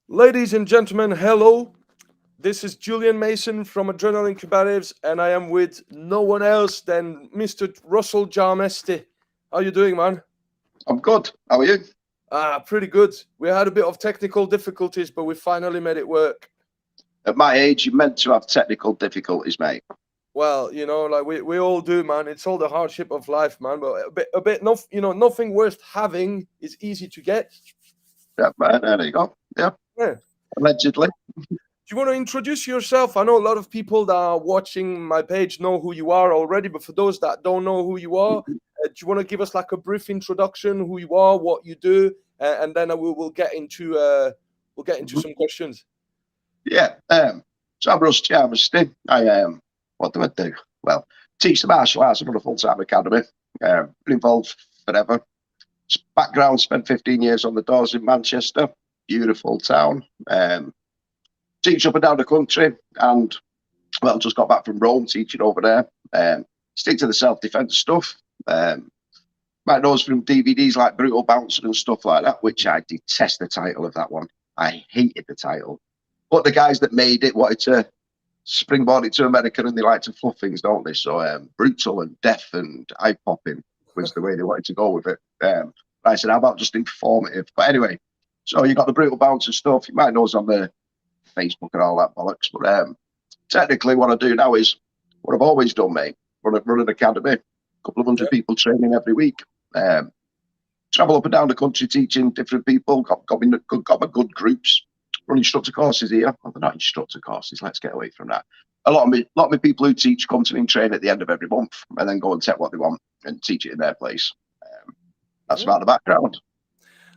Ladies and gentlemen, hello. This is Julien Masson from Adrenaline Combatives, and I am with no one else than Mr. Russell Jarmesty. How you doing, man? I'm good. How are you? Pretty good. We had a bit of technical difficulties, but we finally made it work. At my age, you're meant to have technical difficulties, mate. Well, like we all do, man. It's all the hardship of life, man. But no, nothing worth having is easy to get. Yeah, right, there you go. Yeah, Yeah. allegedly. Do you want to introduce yourself? I know a lot of people that are watching my page know who you are already, but for those that don't know who you are, do you want to give us like a brief introduction, who you are, what you do, and then we'll get into some questions. Yeah. So I'm Russell Jarmesty. What do I do? Well, teach the martial arts. I'm on a full-time academy. Been involved forever. Background, spent 15 years on the doors in Manchester. Beautiful town. Teach up and down the country, and well, just got back from Rome teaching over there. Stick to the self-defense stuff. Might know us from DVDs like Brutal Bouncer and stuff like that, which I detest the title of that one. I hated the title. But the guys that made it wanted to springboard it to America, and they like to fluff things, don't they? So brutal and death and eye-popping was the way they wanted to go with it. I said, how about just informative? But anyway, so you got the Brutal Bouncer stuff. You might know us on the Facebook and all that bollocks. But technically what I do now is what I've always done, mate. Run an academy, a couple of hundred people training every week. Travel up and down the country teaching different people. Got my good groups. Run instructor courses here. Well, they're not instructor courses. Let's get away from that. A lot of me people who teach come to me and train at the end of every month, and then go and take what they want and teach it in their place. That's about the background.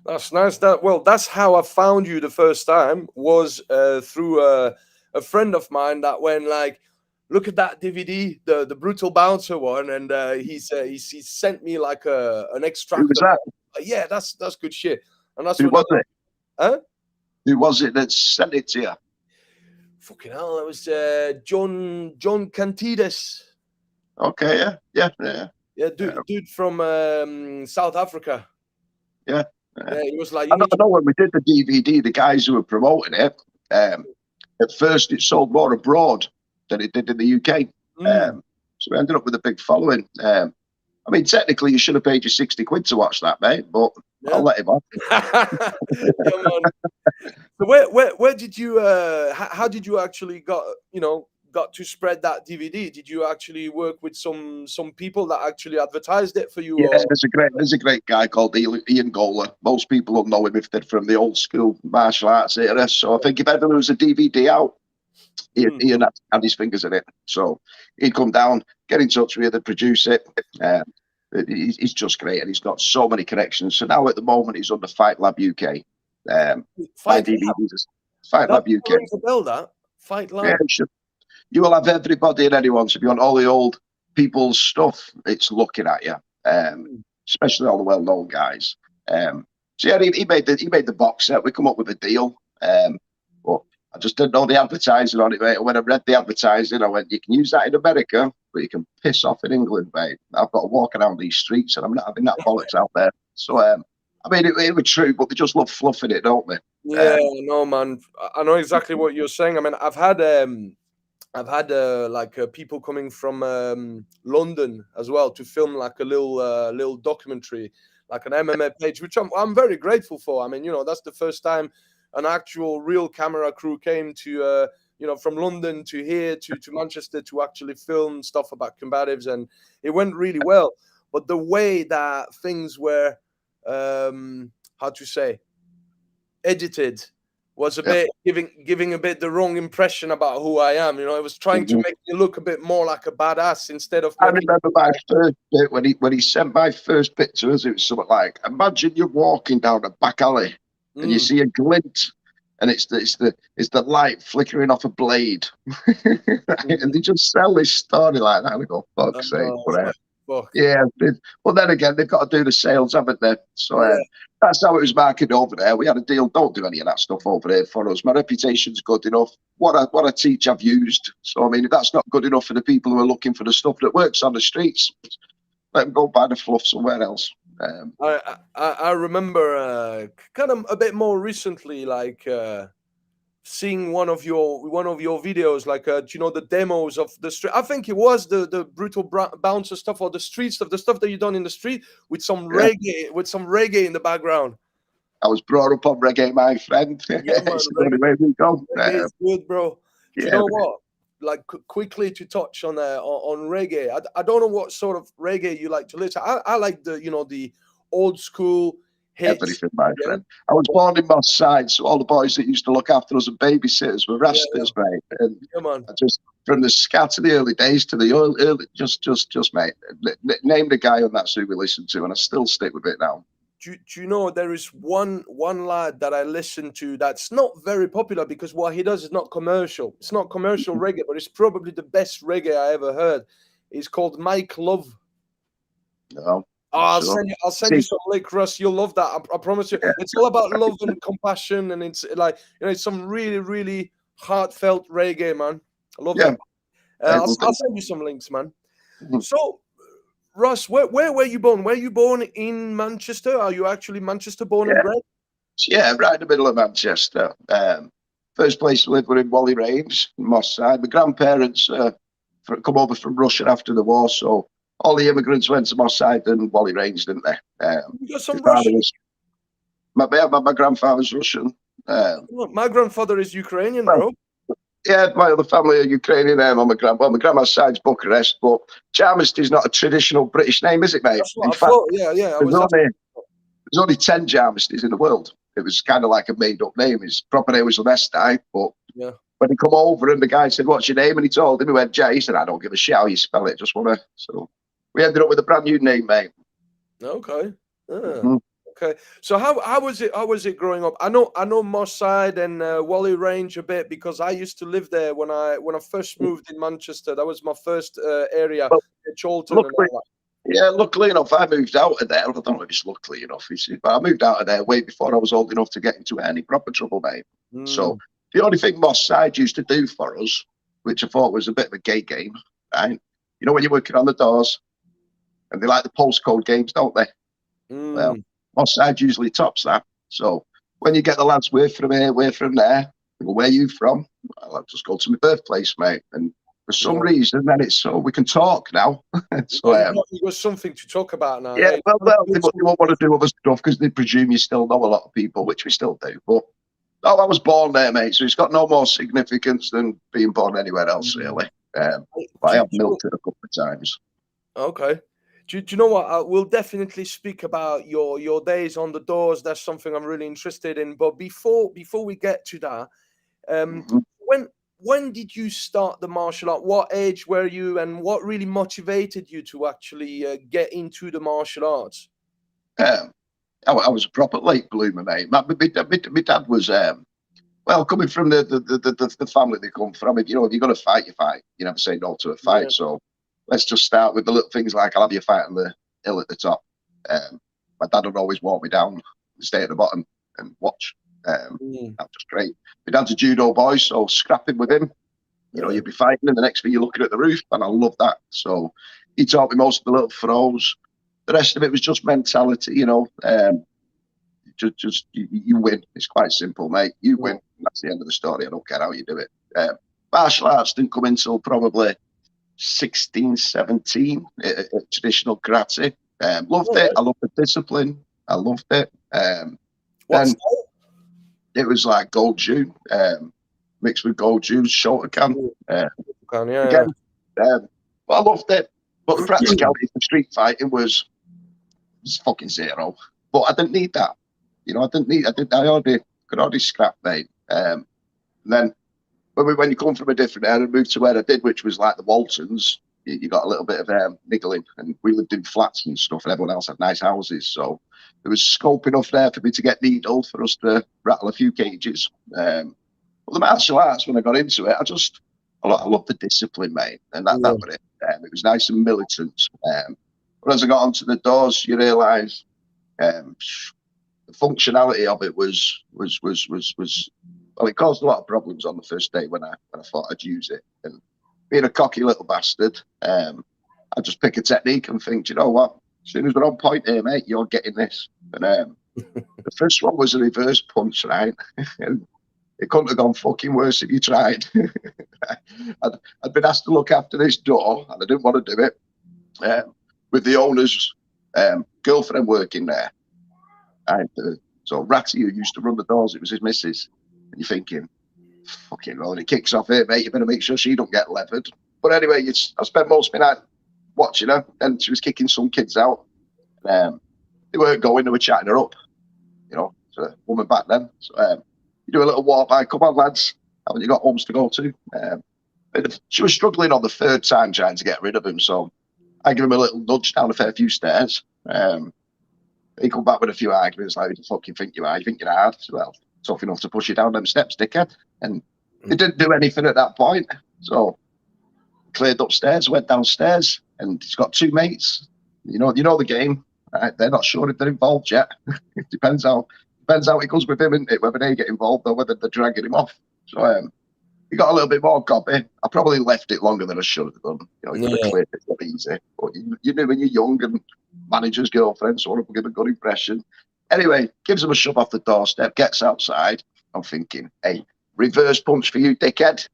That's nice. That's how I found you the first time. Was through a friend of mine that went like, look at that DVD, the Brutal Bouncer one, and he sent me like an Who extract was of that? it. Yeah, that's good shit. And that's Who when I, was it? huh? Who was it that sent it to you? Fucking hell, that was John Cantides. Okay, yeah. Yeah, dude from South Africa. Yeah. Yeah, he was like, you I need to. know when we did the DVD, the guys who were promoting it, at first it sold more abroad than it did in the UK. So we ended up with a big following. I mean, technically, you should have paid you 60 quid to watch that, mate, but Yeah. I'll let him off. Yeah, man. So where did you how did you actually got to spread that DVD? Did you actually work with some people that actually advertised it for you? Yeah, Or there's a great guy called Ian Gola. Most people will know him if they're from the old school martial arts era. So I think if ever there was a DVD out, Ian had his fingers in it. So he'd come down, get in touch with you, they'd produce it. He's just great, and he's got so many connections. So now at the moment, he's under Fight Lab UK. My Fight Lab? DVDs, Fight That Lab UK. rings a bell. That Fight Yeah, Lab. you will have everybody and anyone. So if you want all the old people's stuff, it's looking at you, especially all the well-known guys. So yeah, he made the box set. We come up with a deal, but I just didn't know the advertising on it, mate. When I read the advertising, I went, "You can use that in America, but you can piss off in England, mate. I've got to walk around these streets, and I'm not having that bollocks out there." So I mean, it was true, but they just love fluffing it, don't they? Yeah, no, man. I know exactly what you're saying. I mean, I've had like people coming from London as well to film like a little documentary, like an MMA page, which I'm very grateful for. I mean, that's the first time an actual real camera crew came to from London to here to Manchester to actually film stuff about combatives, and it went really well. But the way that things were, how to say, edited was a Yeah. bit giving a bit the wrong impression about who I am. It was trying to Mhm. make me look a bit more like a badass instead of I making. remember my first bit when he sent my first bit to us. It was something like, "Imagine you're walking down a back alley and you Mm, see a glint, and it's the light flickering off a blade," and they just sell this story like that. And I go, "Fuck's sake!" oh, But fuck. yeah, but then again, they've got to do the sales, haven't they? So Yeah. that's how it was marketed over there. We had a deal. Don't do any of that stuff over there for us. My reputation's good enough. What I teach, I've used. So I mean, if that's not good enough for the people who are looking for the stuff that works on the streets, let them go buy the fluff somewhere else. I remember kind of a bit more recently, like seeing one of your videos, like you know, the demos of the street. I think it was the brutal bouncer stuff, or the street stuff, the stuff that you done in the street with some Yeah. reggae in the background. I was brought up on reggae, my friend. Yeah, man, It's the only way we go. reggae is good, bro. Do you Yeah, know what? Like quickly to touch on reggae. I don't know what sort of reggae you like to listen. I like the, you know, the old school hits. everything, my Yeah. friend. I was born in Moss Side, so all the boys that used to look after us and babysitters were Rastas, mate. And Yeah, man. I just from the scat to the early days to the early, just mate. Name the guy, and that's who we listened to, and I still stick with it now. Do you know there is one lad that I listen to that's not very popular because what he does is not commercial. It's not commercial reggae, but it's probably the best reggae I ever heard. It's called Mike Love. No. I'll Sure. send you some link, Russ. You'll love that. I promise you. Yeah. It's all about love and compassion, and it's like, you know, it's some really, really heartfelt reggae, man. I love Yeah. it. I'll send you some links, man. Mhm. So, Russ, where were you born? Were you born in Manchester? Are you actually Manchester born and bred? Yeah, right in the middle of Manchester. First place to live were in Whalley Range, Moss Side. My grandparents come over from Russia after the war, so all the immigrants went to Moss Side and Whalley Range, didn't they? You got some Russian. My grandfather's Russian. My grandfather is Ukrainian, bro. Yeah, my other family are Ukrainian. My grandma's side's Bucharest, but Jarmesty is not a traditional British name, is it, mate? That's what I thought. Yeah. There's only 10 Jarmestys in the world. It was kind of like a made-up name. His proper name was Lemesti, but when he come over and the guy said, "What's your name?" and he told him, he went, "Jay." He said, "I don't give a shit how you spell it. Just wanna." So we ended up with a brand new name, mate. Okay. Okay. So how was it? How was it growing up? I know Moss Side and Whalley Range a bit because I used to live there when I first moved in Manchester. That was my first area, Well, Cholton and all that. Yeah, luckily enough, I moved out of there. I don't know if it's luckily enough, but I moved out of there way before I was old enough to get into any proper trouble, mate. So the only thing Moss Side used to do for us, which I thought was a bit of a gay game, right? You know when you're working on the doors, and they like the postcode games, don't they? Well, Moss Side usually tops that. So when you get the lads, we're from here, we're from there. They go, "Where are you from?" Well, I'll just go to my birthplace, mate. And for some reason, then it's so we can talk now. So you got something to talk about now. Yeah, well, they won't want to do other stuff because they presume you still know a lot of people, which we still do. But I was born there, mate, so it's got no more significance than being born anywhere else, really. But I have milked it a couple of times. Okay. Do you know what? We'll definitely speak about your days on the doors. That's something I'm really interested in. But before we get to that, when did you start the martial art? What age were you, and what really motivated you to actually get into the martial arts? I was a proper late bloomer, mate. My dad was well, coming from the family they come from. If you're going to fight, you fight. You never say no to a fight. Yeah. So let's just start with the little things like I'll have you fight on the hill at the top. My dad would always walk me down, stay at the bottom, and watch. That was just great. My dad's a judo boy, so scrapping with him, you'd be fighting, and the next thing you're looking at the roof, and I love that. So he taught me most of the little throws. The rest of it was just mentality, just you win. It's quite simple, mate. You win. That's the end of the story. I don't care how you do it. Martial arts didn't come until probably 16, 17, traditional karate. Loved it. I loved the discipline. I loved it. What's it was like gold June, mixed with gold juice, Shotokan. Again, well, I loved it. But the practicality for street fighting was fucking zero. But I didn't need that. I could already scrap, mate. And then when you come from a different area and moved to where I did, which was like the Waltons, you got a little bit of niggling, and we lived in flats and stuff, and everyone else had nice houses, so there was scope enough there for me to get needled for us to rattle a few cages. But the martial arts, when I got into it, I love the discipline, mate, and that was it. It was nice and militant. But as I got onto the doors, you realise the functionality of it was well, it caused a lot of problems on the first day when I thought I'd use it. And being a cocky little bastard, I'd just pick a technique and think, you know what? As soon as we're on point here, mate, you're getting this. And the first one was a reverse punch, right? And it couldn't have gone fucking worse if you tried. I'd been asked to look after this door, and I didn't want to do it, with the owner's girlfriend working there. And so Ratty, who used to run the doors, it was his missus. And you're thinking, fucking well, and it kicks off here, mate. You better make sure she don't get levered. But anyway, I spent most of my night watching her, and she was kicking some kids out. They weren't going, they were chatting her up. You know, it's a woman back then. So you do a little walk by, come on, lads, haven't you got homes to go to? She was struggling on the third time trying to get rid of him, so I give him a little nudge down a fair few stairs. He come back with a few arguments like, "Who do you fucking think you are? You think you're hard? Well, tough enough to push you down them steps, dickhead." And he didn't do anything at that point. So cleared upstairs, went downstairs, and he's got two mates. You know the game. Right? They're not sure if they're involved yet. It depends how it goes with him, isn't it? Whether they get involved or whether they're dragging him off. So he got a little bit more copy. I probably left it longer than I should have done. You know, you could have cleared it not easy. But you know when you're young and manager's girlfriend, so I want to give a good impression. Anyway, gives him a shove off the doorstep, gets outside. I'm thinking, hey, reverse punch for you, dickhead.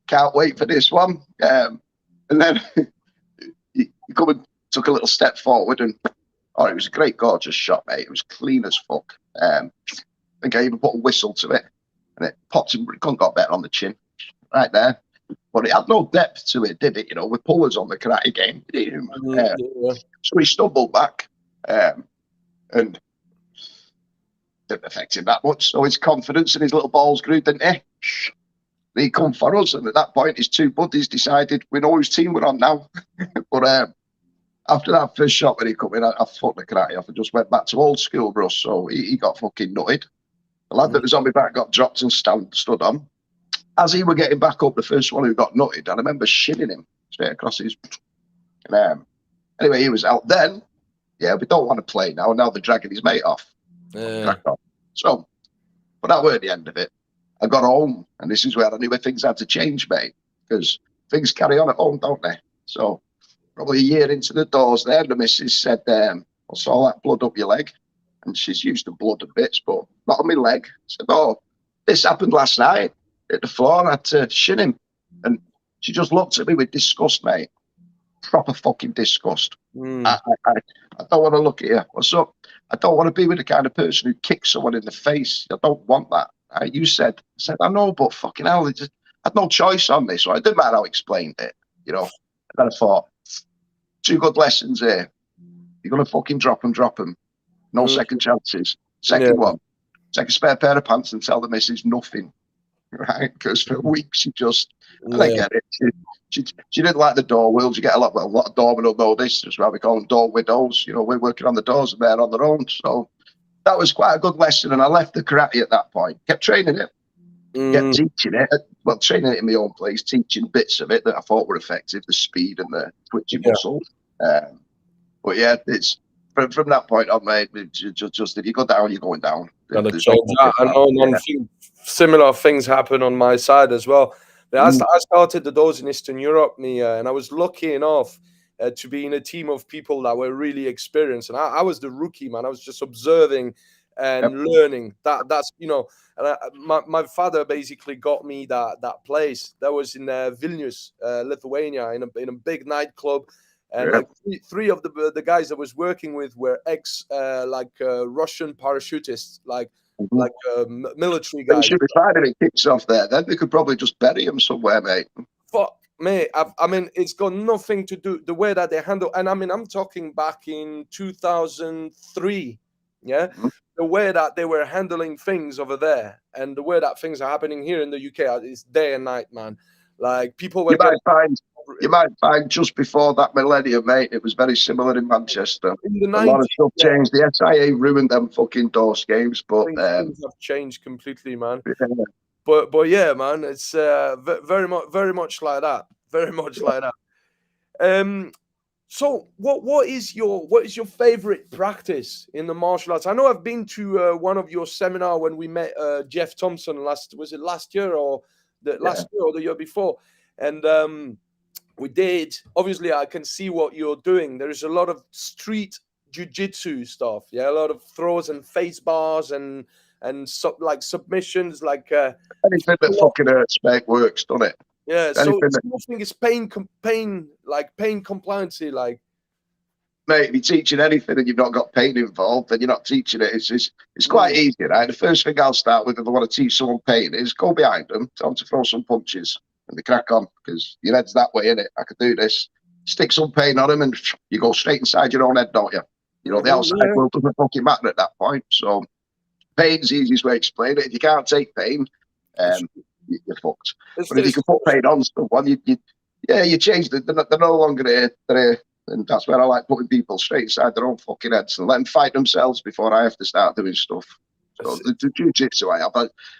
Can't wait for this one. And then he come and took a little step forward, and it was a great, gorgeous shot, mate. It was clean as fuck. I think I even put a whistle to it, and it popped him. It couldn't got better on the chin, right there. But it had no depth to it, did it? You know, with pullers on the karate game. So he stumbled back, and didn't affect him that much. So his confidence and his little balls grew, didn't he? He come for us, and at that point, his two buddies decided we know whose team we're on now. But after that first shot when he come in, I fucked the karate off and just went back to old school, bro. So he got fucking nutted. The lad that was on my back got dropped and stood on. As he were getting back up, the first one who got nutted, I remember shinning him straight across his. Anyway, he was out then. Yeah, we don't want to play now. Now they're dragging his mate off. So, but that weren't the end of it. I got home, and this is where I knew where things had to change, mate, because things carry on at home, don't they? So, probably a year into the doors there, the missus said, I saw that blood up your leg. And she's used to blood and bits, but not on my leg. I said, this happened last night at the floor. I had to shin him. And she just looked at me with disgust, mate. Proper fucking disgust. I don't want to look at you. What's up? I don't want to be with the kind of person who kicks someone in the face. I don't want that. You said, I know, but fucking hell, I had no choice on this. So it didn't matter how I explained it, you know. And then I thought, two good lessons here. You're going to fucking drop them. No second chances. Second one, take a spare pair of pants and tell the missus nothing, right? Because for weeks she just, and I get it. She didn't like the door wheels. You get a lot of doormen will know this. That's why we call them door widows. You know, we're working on the doors and they're on their own. So that was quite a good lesson. And I left the karate at that point. Kept training it. Kept teaching it. Well, training it in my own place, teaching bits of it that I thought were effective, the speed and the twitching muscles. But yeah, it's from that point on, mate. Just if you go down, you're going down. Gotta change that. I know similar things happen on my side as well. I started the doors in Eastern Europe, and I was lucky enough to be in a team of people that were really experienced. And I was the rookie, man. I was just observing and learning. That's and my father basically got me that place. That was in Vilnius, Lithuania, in a big nightclub. And like three of the guys I was working with were Russian parachutists, military guys. They should be fine if it kicks off there. Then they could probably just bury him somewhere, mate. Fuck, mate. I mean, it's got nothing to do the way that they handle. And I mean, I'm talking back in 2003. Yeah, the way that they were handling things over there, and the way that things are happening here in the UK is day and night, man. Like people were. You might find just before that millennium, mate, it was very similar in Manchester. In the 90s, a lot of stuff changed. The SIA ruined them fucking DOS games, but things have changed completely, man. But yeah, man, it's very much like that. Very much like that. So what is your favorite practice in the martial arts? I know I've been to one of your seminar when we met Jeff Thompson last year or the year before, and we did. Obviously, I can see what you're doing. There's a lot of street jiu-jitsu stuff. Yeah, a lot of throws and face bars and and like submissions, like Anything that fucking hurts, mate, works, doesn't it? yeah. So Anything that, nothing is pain compliancy, like. mate, if you're teaching anything and you've not got pain involved, then you're not teaching it. It's quite easy, right? The first thing I'll start with if I want to teach someone pain is go behind them, tell them to throw some punches, and they crack on, because your head's that way, innit? I could do this. Stick some pain on them, and you go straight inside your own head, don't you? You know, the outside world doesn't fucking matter at that point. So pain's the easiest way to explain it. If you can't take pain, you're fucked. But if you can put pain on someone, you change it. They're no longer here. They're here. And that's where I like putting people straight inside their own fucking heads and let them fight themselves before I have to start doing stuff. So the jiu-jitsu I have,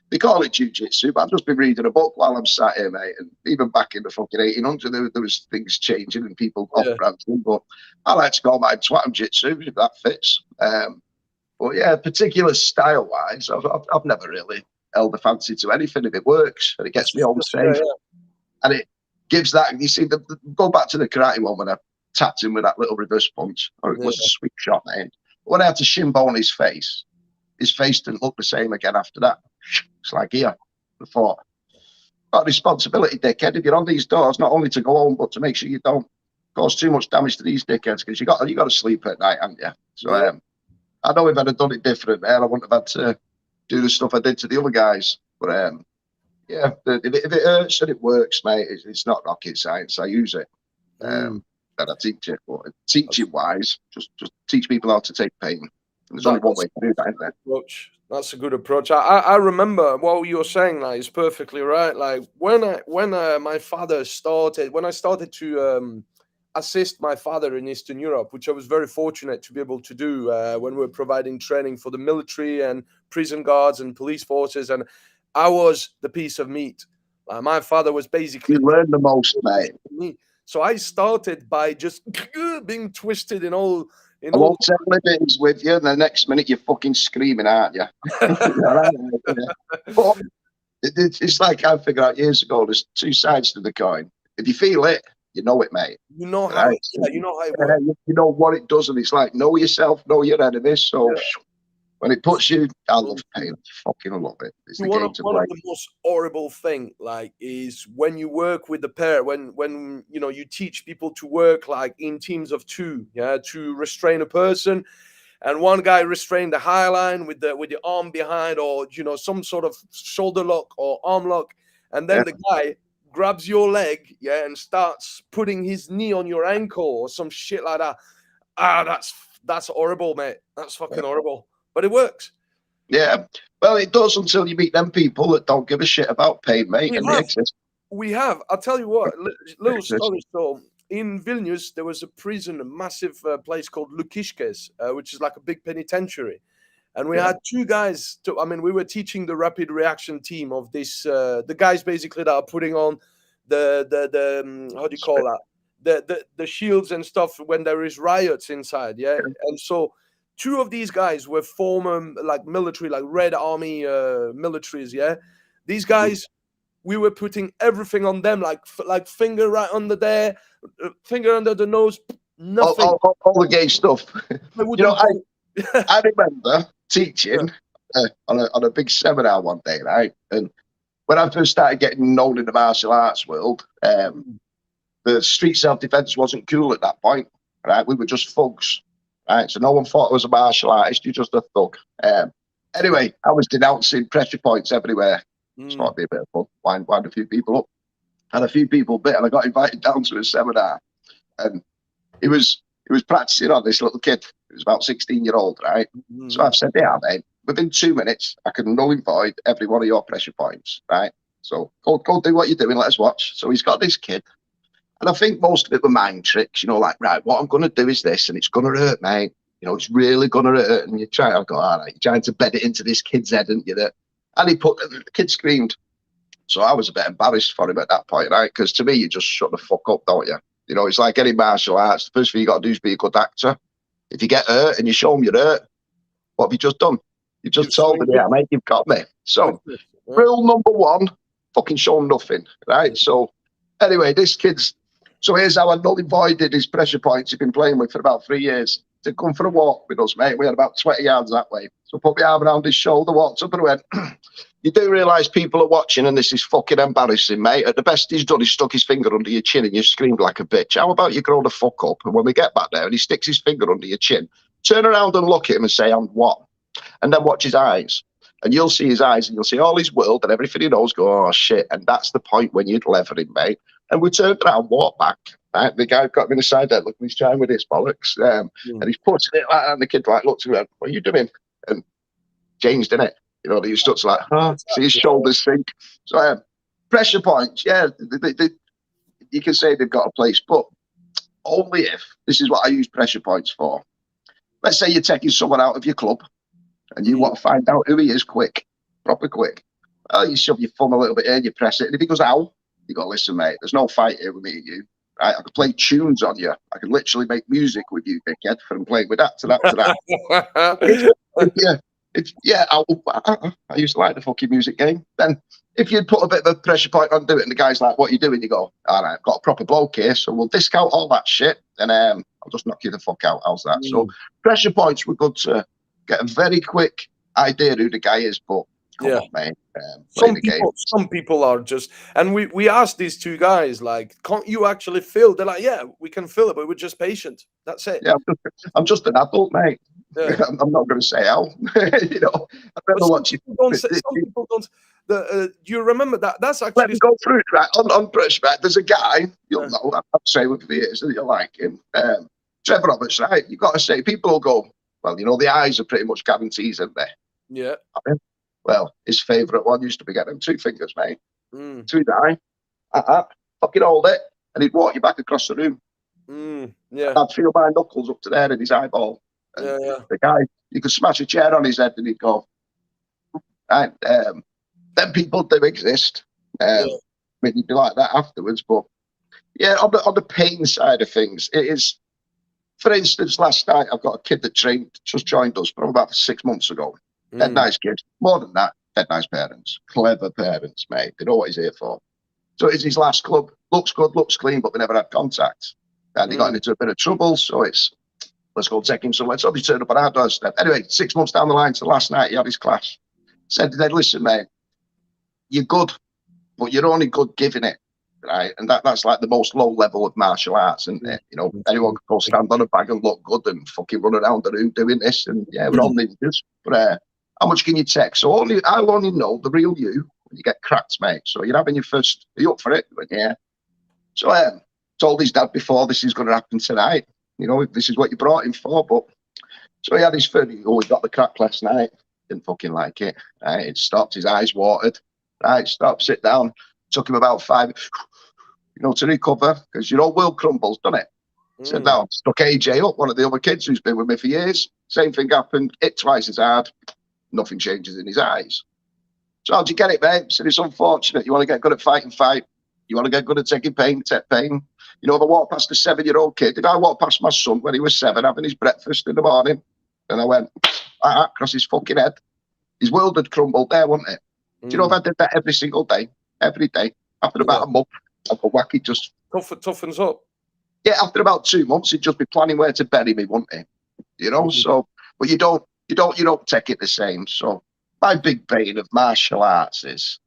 they call it jiu-jitsu, but I've just been reading a book while I'm sat here, mate. And even back in the fucking 1800s, there was things changing and people off-branching. But I like to call mine swat jitsu if that fits. But yeah, particular style-wise, I've never really held a fancy to anything if it works and it gets me home safe. And it gives that, you see, go back to the karate one when I tapped him with that little reverse punch, or it was a sweet shot, man. But when I had to shin bone his face didn't look the same again after that. It's like, here, I thought, got a responsibility, dickhead. If you're on these doors, not only to go home, but to make sure you don't cause too much damage to these dickheads, because you got to sleep at night, haven't you? So I know if I'd have done it different, man, I wouldn't have had to do the stuff I did to the other guys. But yeah, if it hurts and it works, mate, it's not rocket science. I use it. And I teach it. But teaching wise, just teach people how to take pain. There's only one way to do that, isn't there? That's a good approach. I remember what you were saying. Like, is perfectly right. Like when I started to assist my father in Eastern Europe, which I was very fortunate to be able to do when we were providing training for the military and prison guards and police forces, and I was the piece of meat. My father was basically. You learn the most, mate. So I started by just being twisted in all. I won't tell the days with you, and the next minute you're fucking screaming, aren't you? But it's like I figured out years ago, there's two sides to the coin. If you feel it, you know it, mate. You know how it works. You know what it does, and it's like, know yourself, know your enemies. So when it puts you, I love pain. I fucking love it. It's the game to play. One of the most horrible thing, like, is when you work with the pair, when you teach people to work like in teams of two, to restrain a person, and one guy restrain the high line with the arm behind, or some sort of shoulder lock or arm lock, and then the guy grabs your leg, and starts putting his knee on your ankle or some shit like that. That's horrible, mate. That's fucking horrible. But it works. Yeah. Well, it does until you meet them people that don't give a shit about pain, mate. We have. I'll tell you what, little story. So in Vilnius, there was a prison, a massive place called Lukishkes, which is like a big penitentiary. And we had two guys. We were teaching the rapid reaction team of this, the guys basically that are putting on the how do you call that? The shields and stuff when there is riots inside. Yeah. And so two of these guys were former like military, like Red Army militaries. Yeah. These guys, we were putting everything on them, like finger right under there, finger under the nose, nothing. All the gay stuff. I remember teaching on a big seminar one day, right? And when I first started getting known in the martial arts world, the street self-defense wasn't cool at that point, right? We were just thugs, right? So no one thought I was a martial artist. You're just a thug. Anyway, I was denouncing pressure points everywhere. It's not be a bit of fun. Wind a few people up. Had a few people bit, and I got invited down to a seminar. And he was practicing on this little kid. He was about 16-year-old, right? So I've said, yeah, mate, within 2 minutes, I can null and void every one of your pressure points, right? So go do what you're doing, let us watch. So he's got this kid. And I think most of it were mind tricks, like, right, what I'm going to do is this, and it's going to hurt, mate. It's really going to hurt. And you're trying, I go, all right, you're trying to bed it into this kid's head, aren't you? And the kid screamed. So I was a bit embarrassed for him at that point, right? Because to me, you just shut the fuck up, don't you? It's like any martial arts. The first thing you got to do is be a good actor. If you get hurt and you show them you're hurt, what have you just done? You just told them, yeah, mate, you've got me. So rule number one, fucking show them nothing, right? So anyway, so here's how I null and voided his pressure points he'd been playing with for about 3 years. to come for a walk with us, mate. We had about 20 yards that way. So put my arm around his shoulder, walked up and went, you do realise people are watching and this is fucking embarrassing, mate. At the best he's done, he stuck his finger under your chin and you screamed like a bitch. How about you grow the fuck up? And when we get back there and he sticks his finger under your chin, turn around and look at him and say, and what? And then watch his eyes. And you'll see his eyes and you'll see all his world and everything he knows go, oh, shit. And that's the point when you'd lever him, mate. And we turned around, walked back. Right? The guy got me in the side there, looking, he's trying with his bollocks. And he's putting it like that. And the kid like looked at me, what are you doing? And changed, didn't it? You know, he starts like, see his shoulders sink. So pressure points, yeah, you can say they've got a place, but only if, this is what I use pressure points for. Let's say you're taking someone out of your club and you want to find out who he is quick, proper quick. Well, you shove your thumb a little bit in, you press it, and if he goes, ow, you go, listen, mate, there's no fight here with me and you. Right? I can play tunes on you. I can literally make music with you, dickhead, from playing with that to that to that. I used to like the fucking music game. Then if you'd put a bit of a pressure point on, do it, and the guy's like, what are you doing? You go, all right, I've got a proper bloke here, so we'll discount all that shit, and I'll just knock you the fuck out. How's that? So pressure points were good to get a very quick idea who the guy is, but come on, mate. Some people are just, and we asked these two guys, like, can't you actually feel? They're like, yeah, we can feel it, but we're just patient. That's it. Yeah, I'm just an adult, mate. Yeah. I'm not going to say how. You know, I remember watching. Some people don't. You remember that? That's actually. Let me go through it, right? On British, right? There's a guy, you'll know, I'd say with the years that you like him. Trevor Roberts, right? You've got to say, people will go, well, you know, the eyes are pretty much guarantees, aren't they? Yeah. I mean, well, his favourite one used to be getting 2 fingers, mate. To his eye. Fucking hold it. And he'd walk you back across the room. Yeah. I'd feel my knuckles up to there in his eyeball. And the guy, you could smash a chair on his head and he'd go, right. Then people do exist. I mean, you'd be like that afterwards. But yeah, on the pain side of things, it is, for instance, last night, I've got a kid that just joined us from about 6 months ago. Dead nice kid. More than that, dead nice parents. Clever parents, mate. They know what he's here for. So it's his last club. Looks good, looks clean, but they never had contact. And he got into a bit of trouble, so it's, let's go take him somewhere. So he turned up on our doorstep. Anyway, 6 months down the line to last night, he had his class. Said, listen, mate, you're good, but you're only good giving it, right? And that's like the most low level of martial arts, isn't it? You know, anyone can go stand on a bag and look good and fucking run around the room doing this, and yeah, we're all ninjas. But how much can you take? So I'll only know the real you when you get cracked, mate. So you're having your first, are you up for it? But yeah. So told his dad before, this is going to happen tonight. You know, this is what you brought him for. But so he had his first, he got the crack last night. Didn't fucking like it. Right? It stopped, his eyes watered. Right, stop, sit down. Took him about 5, you know, to recover, because your whole world crumbles, doesn't it? Said, now, stuck AJ up, one of the other kids who's been with me for years. Same thing happened, hit twice as hard. Nothing changes in his eyes. So how'd you get it, mate? Said, it's unfortunate. You want to get good at fighting, fight. You want to get good at taking pain, take pain. You know, if I walked past a 7-year-old kid, if I walked past my son when he was 7, having his breakfast in the morning, and I went, across his fucking head, his world had crumbled there, wouldn't it? Do you know if I did that every single day, every day, after about a month, I'd go whack, he just... Toughens up. Yeah, after about 2 months, he'd just be planning where to bury me, wouldn't he? You know, so, but you don't take it the same. So my big bane of martial arts is,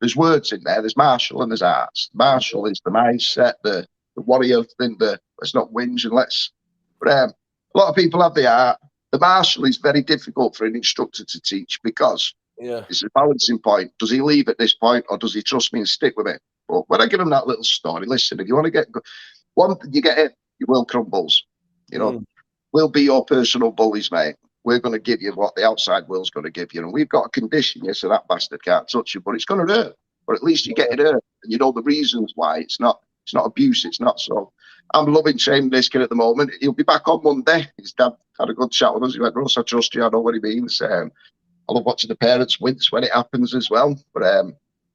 there's words in there, there's martial and there's arts. Martial is the mindset, the warrior thing, let's not whinge and let's, but a lot of people have the art. The martial is very difficult for an instructor to teach because it's a balancing point. Does he leave at this point or does he trust me and stick with it? But when I give him that little story, listen, if you want to get good, one, you get it, your world crumbles. You know, we'll be your personal bullies, mate. We're going to give you what the outside world's going to give you. And we've got to condition you so that bastard can't touch you, but it's going to hurt. But at least you get it hurt and you know the reasons why. It's not abuse, it's not. So I'm loving training this kid at the moment. He'll be back on Monday. His dad had a good chat with us. He went, Russ, I trust you, I know what he means. I love watching the parents wince when it happens as well. But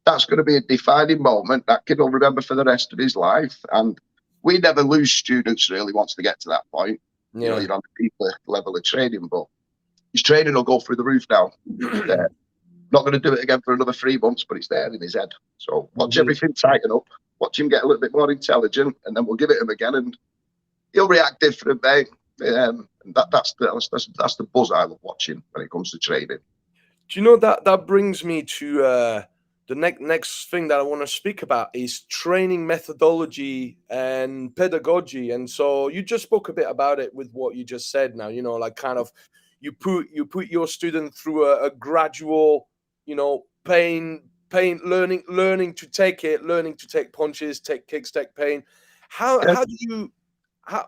that's going to be a defining moment that kid will remember for the rest of his life. And we never lose students really once they get to that point. You know, you're on the deeper level of training, but his training will go through the roof now. Not going to do it again for another 3 months, but it's there in his head. So watch everything tighten up. Watch him get a little bit more intelligent, and then we'll give it him again, and he'll react different, mate. And That's the buzz I love watching when it comes to training. Do you know that brings me to the next thing that I want to speak about is training methodology and pedagogy. And so you just spoke a bit about it with what you just said now, like kind of you put your student through a gradual, pain, learning to take it, learning to take punches, take kicks, take pain. How do you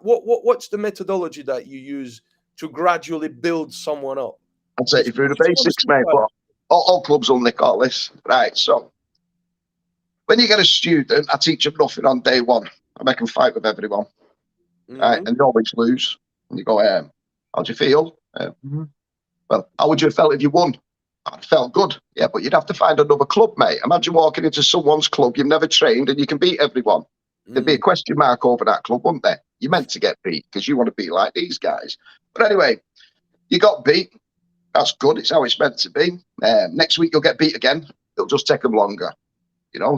what's the methodology that you use to gradually build someone up? I'll take you through the basics, mate, but all clubs will nick all this. Right, so when you get a student, I teach them nothing on day one. I make them fight with everyone. Right, and they always lose. And you go, how do you feel? Well, how would you have felt if you won? I'd felt good. Yeah, but you'd have to find another club, mate. Imagine walking into someone's club you've never trained and you can beat everyone. There'd be a question mark over that club, wouldn't there? You're meant to get beat because you want to be like these guys. But anyway, you got beat. That's good. It's how it's meant to be. Next week you'll get beat again. It'll just take them longer,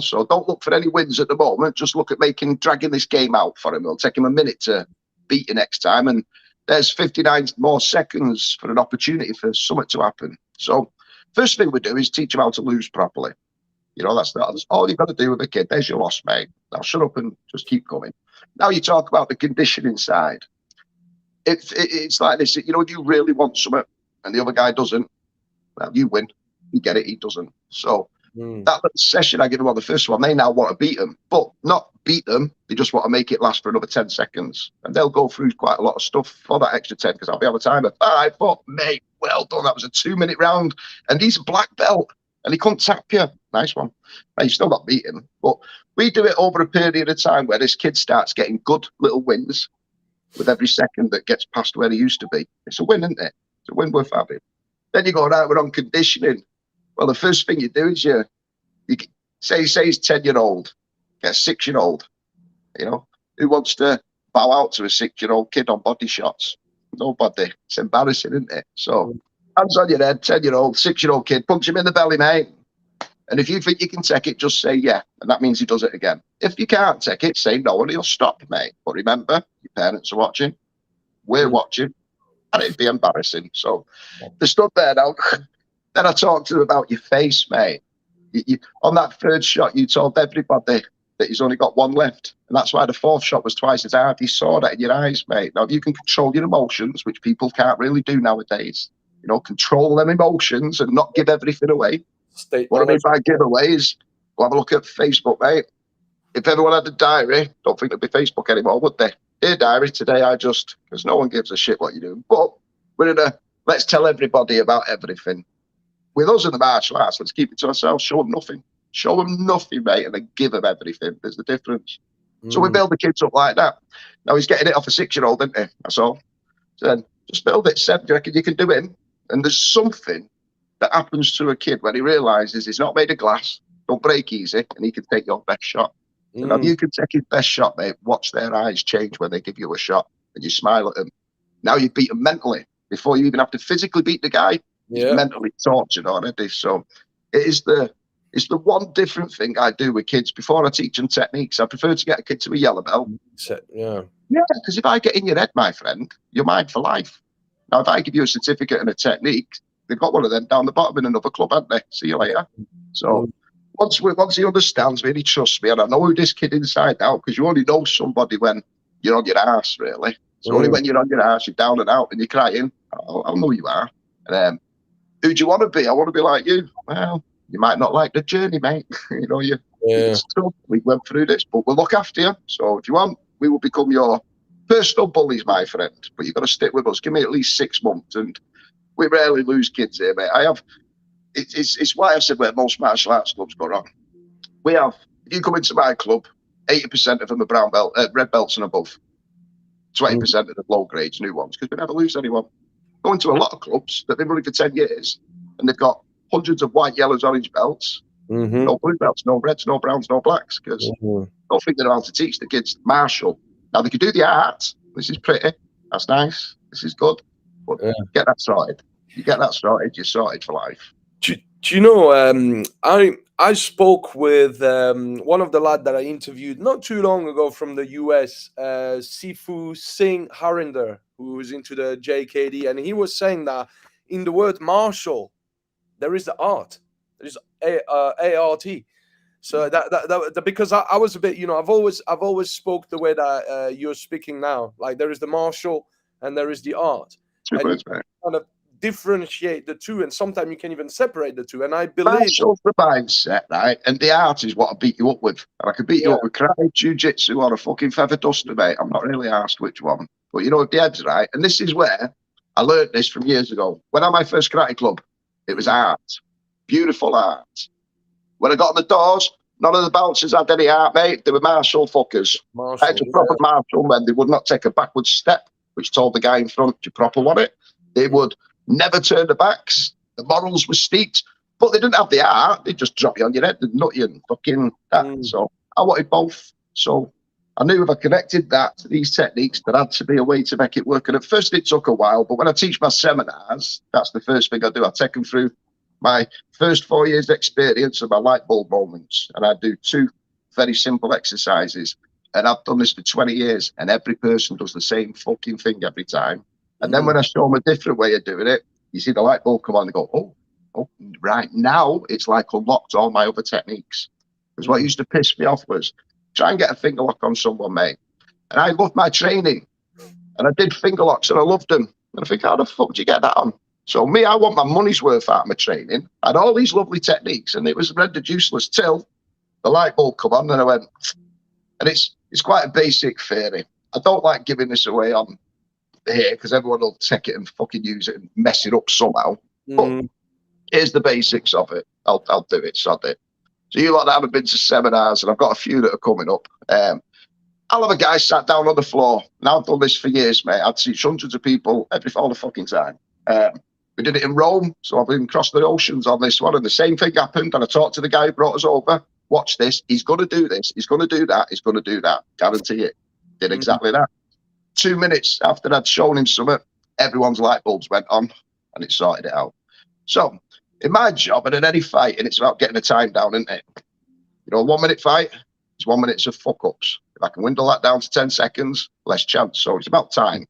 So don't look for any wins at the moment. Just look at dragging this game out for him. It'll take him a minute to beat you next time, and there's 59 more seconds for an opportunity for something to happen. So first thing we do is teach him how to lose properly. That's all you've got to do with a kid. There's your loss, mate. Now shut up and just keep going. Now you talk about the conditioning side. It's like this. If you really want something and the other guy doesn't, well, you win. You get it, he doesn't. So that session I give them on the first one, they now want to beat them, but not beat them. They just want to make it last for another 10 seconds. And they'll go through quite a lot of stuff for that extra 10 because I'll be on the timer. 5, 4, mate, well done. That was a 2-minute round. And he's a black belt and he couldn't tap you. Nice one. Now, you still not beat him. But we do it over a period of time where this kid starts getting good little wins with every second that gets past where he used to be. It's a win, isn't it? It's a win worth having. Then you go, right, we're on conditioning. Well, the first thing you do is you say he's 10-year-old, get a 6-year-old, who wants to bow out to a 6-year-old kid on body shots? Nobody. It's embarrassing, isn't it? So hands on your head, 10-year-old, 6-year-old kid, punch him in the belly, mate. And if you think you can take it, just say yeah. And that means he does it again. If you can't take it, say no and he'll stop, mate. But remember, your parents are watching. We're watching. And it'd be embarrassing. So they stood there now. Then I talked to them about your face, mate. On that third shot, you told everybody that he's only got one left. And that's why the fourth shot was twice as hard. He saw that in your eyes, mate. Now, if you can control your emotions, which people can't really do nowadays, control them emotions and not give everything away. What I mean by giveaways, we'll have a look at Facebook, mate. If everyone had a diary, don't think there'd be Facebook anymore, would they? Dear diary, today because no one gives a shit what you do. But let's tell everybody about everything. With us in the martial arts, let's keep it to ourselves. Show them nothing. Show them nothing, mate, and then give them everything. There's the difference. So we build the kids up like that. Now he's getting it off a 6-year-old, isn't he? That's all. So then just build it. 7, do you reckon you can do it? And there's something that happens to a kid when he realises he's not made of glass, don't break easy, and he can take your best shot. So now you can take his best shot, mate. Watch their eyes change when they give you a shot and you smile at them. Now you beat them mentally. Before you even have to physically beat the guy, he's mentally tortured already. So it's the one different thing I do with kids before I teach them techniques. I prefer to get a kid to a yellow belt. Yeah, because if I get in your head, my friend, you're mine for life. Now, if I give you a certificate and a technique, they've got one of them down the bottom in another club, haven't they? See you later. So once he understands me and he trusts me, and I know who this kid inside out, because you only know somebody when you're on your arse, really. So only when you're on your arse, you're down and out, and you're crying. I'll know who you are. And who do you want to be? I want to be like you. Well, you might not like the journey, mate. It's tough. We went through this, but we'll look after you. So if you want, we will become your personal bullies, my friend. But you've got to stick with us. Give me at least 6 months, and we rarely lose kids here, mate. It's why I said where most martial arts clubs go wrong. If you come into my club, 80% of them are brown belt, red belts and above. 20% of the low grades, new ones, because we never lose anyone. Go into a lot of clubs that have been running for 10 years, and they've got hundreds of white, yellows, orange belts, no blue belts, no reds, no browns, no blacks, because I don't think they're able to teach the kids martial. Now, they can do the art. This is pretty. That's nice. This is good. But get that sorted. You get that sorted, you're sorted for life. Do you know, I spoke with one of the lads that I interviewed not too long ago from the US, Sifu Singh Harinder, who is into the JKD, and he was saying that in the word martial, there is the art. There is ART. So that because I was a bit, I've always spoke the way that you're speaking now. Like there is the martial and there is the art, and you kind of differentiate the two, and sometimes you can even separate the two. And I believe martial's the mindset, right? And the art is what I beat you up with. And I could beat you up with karate, jiu-jitsu, or a fucking feather duster, mate. I'm not really asked which one, but if the head's right. And this is where I learned this from years ago. When I had my first karate club, it was art, beautiful art. When I got on the doors, none of the bouncers had any art, mate. They were martial fuckers. I had a proper martial men. They would not take a backward step, which told the guy in front, you proper want it. They would never turn their backs. The morals were steeped, but they didn't have the art. They just drop you on your head and nut you and fucking that. So I wanted both. So I knew if I connected that to these techniques, there had to be a way to make it work. And at first it took a while, but when I teach my seminars, that's the first thing I do. I take them through my first 4 years experience of my light bulb moments. And I do 2 very simple exercises. And I've done this for 20 years, and every person does the same fucking thing every time. And then when I show them a different way of doing it, you see the light bulb come on and go, oh, right now it's like unlocked all my other techniques. Because what used to piss me off was try and get a finger lock on someone, mate. And I loved my training, and I did finger locks and I loved them. And I think, how the fuck do you get that on? So me, I want my money's worth out of my training. I had all these lovely techniques, and it was rendered useless till the light bulb come on, and I went, and it's quite a basic theory. I don't like giving this away on here because everyone will take it and fucking use it and mess it up somehow. But here's the basics of it. I'll do it, sod it. So you lot that haven't been to seminars, and I've got a few that are coming up. I'll have a guy sat down on the floor. Now I've done this for years, mate. I'd teach hundreds of people all the fucking time. We did it in Rome, so I've been across the oceans on this one, and the same thing happened. And I talked to the guy who brought us over. Watch this. He's going to do this. He's going to do that. He's going to do that. Guarantee it. Did exactly that. 2 minutes after I'd shown him something, everyone's light bulbs went on, and it sorted it out. So in my job and in any fight, and it's about getting the time down, isn't it? A 1 minute fight, it's 1 minute of fuck ups. If I can dwindle that down to 10 seconds, less chance. So it's about time.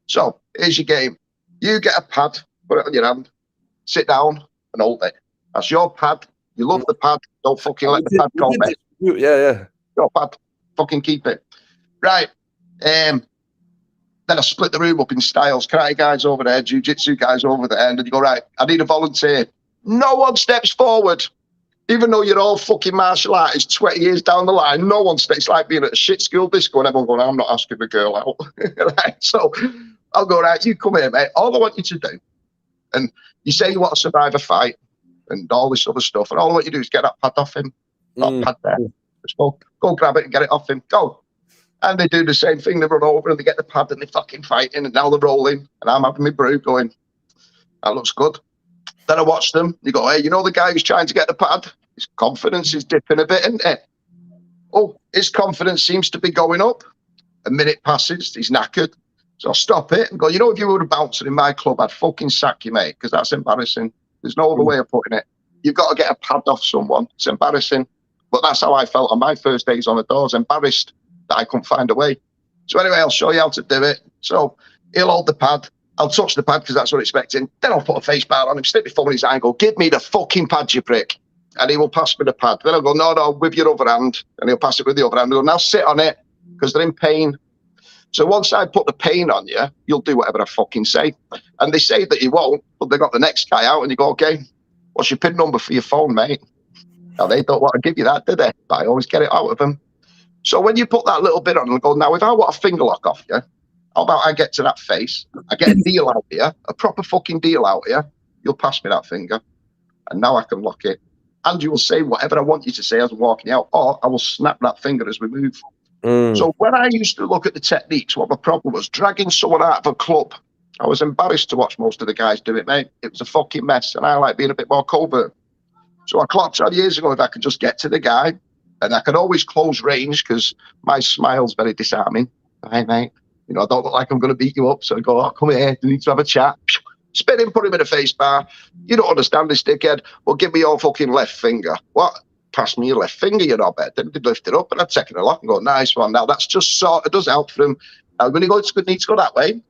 So here's your game. You get a pad, put it on your hand, sit down and hold it. That's your pad. You love the pad. Don't fucking let the pad go, mate. Yeah. Your pad. Fucking keep it. Right. Then I split the room up in styles. Karate guys over there, jiu-jitsu guys over there. And then you go, right, I need a volunteer. No one steps forward. Even though you're all fucking martial artists 20 years down the line, no one steps. It's like being at a shit school disco and everyone going, I'm not asking the girl out. Right? So I'll go, right, you come here, mate. All I want you to do, and you say you want to survive a fight and all this other stuff, and all I want you to do is get that pad off him. That pad there. Just go grab it and get it off him. Go. And they do the same thing. They run over and they get the pad and they're fucking fighting, and now they're rolling. And I'm having my brew going, that looks good. Then I watch them. You go, hey, the guy who's trying to get the pad? His confidence is dipping a bit, isn't it? Oh, his confidence seems to be going up. A minute passes. He's knackered. So I'll stop it and go, if you were a bouncer in my club, I'd fucking sack you, mate, because that's embarrassing. There's no other way of putting it. You've got to get a pad off someone. It's embarrassing. But that's how I felt on my first days on the doors, embarrassed that I couldn't find a way. So anyway, I'll show you how to do it. So he'll hold the pad. I'll touch the pad because that's what I'm expecting. Then I'll put a face bar on him, stick my phone in his eye and go, give me the fucking pad, you prick. And he will pass me the pad. Then I'll go, no, with your other hand. And he'll pass it with the other hand. I'll go, now sit on it because they're in pain. So once I put the pain on you, you'll do whatever I fucking say. And they say that you won't, but they got the next guy out and you go, okay, what's your PIN number for your phone, mate? Now, they don't want to give you that, do they? But I always get it out of them. So when you put that little bit on and go, now, if I want a finger lock off you, how about I get to that face, I get a deal out here, a proper fucking deal out here, you'll pass me that finger, and now I can lock it. And you will say whatever I want you to say as I'm walking out, or I will snap that finger as we move. So when I used to look at the techniques, what my problem was, dragging someone out of a club, I was embarrassed to watch most of the guys do it, mate. It was a fucking mess, and I like being a bit more covert. So I clocked out years ago if I could just get to the guy, and I could always close range because my smile's very disarming. Hi, mate. I don't look like I'm going to beat you up. So I go, come here. You need to have a chat. Spin him, put him in a face bar. You don't understand this, dickhead. Well, give me your fucking left finger. What? Pass me your left finger, you know better. Then they'd lift it up and I'd take it a lot and go, nice one. Now, that's just sort of does help for him. When he goes, need to go that way.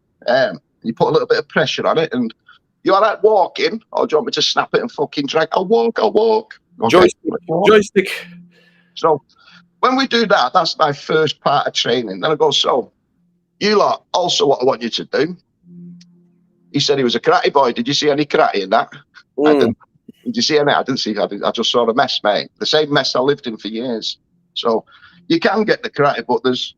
You put a little bit of pressure on it, and you all right walking, or do you want me to snap it and fucking drag? I'll walk. Okay, Joystick. So when we do that, that's my first part of training. Then I go, so you lot, also what I want you to do. He said he was a karate boy. Did you see any karate in that? I didn't. Did you see any? I didn't see. I just saw a mess, mate. The same mess I lived in for years. So you can get the karate, but there's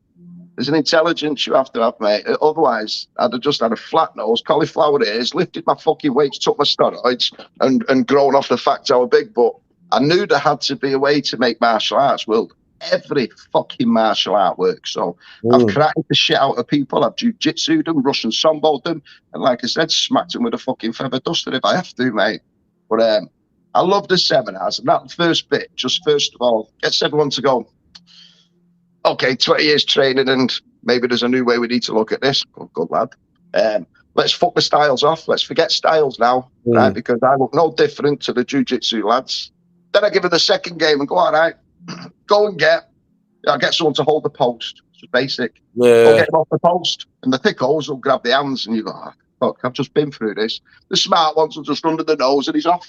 an intelligence you have to have, mate. Otherwise, I'd have just had a flat nose, cauliflower ears, lifted my fucking weights, took my steroids, and grown off the fact I was big. But I knew there had to be a way to make martial arts work. Every fucking martial art works. So I've karate the shit out of people. I've jiu-jitsu'd them, Russian sambo'd them, and like I said, smacked them with a fucking feather duster if I have to, mate. But I love the seminars, and that first bit, just first of all, gets everyone to go, okay, 20 years training, and maybe there's a new way we need to look at this. Good lad. Let's fuck the styles off. Let's forget styles now, right? Because I look no different to the jiu-jitsu lads. Then I give her the second game and go, all right, go and get someone to hold the post. It's just basic. Go get him off the post. And the thickos will grab the hands, and you go, oh, fuck, I've just been through this. The smart ones will just under the nose, and he's off.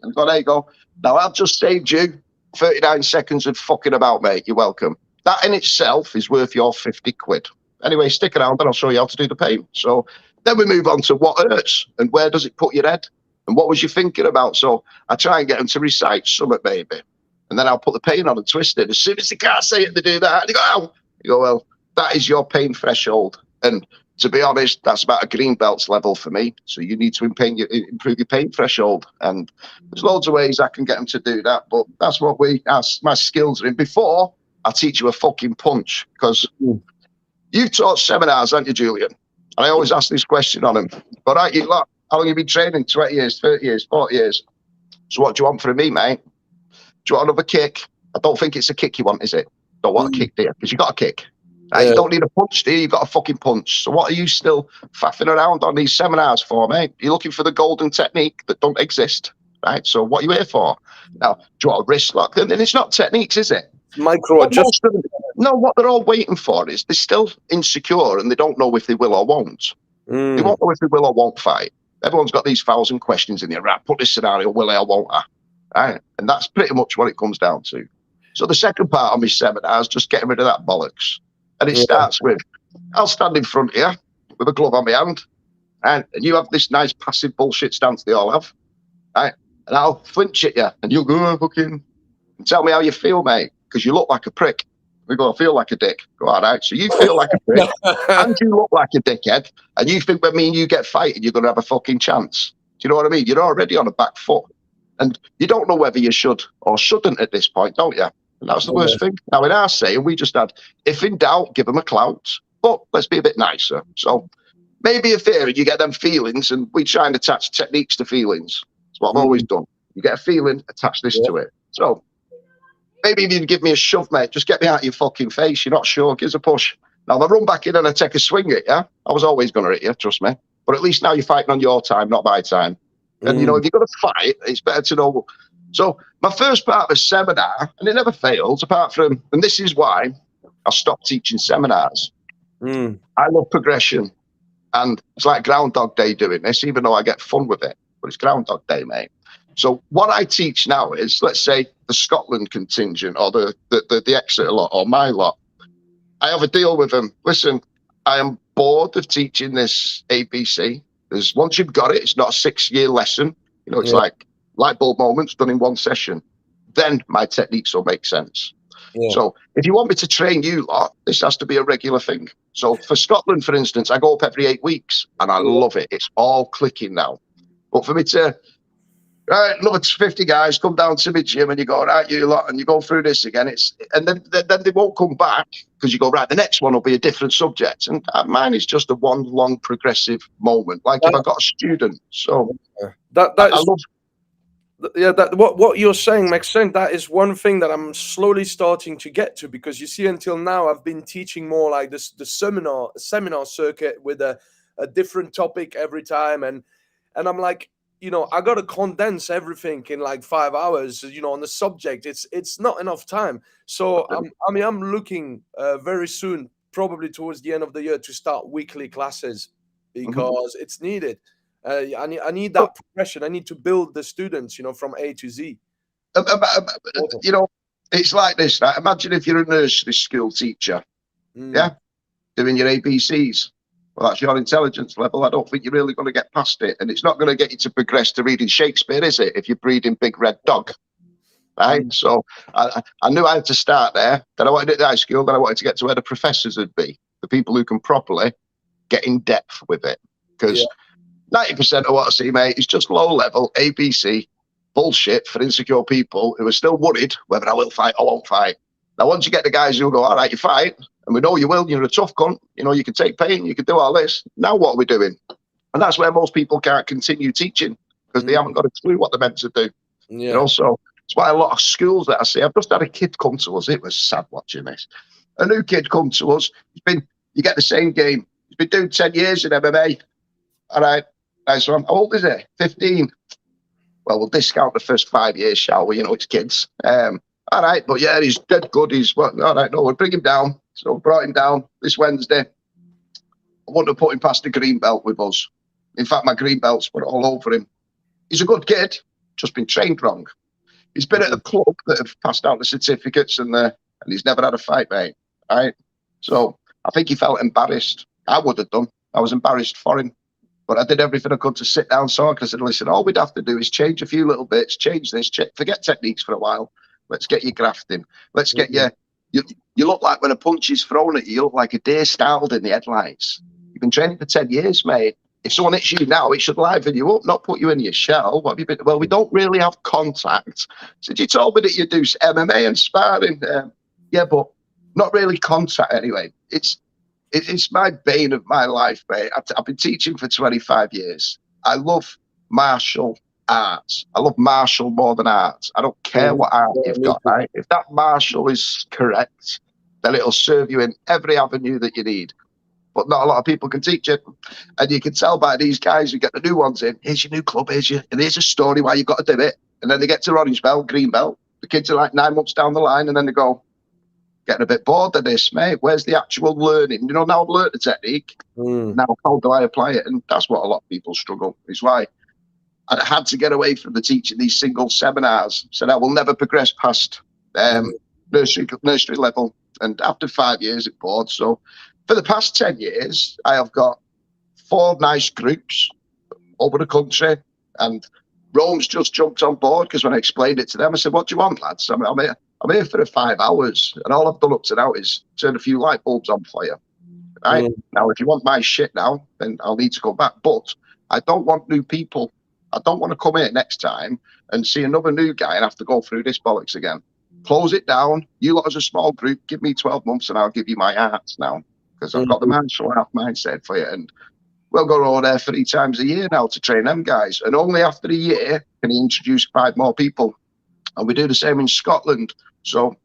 And I go, there you go. Now, I've just saved you 39 seconds of fucking about, mate. You're welcome. That in itself is worth your 50 quid. Anyway, stick around and I'll show you how to do the paint. So then we move on to what hurts and where does it put your head and what was you thinking about? So I try and get them to recite something, maybe. And then I'll put the paint on and twist it. As soon as they can't say it, they do that. And they go, ow. You go, well, that is your pain threshold. And to be honest, that's about a green belts level for me. So you need to improve your pain threshold. And there's loads of ways I can get them to do that. But that's what my skills are in. Before, I'll teach you a fucking punch, because you've taught seminars, haven't you, Julian? And I always ask this question on them. All right, you lot, how long have you been training? 20 years, 30 years, 40 years. So what do you want from me, mate? Do you want another kick? I don't think it's a kick you want, is it? Don't want a kick, do you? Because you got a kick. Right? You don't need a punch, do you? You've got a fucking punch. So what are you still faffing around on these seminars for, mate? You're looking for the golden technique that don't exist, right? So what are you here for? Now, do you want a wrist lock? And it's not techniques, is it? Micro adjustment. No, what they're all waiting for is they're still insecure and they don't know if they will or won't. They won't know if they will or won't fight. Everyone's got these 1,000 questions in there. Right, put this scenario, will I or won't I? Right? And that's pretty much what it comes down to. So the second part of my seminar is just getting rid of that bollocks. And it starts with, I'll stand in front of you with a glove on my hand, and you have this nice passive bullshit stance they all have. Right? And I'll flinch at you, and you'll go, fucking, and tell me how you feel, mate. Because you look like a prick. We go, I feel like a dick. Go, all right. So you feel like a prick, and you look like a dickhead, and you think when me and you get fighting, you're going to have a fucking chance. Do you know what I mean? You're already on a back foot, and you don't know whether you should or shouldn't at this point, don't you? And that's the worst thing. Now, in our saying, we just had, if in doubt, give them a clout, but let's be a bit nicer. So maybe a fear, and you get them feelings, and we try and attach techniques to feelings. That's what I've always done. You get a feeling, attach this to it. So maybe if you give me a shove, mate, just get me out of your fucking face. You're not sure, give us a push. Now, I run back in and I take a swing at you. I was always going to hit you, trust me. But at least now you're fighting on your time, not my time. And, you know, if you're going to fight, it's better to know. So my first part of a seminar, and it never fails, apart from, and this is why I stopped teaching seminars. I love progression. And it's like Groundhog Day doing this, even though I get fun with it. But it's Groundhog Day, mate. So what I teach now is, let's say, the Scotland contingent or the Exeter lot or my lot. I have a deal with them. Listen, I am bored of teaching this ABC. Because once you've got it, it's not a 6-year lesson. You know, it's like light bulb moments done in one session. Then my techniques will make sense. So if you want me to train you lot, this has to be a regular thing. So for Scotland, for instance, I go up every 8 weeks and I love it. It's all clicking now. But for me to, right, another 50 guys come down to my gym and you go, right, you lot, and you go through this again. And then they won't come back because you go, right, the next one will be a different subject. And mine is just a one long progressive moment, like if I got a student. So what you're saying makes sense. That is one thing that I'm slowly starting to get to, because you see, until now I've been teaching more like this, the seminar circuit with a different topic every time, and I'm like, you know, I got to condense everything in like 5 hours, you know, on the subject. It's not enough time. So I'm looking very soon, probably towards the end of the year, to start weekly classes. because it's needed. I need that progression. I need to build the students, you know, from A to Z. You know, it's like this, right? Imagine if you're a nursery school teacher, yeah, doing your ABCs. Well, that's your intelligence level. I don't think you're really going to get past it. And it's not going to get you to progress to reading Shakespeare, is it, if you're breeding Big Red Dog? Right? So I knew I had to start there. Then I wanted it at high school. Then I wanted to get to where the professors would be, the people who can properly get in depth with it. Because 90% of what I see, mate, is just low-level ABC bullshit for insecure people who are still worried whether I will fight or won't fight. Now, once you get the guys who go, all right, you fight, and we know you will, you're a tough cunt, you know, you can take pain, you can do all this. Now what are we doing? And that's where most people can't continue teaching, because they haven't got a clue what they're meant to do. You know, so it's why a lot of schools that I see, I've just had a kid come to us. It was sad watching this. A new kid come to us. You get the same game. He's been doing 10 years in MMA. All right. So how old is he? 15. Well, we'll discount the first 5 years, shall we? You know, it's kids. All right, but yeah, he's dead good. He's all right. No, we'll bring him down. So brought him down this Wednesday. I wouldn't have put him past the green belt with us. In fact, my green belts were all over him. He's a good kid, just been trained wrong. He's been at a club that have passed out the certificates, and he's never had a fight, mate. All right, so I think he felt embarrassed. I would have done. I was embarrassed for him. But I did everything I could to sit down, so I said, listen, all we'd have to do is change a few little bits, change this, forget techniques for a while. Let's get you grafting. Let's get you look like when a punch is thrown at you, you look like a deer startled in the headlights. You've been training for 10 years, mate. If someone hits you now, it should liven you up, not put you in your shell. What have you been? Well, we don't really have contact. So you told me that you do MMA and sparring. Yeah, but not really contact anyway. It's my bane of my life, mate. I've been teaching for 25 years. I love martial arts. I love martial more than arts. I don't care what art you've got, right? If that martial is correct, then it'll serve you in every avenue that you need. But not a lot of people can teach it. And you can tell by these guys who get the new ones in, here's your new club, and here's a story why you've got to do it. And then they get to orange belt, green belt. The kids are like 9 months down the line, and then they go, getting a bit bored of this, mate. Where's the actual learning? You know, now I've learned the technique. Now how do I apply it? And that's what a lot of people struggle. It's why I had to get away from the teaching these single seminars. So I will never progress past nursery level. And after 5 years, it bored. So for the past 10 years, I have got 4 nice groups over the country. And Rome's just jumped on board, because when I explained it to them, I said, what do you want, lads? I'm here for the 5 hours. And all I've done up to now is turn a few light bulbs on for you. Right? Now, if you want my shit now, then I'll need to go back. But I don't want new people. I don't want to come here next time and see another new guy and have to go through this bollocks again. Close it down. You lot as a small group, give me 12 months and I'll give you my arts now, because I've got the martial art mindset for you. And we'll go over there 3 times a year now to train them guys. And only after a year can he introduce 5 more people. And we do the same in Scotland. So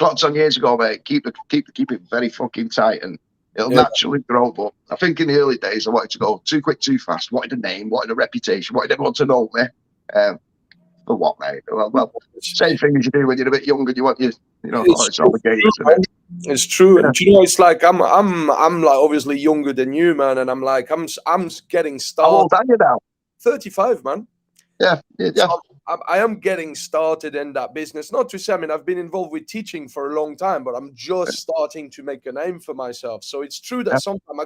lots on years ago, mate, keep it very fucking tight, and it'll naturally grow. But I think in the early days, I wanted to go too quick, too fast. Wanted a name, wanted a reputation, wanted everyone to know me. For what, mate? Well, same thing as you do when you're a bit younger. You want it's all the games. It's true. And you know, it's like I'm like obviously younger than you, man. And I'm getting started. How old are you now? 35, man. Yeah. So I am getting started in that business. Not to say, I mean, I've been involved with teaching for a long time, but I'm just starting to make a name for myself. So it's true that sometimes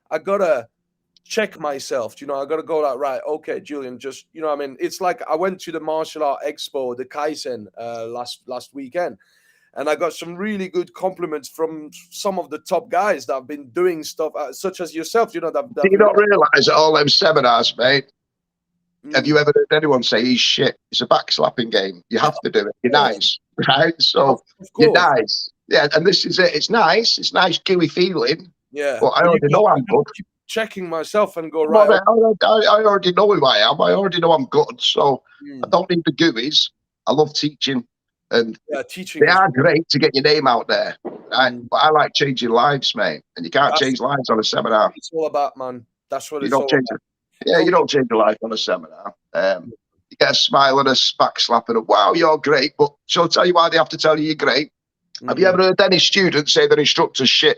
I gotta check myself. You know, I gotta go like, right, okay, Julien, just, you know, I mean, it's like I went to the martial art expo, the Kaizen, last weekend, and I got some really good compliments from some of the top guys that have been doing stuff, such as yourself. You know, that do you not realise at all them seminars, mate? Have you ever heard anyone say he's shit? It's a backslapping game. You have to do it. You're nice, right? So you're nice. Yeah, and this is it. It's nice. It's nice, gooey feeling. Yeah. But I already know I'm good. Keep checking myself and go, right. I already know who I am. I already know I'm good. So I don't need the gooeys. I love teaching. And teaching they are great to get your name out there. Right? But I like changing lives, mate. And you can't change lives on a seminar. It's all about, man. That's what it's all about. Yeah, you don't change your life on a seminar. You get a smile and a backslap and a wow, you're great. But she'll tell you why they have to tell you you're great. Have you ever heard any student say their instructor's shit?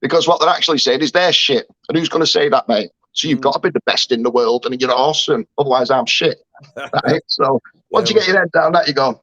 because what they're actually saying is they're shit. And who's going to say that, mate? So you've got to be the best in the world and you're awesome. Otherwise, I'm shit. Right? So once you get your head down that, you go,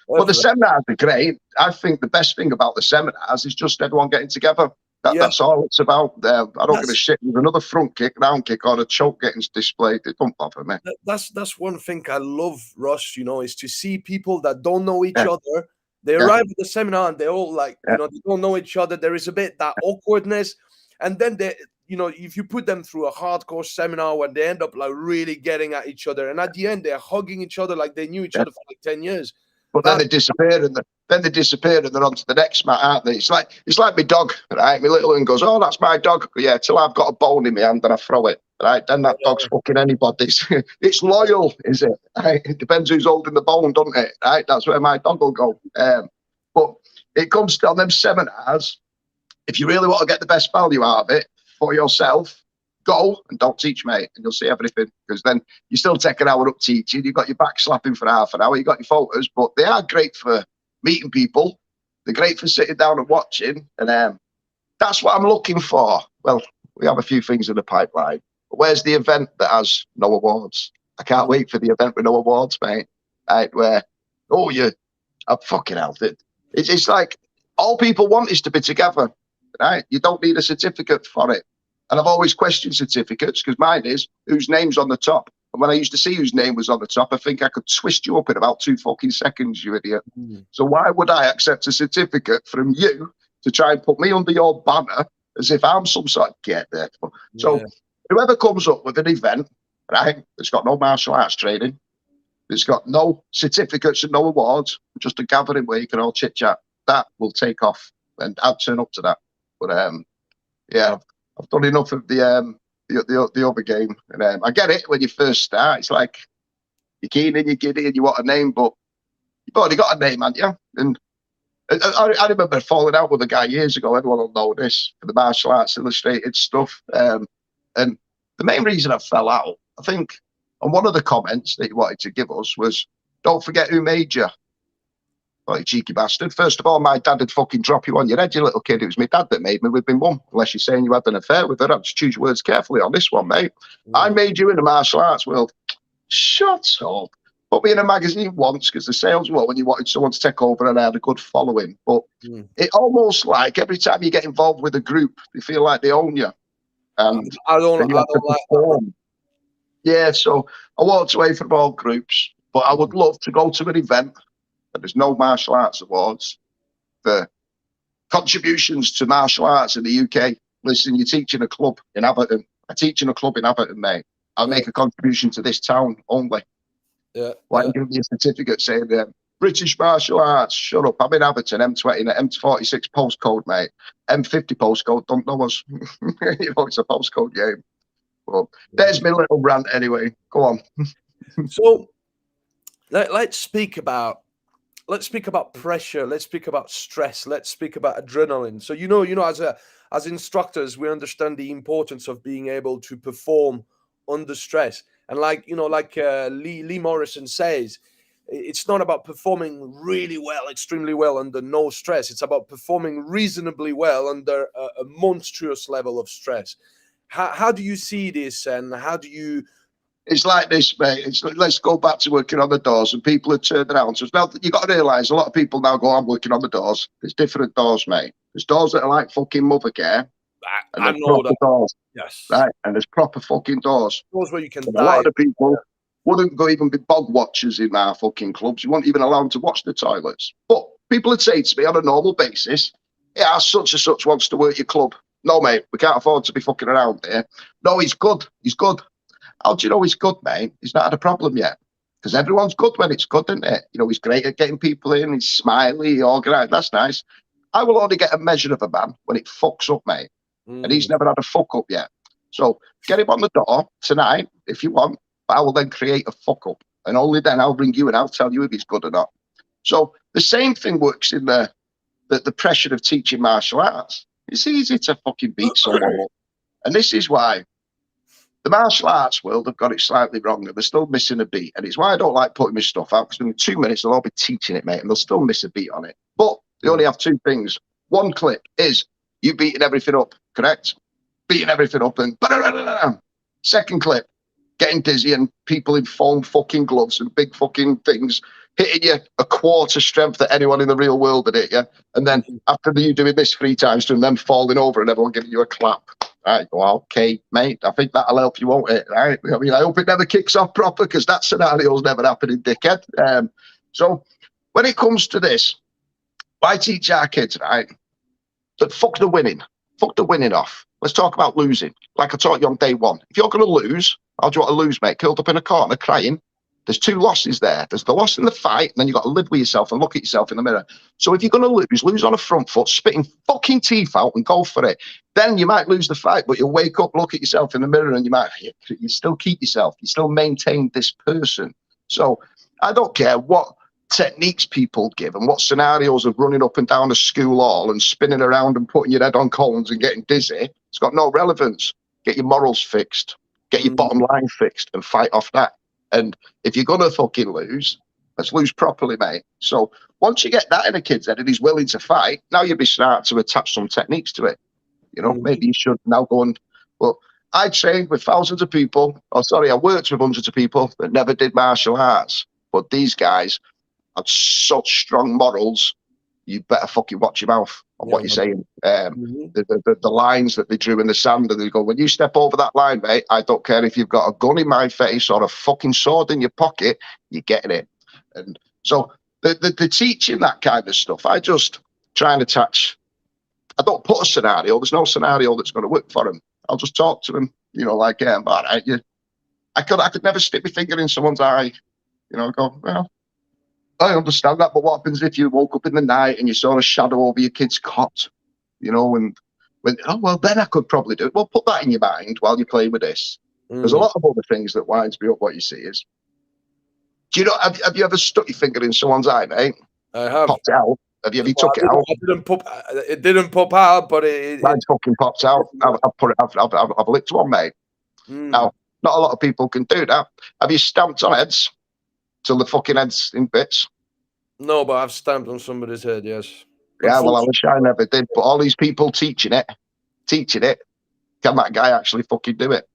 But the seminars are great. I think the best thing about the seminars is just everyone getting together. That's all it's about. I don't give a shit with another front kick, round kick, or a choke getting displayed. It don't bother me. That's one thing I love, Russ, is to see people that don't know each other. They arrive at the seminar and they all they don't know each other. There is a bit that awkwardness. And then they, if you put them through a hardcore seminar where they end up really getting at each other, and at the end they're hugging each other like they knew each other for 10 years. But then they disappear and they're on to the next mat, aren't they? It's like my dog, right? My little one goes, "Oh, that's my dog." Yeah, till I've got a bone in my hand and I throw it, right? Then that dog's fucking anybody's. It's loyal, is it? Right? It depends who's holding the bone, doesn't it? Right? That's where my dog will go. But it comes to on them seminars. If you really want to get the best value out of it for yourself, go and don't teach, mate, and you'll see everything. Because then you still take an hour up teaching. You've got your back slapping for half an hour. You've got your photos, but they are great for meeting people. They're great for sitting down and watching. And that's what I'm looking for. Well, we have a few things in the pipeline. But where's the event that has no awards? I can't wait for the event with no awards, mate. Right, where, I'm fucking out. It's like all people want is to be together. Right? You don't need a certificate for it. And I've always questioned certificates because mine is whose name's on the top. And when I used to see whose name was on the top, I think I could twist you up in about 2 fucking seconds, you idiot. So why would I accept a certificate from you to try and put me under your banner as if I'm some sort of get there? So whoever comes up with an event, right, that's got no martial arts training, it's got no certificates and no awards, just a gathering where you can all chit chat, that will take off. And I'll turn up to that. But I've done enough of the other game, and I get it when you first start. It's like you're keen and you're giddy and you want a name, but you've already got a name, haven't you? And I remember falling out with a guy years ago. Everyone will know this for the martial arts illustrated stuff. And the main reason I fell out, I think, on one of the comments that he wanted to give us was, "Don't forget who made you." Oh, you cheeky bastard. First of all, my dad would fucking drop you on your head, you little kid. It was my dad that made me with my mum. Unless you're saying you had an affair with her. I'd just choose your words carefully on this one, mate. I made you in the martial arts world. Shut up. Put me in a magazine once because the sales were when you wanted someone to take over and I had a good following. But it almost like every time you get involved with a group, they feel like they own you. And I don't like that. Yeah, so I walked away from all groups, but I would love to go to an event. And there's no martial arts awards for contributions to martial arts in the UK. Listen, you're teaching a club in Aberdeen. I teach in a club in Aberdeen, mate. I'll make a contribution to this town only. Why give me a certificate saying British martial arts? Shut up. I'm in Aberdeen, M20, M46 postcode, mate. M50 postcode, don't know us. It's a postcode game. Well, there's my little rant anyway. Go on. So let's speak about pressure. Let's speak about stress. Let's speak about adrenaline. So as instructors, we understand the importance of being able to perform under stress. And Lee Morrison says, it's not about performing really well, extremely well under no stress. It's about performing reasonably well under a monstrous level of stress. How do you see this, and how do you? It's like this, mate. Let's go back to working on the doors, and people are turned around. So now you've got to realise a lot of people now go, "I'm working on the doors." There's different doors, mate. There's doors that are like fucking mother care. I know that. Doors, yes. Right, and there's proper fucking doors. Doors where you can and dive. A lot of the people wouldn't go even be bog watchers in our fucking clubs. You won't even allow them to watch the toilets. But people would say to me on a normal basis, "Yeah, such and such wants to work your club." No, mate, we can't afford to be fucking around here. No, he's good. He's good. How do you know he's good, mate? He's not had a problem yet. Because everyone's good when it's good, isn't it? He's great at getting people in. He's smiley, organised. That's nice. I will only get a measure of a man when it fucks up, mate. And he's never had a fuck up yet. So get him on the door tonight if you want. But I will then create a fuck up. And only then I'll bring you and I'll tell you if he's good or not. So the same thing works in the pressure of teaching martial arts. It's easy to fucking beat someone up. And this is why the martial arts world have got it slightly wrong, and they're still missing a beat. And it's why I don't like putting my stuff out, because in 2 minutes they'll all be teaching it, mate, and they'll still miss a beat on it. But they only have 2 things. One clip is You beating everything up, correct? Beating everything up and second clip, getting dizzy and people in foam fucking gloves and big fucking things hitting you a quarter strength that anyone in the real world would hit you. And then after you doing this 3 times to them falling over and everyone giving you a clap. Right, well, okay, mate, I think that'll help you, won't it? Right? I mean, I hope it never kicks off proper because that scenario's never happening, dickhead. So when it comes to this, why teach our kids, right? That fuck the winning. Fuck the winning off. Let's talk about losing. Like I taught you on day 1. If you're going to lose, how do you want to lose, mate? Curled up in a corner crying. There's 2 losses there. There's the loss in the fight, and then you've got to live with yourself and look at yourself in the mirror. So if you're going to lose on a front foot, spitting fucking teeth out and go for it. Then you might lose the fight, but you'll wake up, look at yourself in the mirror, and you still keep yourself. You still maintain this person. So I don't care what techniques people give and what scenarios of running up and down a school hall and spinning around and putting your head on cones and getting dizzy. It's got no relevance. Get your morals fixed. Get your bottom line fixed and fight off that. And if you're going to fucking lose, let's lose properly, mate. So once you get that in a kid's head and he's willing to fight, now you'd be smart to attach some techniques to it. You know, maybe you should now go and, well, I trained with thousands of people. Oh, sorry, I worked with hundreds of people that never did martial arts. But these guys have such strong morals. You better fucking watch your mouth on what you're saying. The lines that they drew in the sand, and they go, when you step over that line, mate, I don't care if you've got a gun in my face or a fucking sword in your pocket, you're getting it. And so the teaching that kind of stuff, I just try and attach. I don't put a scenario. There's no scenario that's going to work for them. I'll just talk to them, you know, like, all right, I could never stick my finger in someone's eye, you know, go, well, I understand that, but what happens if you woke up in the night and you saw a shadow over your kid's cot, you know, and when, oh, well, then I could probably do it. Well, put that in your mind while you're playing with this. There's a lot of other things that winds me up. What you see is, do you know, have you ever stuck your finger in someone's eye, mate? I have. Popped out. Have you ever took it out? It didn't pop out, but it fucking popped out. I've licked one, mate. Now, not a lot of people can do that. Have you stamped on heads till the fucking head's in bits? No, but I've stamped on somebody's head, yes. Yeah, well, I wish I never did. But all these people teaching it, can that guy actually fucking do it?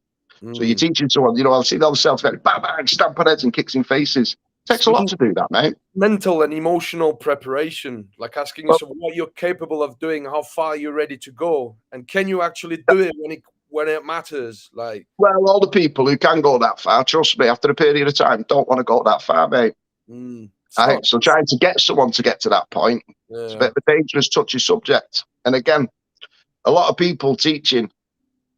So you're teaching someone, you know, I've seen all the self-defense, bang, bang, stamp on heads and kicks in faces. It takes a lot to do that, mate. Mental and emotional preparation, like asking yourself what you're capable of doing, how far you're ready to go, and can you actually do it when it matters? Like, well, all the people who can go that far, trust me, after a period of time, don't want to go that far, mate. Right? So trying to get someone to get to that point, it's a bit of a dangerous, touchy subject. And again, a lot of people teaching,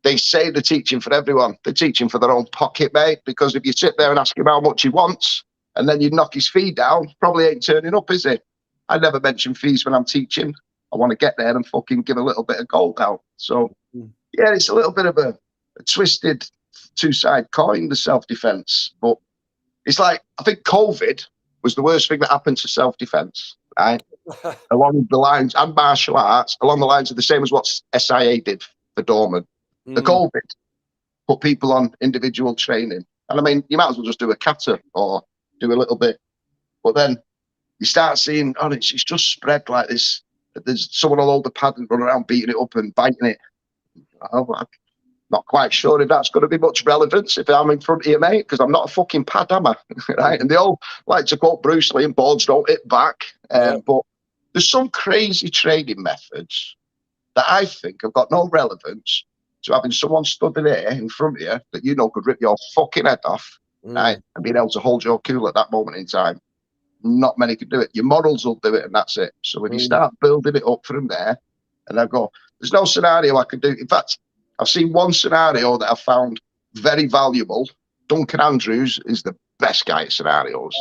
they say they're teaching for everyone. They're teaching for their own pocket, mate, because if you sit there and ask him how much he wants, and then you knock his fee down, probably ain't turning up, is it? I never mention fees when I'm teaching. I want to get there and fucking give a little bit of gold out. So, yeah, it's a little bit of a twisted two-sided coin, the self-defense. But it's like, I think COVID was the worst thing that happened to self-defense, right? Along the lines, and martial arts, along the lines of the same as what SIA did for Dorman. The COVID put people on individual training. And I mean, you might as well just do a kata or do a little bit. But then you start seeing, oh, it's just spread like this. There's someone will hold the pad and run around beating it up and biting it. I'm not quite sure if that's going to be much relevance if I'm in front of you, mate, because I'm not a fucking pad, am I? Right? And they all like to quote Bruce Lee and boards don't hit back. But there's some crazy training methods that I think have got no relevance to having someone stood there in front of you that you know could rip your fucking head off, right? And being able to hold your cool at that moment in time. Not many can do it. Your morals will do it, and that's it. So when you start building it up from there, and I go, there's no scenario I could do. In fact, I've seen one scenario that I found very valuable. Duncan Andrews is the best guy at scenarios.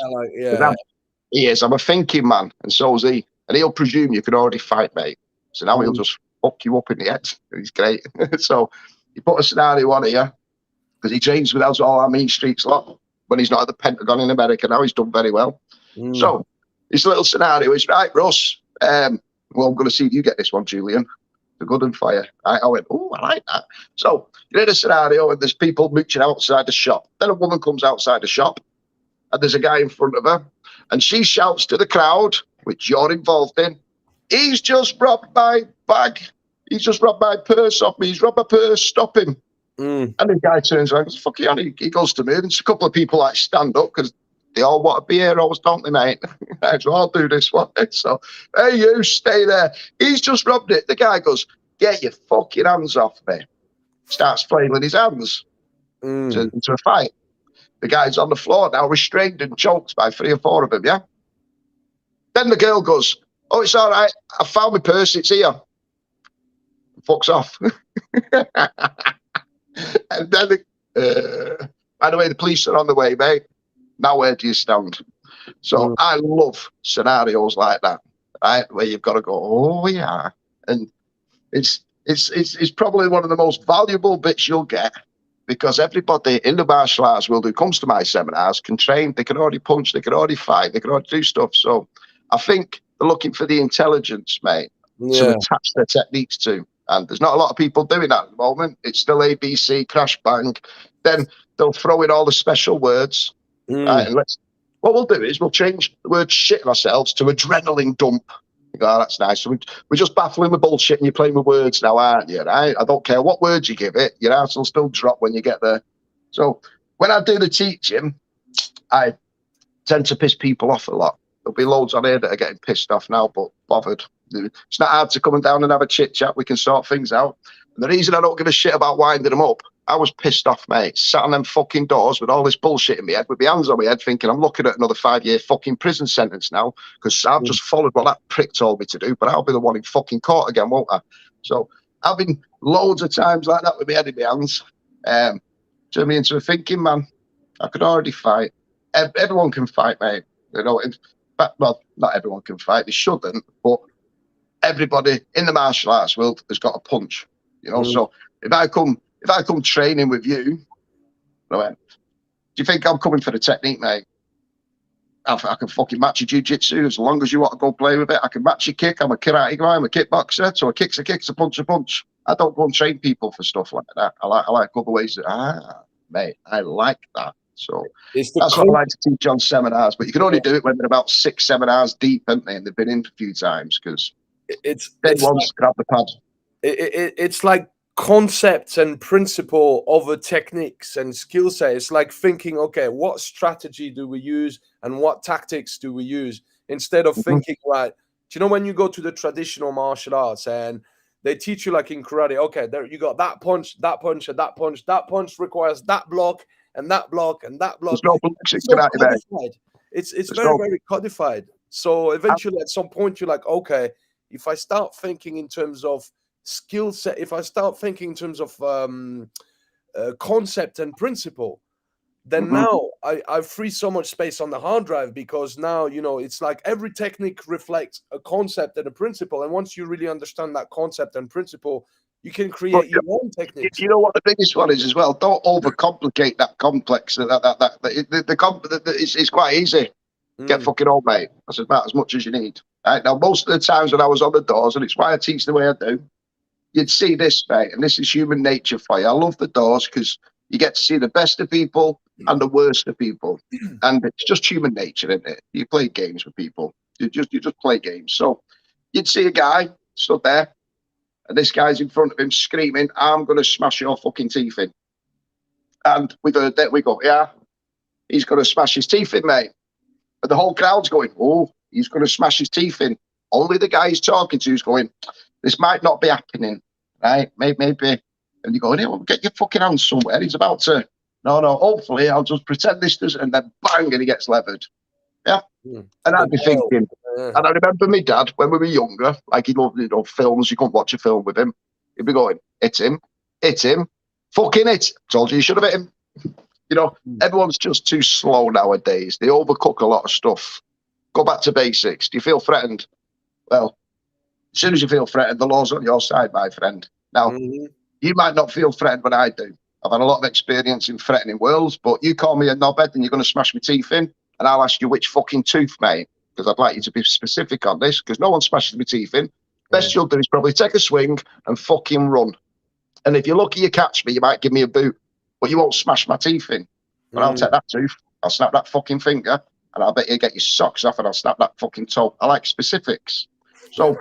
He is. I'm a thinking man, and so is he. And he'll presume you can already fight, mate. So now he'll just fuck you up in the head. He's great. So he put a scenario on here because he trains with us all our mean streets lot when he's not at the Pentagon in America. Now he's done very well. So this little scenario is, right, Russ, well, I'm going to see if you get this one, Julien. The good and fire. I went, oh, I like that. So you're in a scenario and there's people mooching outside the shop. Then a woman comes outside the shop and there's a guy in front of her and she shouts to the crowd, which you're involved in, he's just robbed my bag. He's just robbed my purse off me. He's robbed my purse. Stop him. And the guy turns around and goes, fuck you on. He goes to me. And a couple of people like stand up because they all want to be heroes, don't they, mate? So I'll do this one. So, hey, you stay there. He's just robbed it. The guy goes, get your fucking hands off me. Starts flailing his hands into a fight. The guy's on the floor now, restrained and choked by 3 or 4 of them, yeah? Then the girl goes, oh, it's all right. I found my purse. It's here. Fucks off. And then, by the way, the police are on the way, mate. Now where do you stand? So I love scenarios like that, right? Where you've got to go, oh yeah, and it's probably one of the most valuable bits you'll get, because everybody in the martial arts world who comes to my seminars can train. They can already punch, they can already fight, they can already do stuff. So I think they're looking for the intelligence, mate, to attach their techniques to. And there's not a lot of people doing that at the moment. It's still ABC, crash, bang. Then they'll throw in all the special words. Right, and what we'll do is we'll change the word shit ourselves to adrenaline dump. You go, oh, that's nice. So we're just baffling with bullshit and you're playing with words now, aren't you? Right? I don't care what words you give it. Your ass will still drop when you get there. So when I do the teaching, I tend to piss people off a lot. There'll be loads on here that are getting pissed off now, but bothered. It's not hard to come down and have a chit chat. We can sort things out. And the reason I don't give a shit about winding them up, I was pissed off, mate. Sat on them fucking doors with all this bullshit in my head, with my hands on my head, thinking I'm looking at another 5-year fucking prison sentence now because I've just followed what that prick told me to do, but I'll be the one in fucking court again, won't I? So I've been loads of times like that with my head in my hands. Turned me into a thinking man. I could already fight. Everyone can fight, mate. You know, well, not everyone can fight. They shouldn't, but everybody in the martial arts world has got a punch. You know, so if I come training with you, do you think I'm coming for the technique, mate? I can fucking match your jiu-jitsu as long as you want to go play with it. I can match your kick. I'm a karate guy. I'm a kickboxer. So a kick's a kick, a punch a punch. I don't go and train people for stuff like that. I like other ways. Mate, I like that. So that's what I like to teach on seminars. But you can only do it when they're about 6 seminars deep, aren't they? And they've been in a few times because it's once grab the pad. It's like concepts and principle over techniques and skill set. It's like thinking, okay, what strategy do we use and what tactics do we use, instead of thinking, right, do you know when you go to the traditional martial arts and they teach you, like in karate, okay, there you got that punch, and that punch requires that block and that block and that block. It's very codified. So eventually at some point you're like, okay, if I start thinking in terms of skill set, if I start thinking in terms of concept and principle, then now I free so much space on the hard drive, because now, you know, it's like every technique reflects a concept and a principle. And once you really understand that concept and principle, you can create your own techniques. You know what the biggest one is as well? Don't overcomplicate that complex. It's quite easy. Get fucking old, mate. That's about as much as you need. Right? Now, most of the times when I was on the doors, and it's why I teach the way I do, you'd see this, mate, and this is human nature for you. I love the doors because you get to see the best of people and the worst of people, and it's just human nature, isn't it? You play games with people. You just play games. So you'd see a guy stood there, and this guy's in front of him screaming, "I'm going to smash your fucking teeth in." And we've heard that. We go, "Yeah, he's going to smash his teeth in, mate." But the whole crowd's going, "Oh, he's going to smash his teeth in." Only the guy he's talking to is going, "This might not be happening, right? Maybe." And you go, "Hey, well, get your fucking hands somewhere." He's about to, no, hopefully I'll just pretend this doesn't, and then bang, and he gets levered. Yeah. And I'd be thinking, and I remember my dad when we were younger, like he loved, you know, films, you couldn't watch a film with him. He'd be going, hit him, fucking hit. Told you should have hit him. You know, everyone's just too slow nowadays. They overcook a lot of stuff. Go back to basics. Do you feel threatened? Well, as soon as you feel threatened, the law's on your side, my friend. Now, you might not feel threatened when I do. I've had a lot of experience in threatening worlds, but you call me a knobhead and you're going to smash my teeth in, and I'll ask you which fucking tooth, mate, because I'd like you to be specific on this, because no one smashes my teeth in. Best you'll do is probably take a swing and fucking run. And if you're lucky you catch me, you might give me a boot, but you won't smash my teeth in. But I'll take that tooth, I'll snap that fucking finger, and I'll bet you get your socks off and I'll snap that fucking toe. I like specifics. So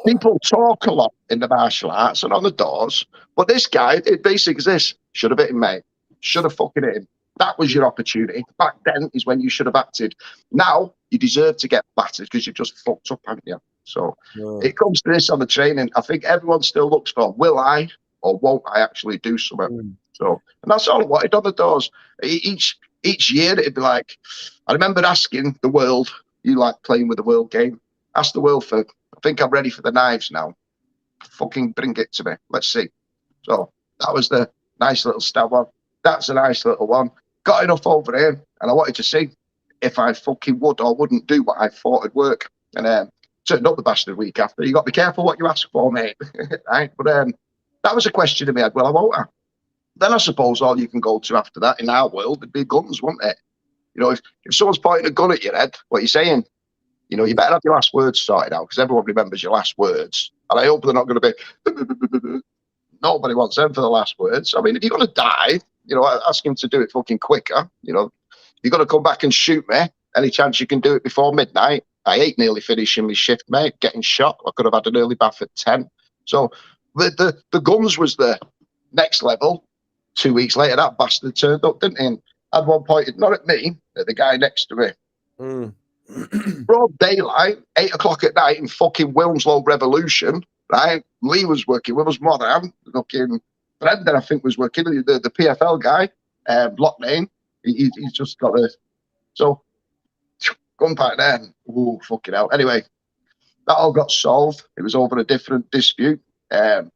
people talk a lot in the martial arts and on the doors, but this guy, it basically is this: should have hit him, mate. Should have fucking hit him. That was your opportunity. Back then is when you should have acted. Now you deserve to get battered because you've just fucked up, haven't you? So it comes to this on the training. I think everyone still looks for, will I or won't I actually do something? So, and that's all I wanted on the doors. Each year it'd be like, I remember asking the world, you like playing with the world game, ask the world for, I think I'm ready for the knives now. Fucking bring it to me. Let's see. So that was the nice little stab one. That's a nice little one. Got enough over here, and I wanted to see if I fucking would or wouldn't do what I thought would work. And turned up the bastard week after. You got to be careful what you ask for, mate. Right? But that was a question in my head. Well, I won't. Then I suppose all you can go to after that in our world would be guns, wouldn't it? You know, if someone's pointing a gun at your head, what are you saying? You know, you better have your last words sorted out because everyone remembers your last words. And I hope they're not going to be, nobody wants them for the last words. I mean, if you're going to die, you know, ask him to do it fucking quicker. You know, you're going to come back and shoot me. Any chance you can do it before midnight? I ain't nearly finishing my shift, mate. Getting shot. I could have had an early bath at 10. So the guns was the next level. 2 weeks later, that bastard turned up, didn't he? And had one pointed not at me, at the guy next to me. Broad daylight, 8 o'clock at night in fucking Wilmslow Revolution, right? Lee was working with us, Modern, looking. Brendan, I think, was working, the PFL guy, Locknane. He's just got a. So, gunfight there. Ooh, fucking hell. Anyway, that all got solved. It was over a different dispute. But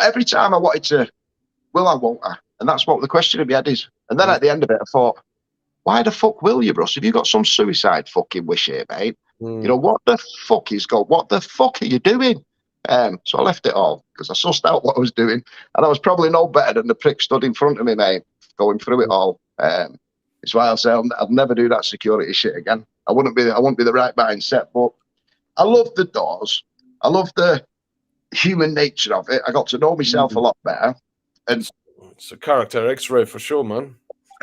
every time I wanted to, will I, won't I? And that's what the question in my head is. And then at the end of it, I thought, why the fuck will you, Russ? Have you got some suicide fucking wish here, mate? You know, what the fuck what the fuck are you doing? So I left it all because I sussed out what I was doing. And I was probably no better than the prick stood in front of me, mate, going through it all. It's why I'll say I'll never do that security shit again. I wouldn't be the right mindset, but I love the doors. I love the human nature of it. I got to know myself a lot better. And it's a character X-ray for sure, man.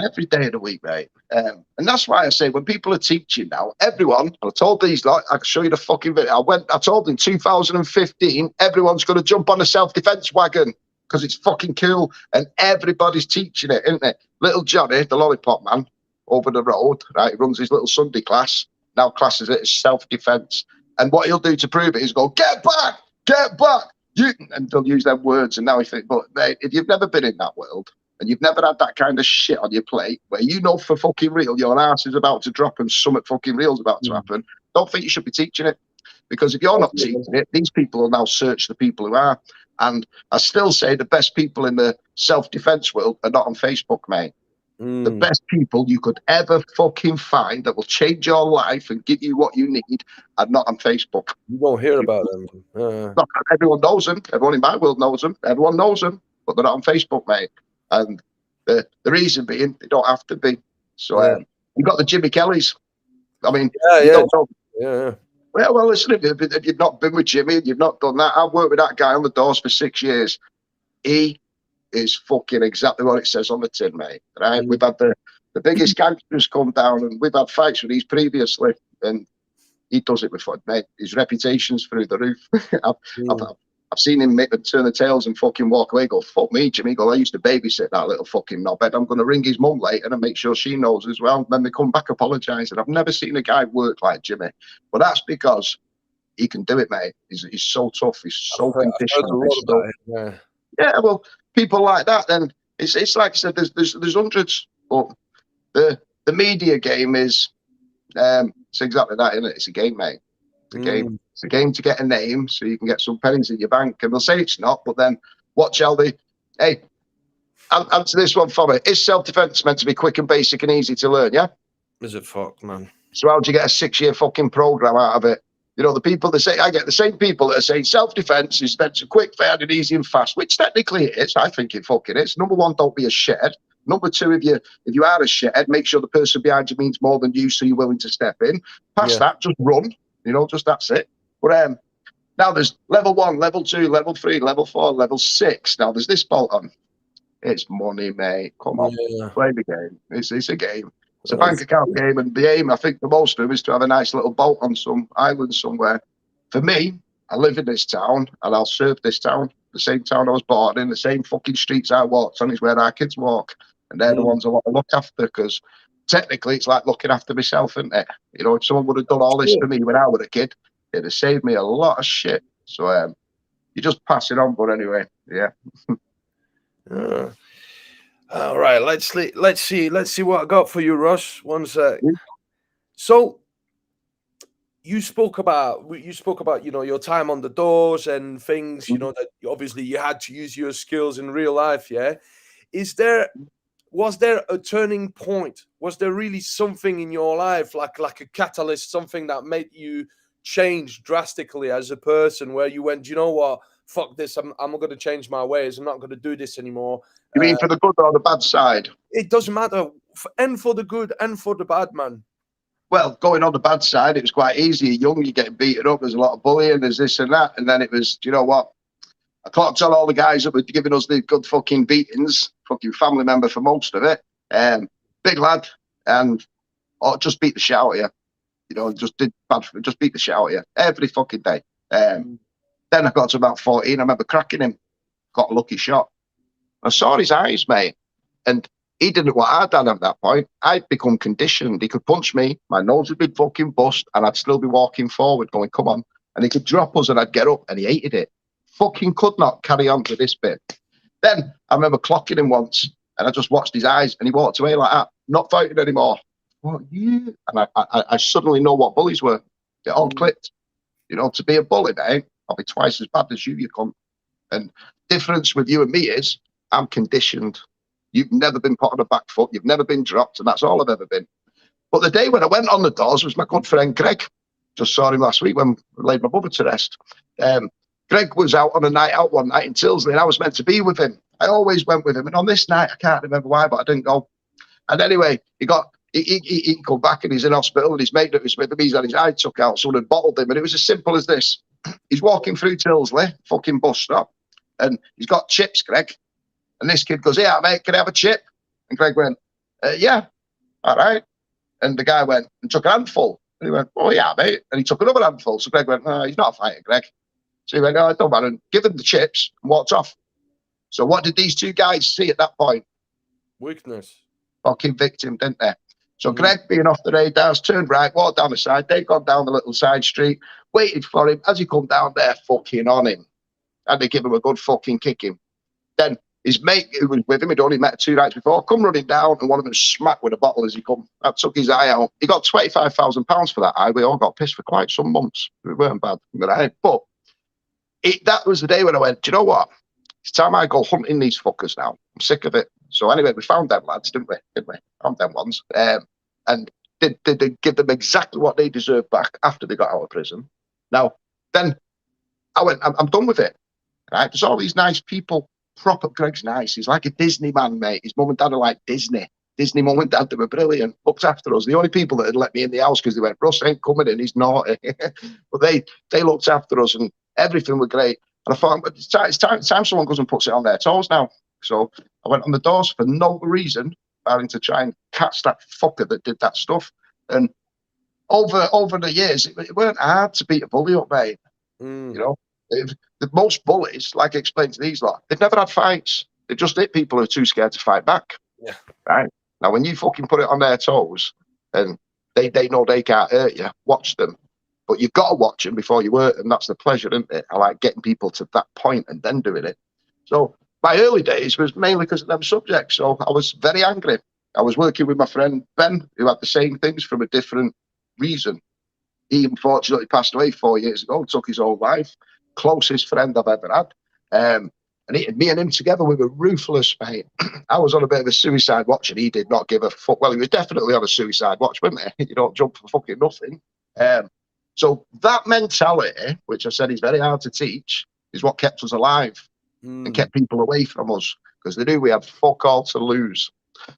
Every day of the week, mate. And that's why I say when people are teaching now, everyone, and I told these, like, I can show you the fucking video. I told in 2015, everyone's going to jump on a self-defense wagon because it's fucking cool and everybody's teaching it, isn't it? Little Johnny, the lollipop man, over the road, right? He runs his little Sunday class, now classes it as self-defense. And what he'll do to prove it is go, get back, and they'll use them words. And now he think, but mate, if you've never been in that world, and you've never had that kind of shit on your plate where you know for fucking real your ass is about to drop and something fucking real is about to happen, don't think you should be teaching it. Because if you're not teaching it, these people will now search the people who are. And I still say the best people in the self-defense world are not on Facebook, mate. The best people you could ever fucking find that will change your life and give you what you need are not on Facebook. You won't hear about them. Everyone knows them. Everyone in my world knows them. Everyone knows them, but they're not on Facebook, mate. And the reason being, they don't have to be. So you've got the Jimmy Kellys. I mean, Well, listen, if you've not been with Jimmy, you've not done that. I've worked with that guy on the doors for 6 years. He is fucking exactly what it says on the tin, mate. Right? We've had the biggest gangsters come down, and we've had fights with these previously, and he does it with fun, mate. His reputation's through the roof. I've seen him make them turn the tails and fucking walk away. Go, fuck me, Jimmy. Go, I used to babysit that little fucking knobhead. I'm going to ring his mum later and make sure she knows as well. Then they come back apologising. I've never seen a guy work like Jimmy. But that's because he can do it, mate. He's so tough. He's so conditioned. Yeah, well, people like that, then it's like I said, there's hundreds. But the media game is, it's exactly that, isn't it? It's a game, mate. It's a game. It's a game to get a name so you can get some pennies in your bank. And they'll say it's not, but then watch how they... Hey, answer this one for me. Is self-defense meant to be quick and basic and easy to learn, yeah? Is it fucked, man? So how do you get a 6-year fucking program out of it? You know, the people that say... I get the same people that are saying self-defense is meant to quick, fair and easy and fast, which technically it is. I think it fucking is. Number one, don't be a shithead. Number two, if you are a shithead, make sure the person behind you means more than you so you're willing to step in. Past that, just run. You know, just that's it. But now there's level 1, level 2, level 3, level 4, level 6. Now there's this bolt on. It's money, mate. Come on, play the game. It's a game. It's a bank account game, and the aim, I think, for most of them is to have a nice little bolt on some island somewhere. For me, I live in this town and I'll serve this town, the same town I was born in, the same fucking streets I walked on is where our kids walk. And they're the ones I want to look after, because technically it's like looking after myself, isn't it? You know, if someone would have done all this for me when I was a kid, it'd have saved me a lot of shit. So you just pass it on. But anyway, yeah. All right, let's see what I got for you, Russ. One sec. So you spoke about your time on the doors and things, that obviously you had to use your skills in real life. Yeah, was there a turning point? Was there really something in your life, like a catalyst, something that made you change drastically as a person, where you went, you know what, fuck this, I'm going to change my ways, I'm not going to do this anymore? You mean for the good or the bad side? It doesn't matter, and for the good and for the bad, man. Well, going on the bad side, it was quite easy. You're young, you're getting beaten up, there's a lot of bullying, there's this and that. And then it was, you know what? I clocked on all the guys that were giving us the good fucking beatings, fucking family member for most of it. Big lad, and just beat the shit out of you. You know, just beat the shit out of you every fucking day. Then I got to about 14, I remember cracking him, got a lucky shot. I saw his eyes, mate, and he didn't know what I'd done at that point. I'd become conditioned. He could punch me, my nose would be fucking bust, and I'd still be walking forward going, come on. And he could drop us and I'd get up, and he hated it. Fucking could not carry on to this bit. Then I remember clocking him once, and I just watched his eyes, and he walked away like that, not fighting anymore. What, you? And I suddenly know what bullies were. It all clicked. You know, to be a bully, mate, I'll be twice as bad as you cunt. And difference with you and me is I'm conditioned. You've never been put on the back foot. You've never been dropped, and that's all I've ever been. But the day when I went on the doors was my good friend Greg. Just saw him last week when I laid my mother to rest. Greg was out on a night out one night in Tilsley, and I was meant to be with him. I always went with him, and on this night, I can't remember why, but I didn't go. And anyway, he come back, and he's in hospital, and his mate that was with him, he's had his eye took out, someone had bottled him, and it was as simple as this. He's walking through Tilsley, fucking bus stop, and he's got chips, Greg. And this kid goes, yeah, mate, can I have a chip? And Greg went, yeah, all right. And the guy went and took a handful. And he went, oh, yeah, mate. And he took another handful. So Greg went, no, he's not a fighter, Greg. So he went, no, I don't matter. And give him the chips and walked off. So what did these two guys see at that point? Weakness. Fucking victim, didn't they? So Greg, being off the radars, turned right, walked down the side. They'd gone down the little side street, waited for him. As he come down there, fucking on him. And they give him a good fucking kicking. Then his mate who was with him, he'd only met 2 nights before, come running down, and one of them smacked with a bottle as he come. That took his eye out. He got £25,000 for that eye. We all got pissed for quite some months. We weren't bad. But that was the day when I went, do you know what? It's time I go hunting these fuckers now. I'm sick of it. So anyway, we found them lads, didn't we? Found them ones. And did give them exactly what they deserved back after they got out of prison. Now, then I went, I'm done with it. Right? There's all these nice people. Proper Greg's nice. He's like a Disney man, mate. His mum and dad are like Disney. Disney mum and dad, they were brilliant. Looked after us. The only people that had let me in the house because they went, Russ ain't coming in, he's naughty. But they looked after us and everything was great. And I thought, it's time someone goes and puts it on their toes now. So I went on the doors for no reason, barring to try and catch that fucker that did that stuff. And over the years, it weren't hard to beat a bully up, mate. You know? The most bullies, like I explained to these lot, they've never had fights. They just hit people who are too scared to fight back. Yeah. Right? Now, when you fucking put it on their toes and they know they can't hurt you, watch them. But you've got to watch them before you hurt them. That's the pleasure, isn't it? I like getting people to that point and then doing it. So my early days was mainly because of them subjects. So I was very angry. I was working with my friend Ben, who had the same things from a different reason. He unfortunately passed away 4 years ago, took his own life. Closest friend I've ever had. And me and him together, we were ruthless, mate. I was on a bit of a suicide watch and he did not give a fuck. Well, he was definitely on a suicide watch, wasn't he? You don't jump for fucking nothing. So that mentality, which I said is very hard to teach, is what kept us alive and kept people away from us because they knew we had fuck all to lose.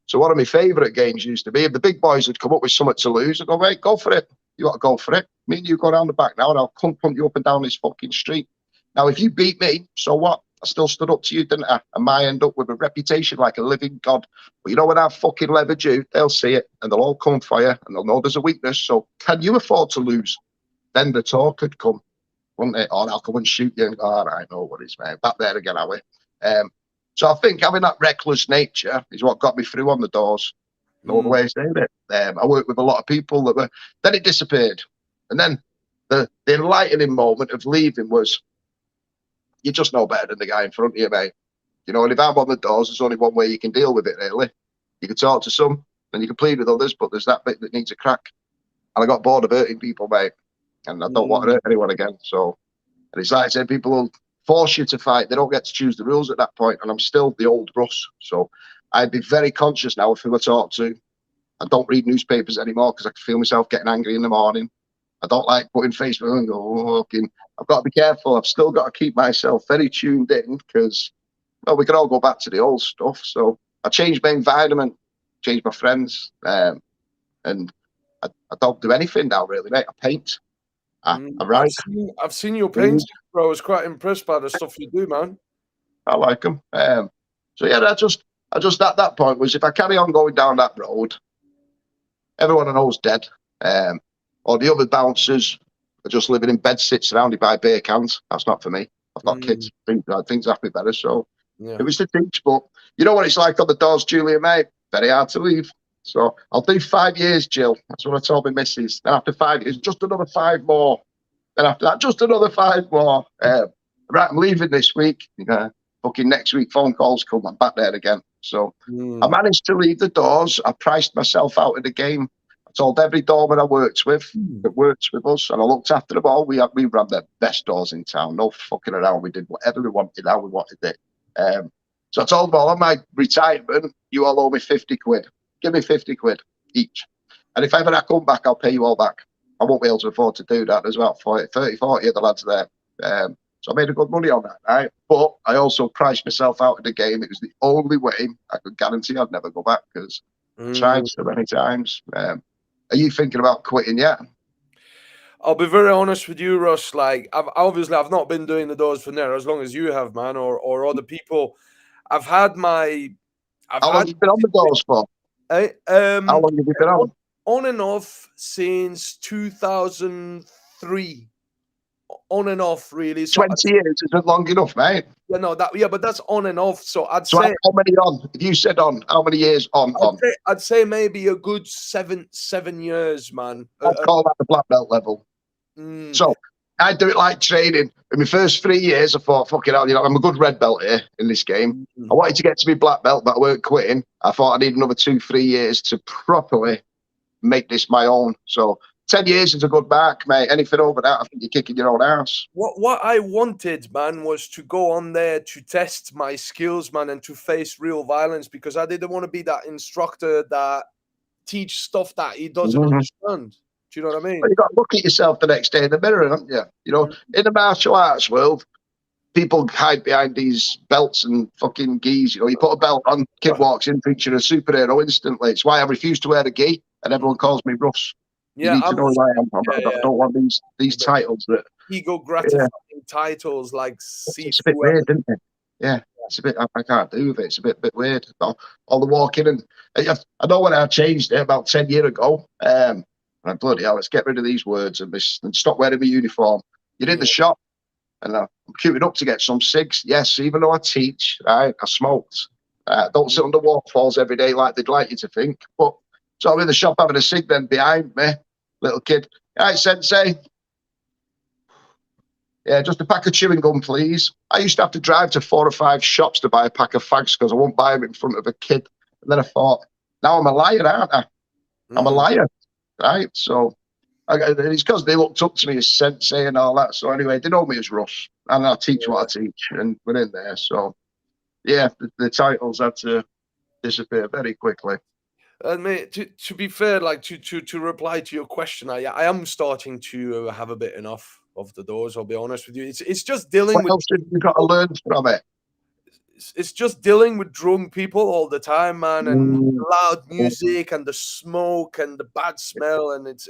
So one of my favourite games used to be if the big boys had come up with something to lose, I'd go, mate, go for it. You got to go for it. Me and you go down the back now and I'll punt you up and down this fucking street. Now, if you beat me, so what? I still stood up to you, didn't I? I might end up with a reputation like a living god. But you know when I fucking levered you, they'll see it and they'll all come for you and they'll know there's a weakness. So can you afford to lose? Then the talk had come. wouldn't it? Or I'll come and shoot you. And go, all right, no worries, mate. Back there again, are we? So I think having that reckless nature is what got me through on the doors. No other way of saying it. I worked with a lot of people that were. Then it disappeared, and then the enlightening moment of leaving was, you just know better than the guy in front of you, mate. You know, and if I'm on the doors, there's only one way you can deal with it, really. You can talk to some, and you can plead with others, but there's that bit that needs a crack. And I got bored of hurting people, mate, and I don't want to hurt anyone again. So, and it's like I said, people will force you to fight. They don't get to choose the rules at that point, and I'm still the old Russ. So I'd be very conscious now of who I talk to. I don't read newspapers anymore because I can feel myself getting angry in the morning. I don't like putting Facebook and going, I've got to be careful. I've still got to keep myself very tuned in because, well, we can all go back to the old stuff. So I changed my environment, changed my friends, and I don't do anything now, really, mate. I paint. I write. I've seen your paintings, bro. I was quite impressed by the stuff you do, man. I like them. So yeah, I just at that point was, if I carry on going down that road, everyone I know's dead. Or the other bouncers are just living in bed sit surrounded by beer cans. That's not for me. I've got kids. Things have to be better. So it was to teach. But you know what it's like on the doors, Julien, mate? Very hard to leave. So I'll do 5 years, Jill. That's what I told my missus. Then after 5 years, just another 5 more. Then after that, just another 5 more. Right, I'm leaving this week. Fucking next week, phone calls come. I'm back there again. So I managed to leave the doors. I priced myself out of the game. I told every doorman I worked with that works with us, and I looked after them all. We ran the best doors in town. No fucking around. We did whatever we wanted, how we wanted it. So I told them all, on my retirement, you all owe me 50 quid. Give me 50 quid each. And if ever I come back, I'll pay you all back. I won't be able to afford to do that. There's about 30, 40 of the lads there. So I made a good money on that night. But I also priced myself out of the game. It was the only way I could guarantee I'd never go back because I tried so many times. Are you thinking about quitting yet? I'll be very honest with you, Russ. Like, I've not been doing the doors for near as long as you have, man, or other people. How long have you been on the doors for? How long have you been on? On and off since 2003. On and off, really. So 20 years isn't long enough, mate. But that's on and off. So I'd say, how many on? If you said on, how many years on? I'd say maybe a good 7 years, man. I'd call that the black belt level. So I do it like training. In my first 3 years, I thought, fucking hell, I'm a good red belt here in this game. I wanted to get to be black belt, but I weren't quitting. I thought I need another 2-3 years to properly make this my own. So 10 years is a good mark, mate. Anything over that, I think you're kicking your own ass. What I wanted, man, was to go on there to test my skills, man, and to face real violence, because I didn't want to be that instructor that teach stuff that he doesn't understand. Do you know what I mean? Well, you got to look at yourself the next day in the mirror, haven't you? In the martial arts world, people hide behind these belts and fucking gis. You put a belt on, kid walks in, thinks you're a superhero instantly. It's why I refuse to wear a gi, and everyone calls me Russ. You need to know who I am. I don't want these titles that ego gratifying titles like. It's a bit weird, isn't it? Yeah, it's a bit. I can't do with it. It's a bit weird. All the walking, and I know when I changed it about 10 years ago. And bloody hell, let's get rid of these words and stop wearing my uniform. You're in the shop, and I'm queuing up to get some cigs. Yes, even though I teach, right, I smoked. Don't sit under waterfalls every day like they'd like you to think. But so I'm in the shop having a cig. Then behind me, little kid, "Hi, Sensei. Yeah, just a pack of chewing gum, please." I used to have to drive to 4 or 5 shops to buy a pack of fags because I won't buy them in front of a kid. And then I thought, now I'm a liar, aren't I? I'm a liar, right? So it's because they looked up to me as Sensei and all that. So anyway, they know me as Russ, and I teach what I teach, and we're in there. So yeah, the titles had to disappear very quickly. And mate, to be fair, like to reply to your question, I am starting to have a bit enough of the doors. I'll be honest with you. It's just dealing with. What else have you got to learn from it? It's just dealing with drunk people all the time, man, and loud music and the smoke and the bad smell, and it's.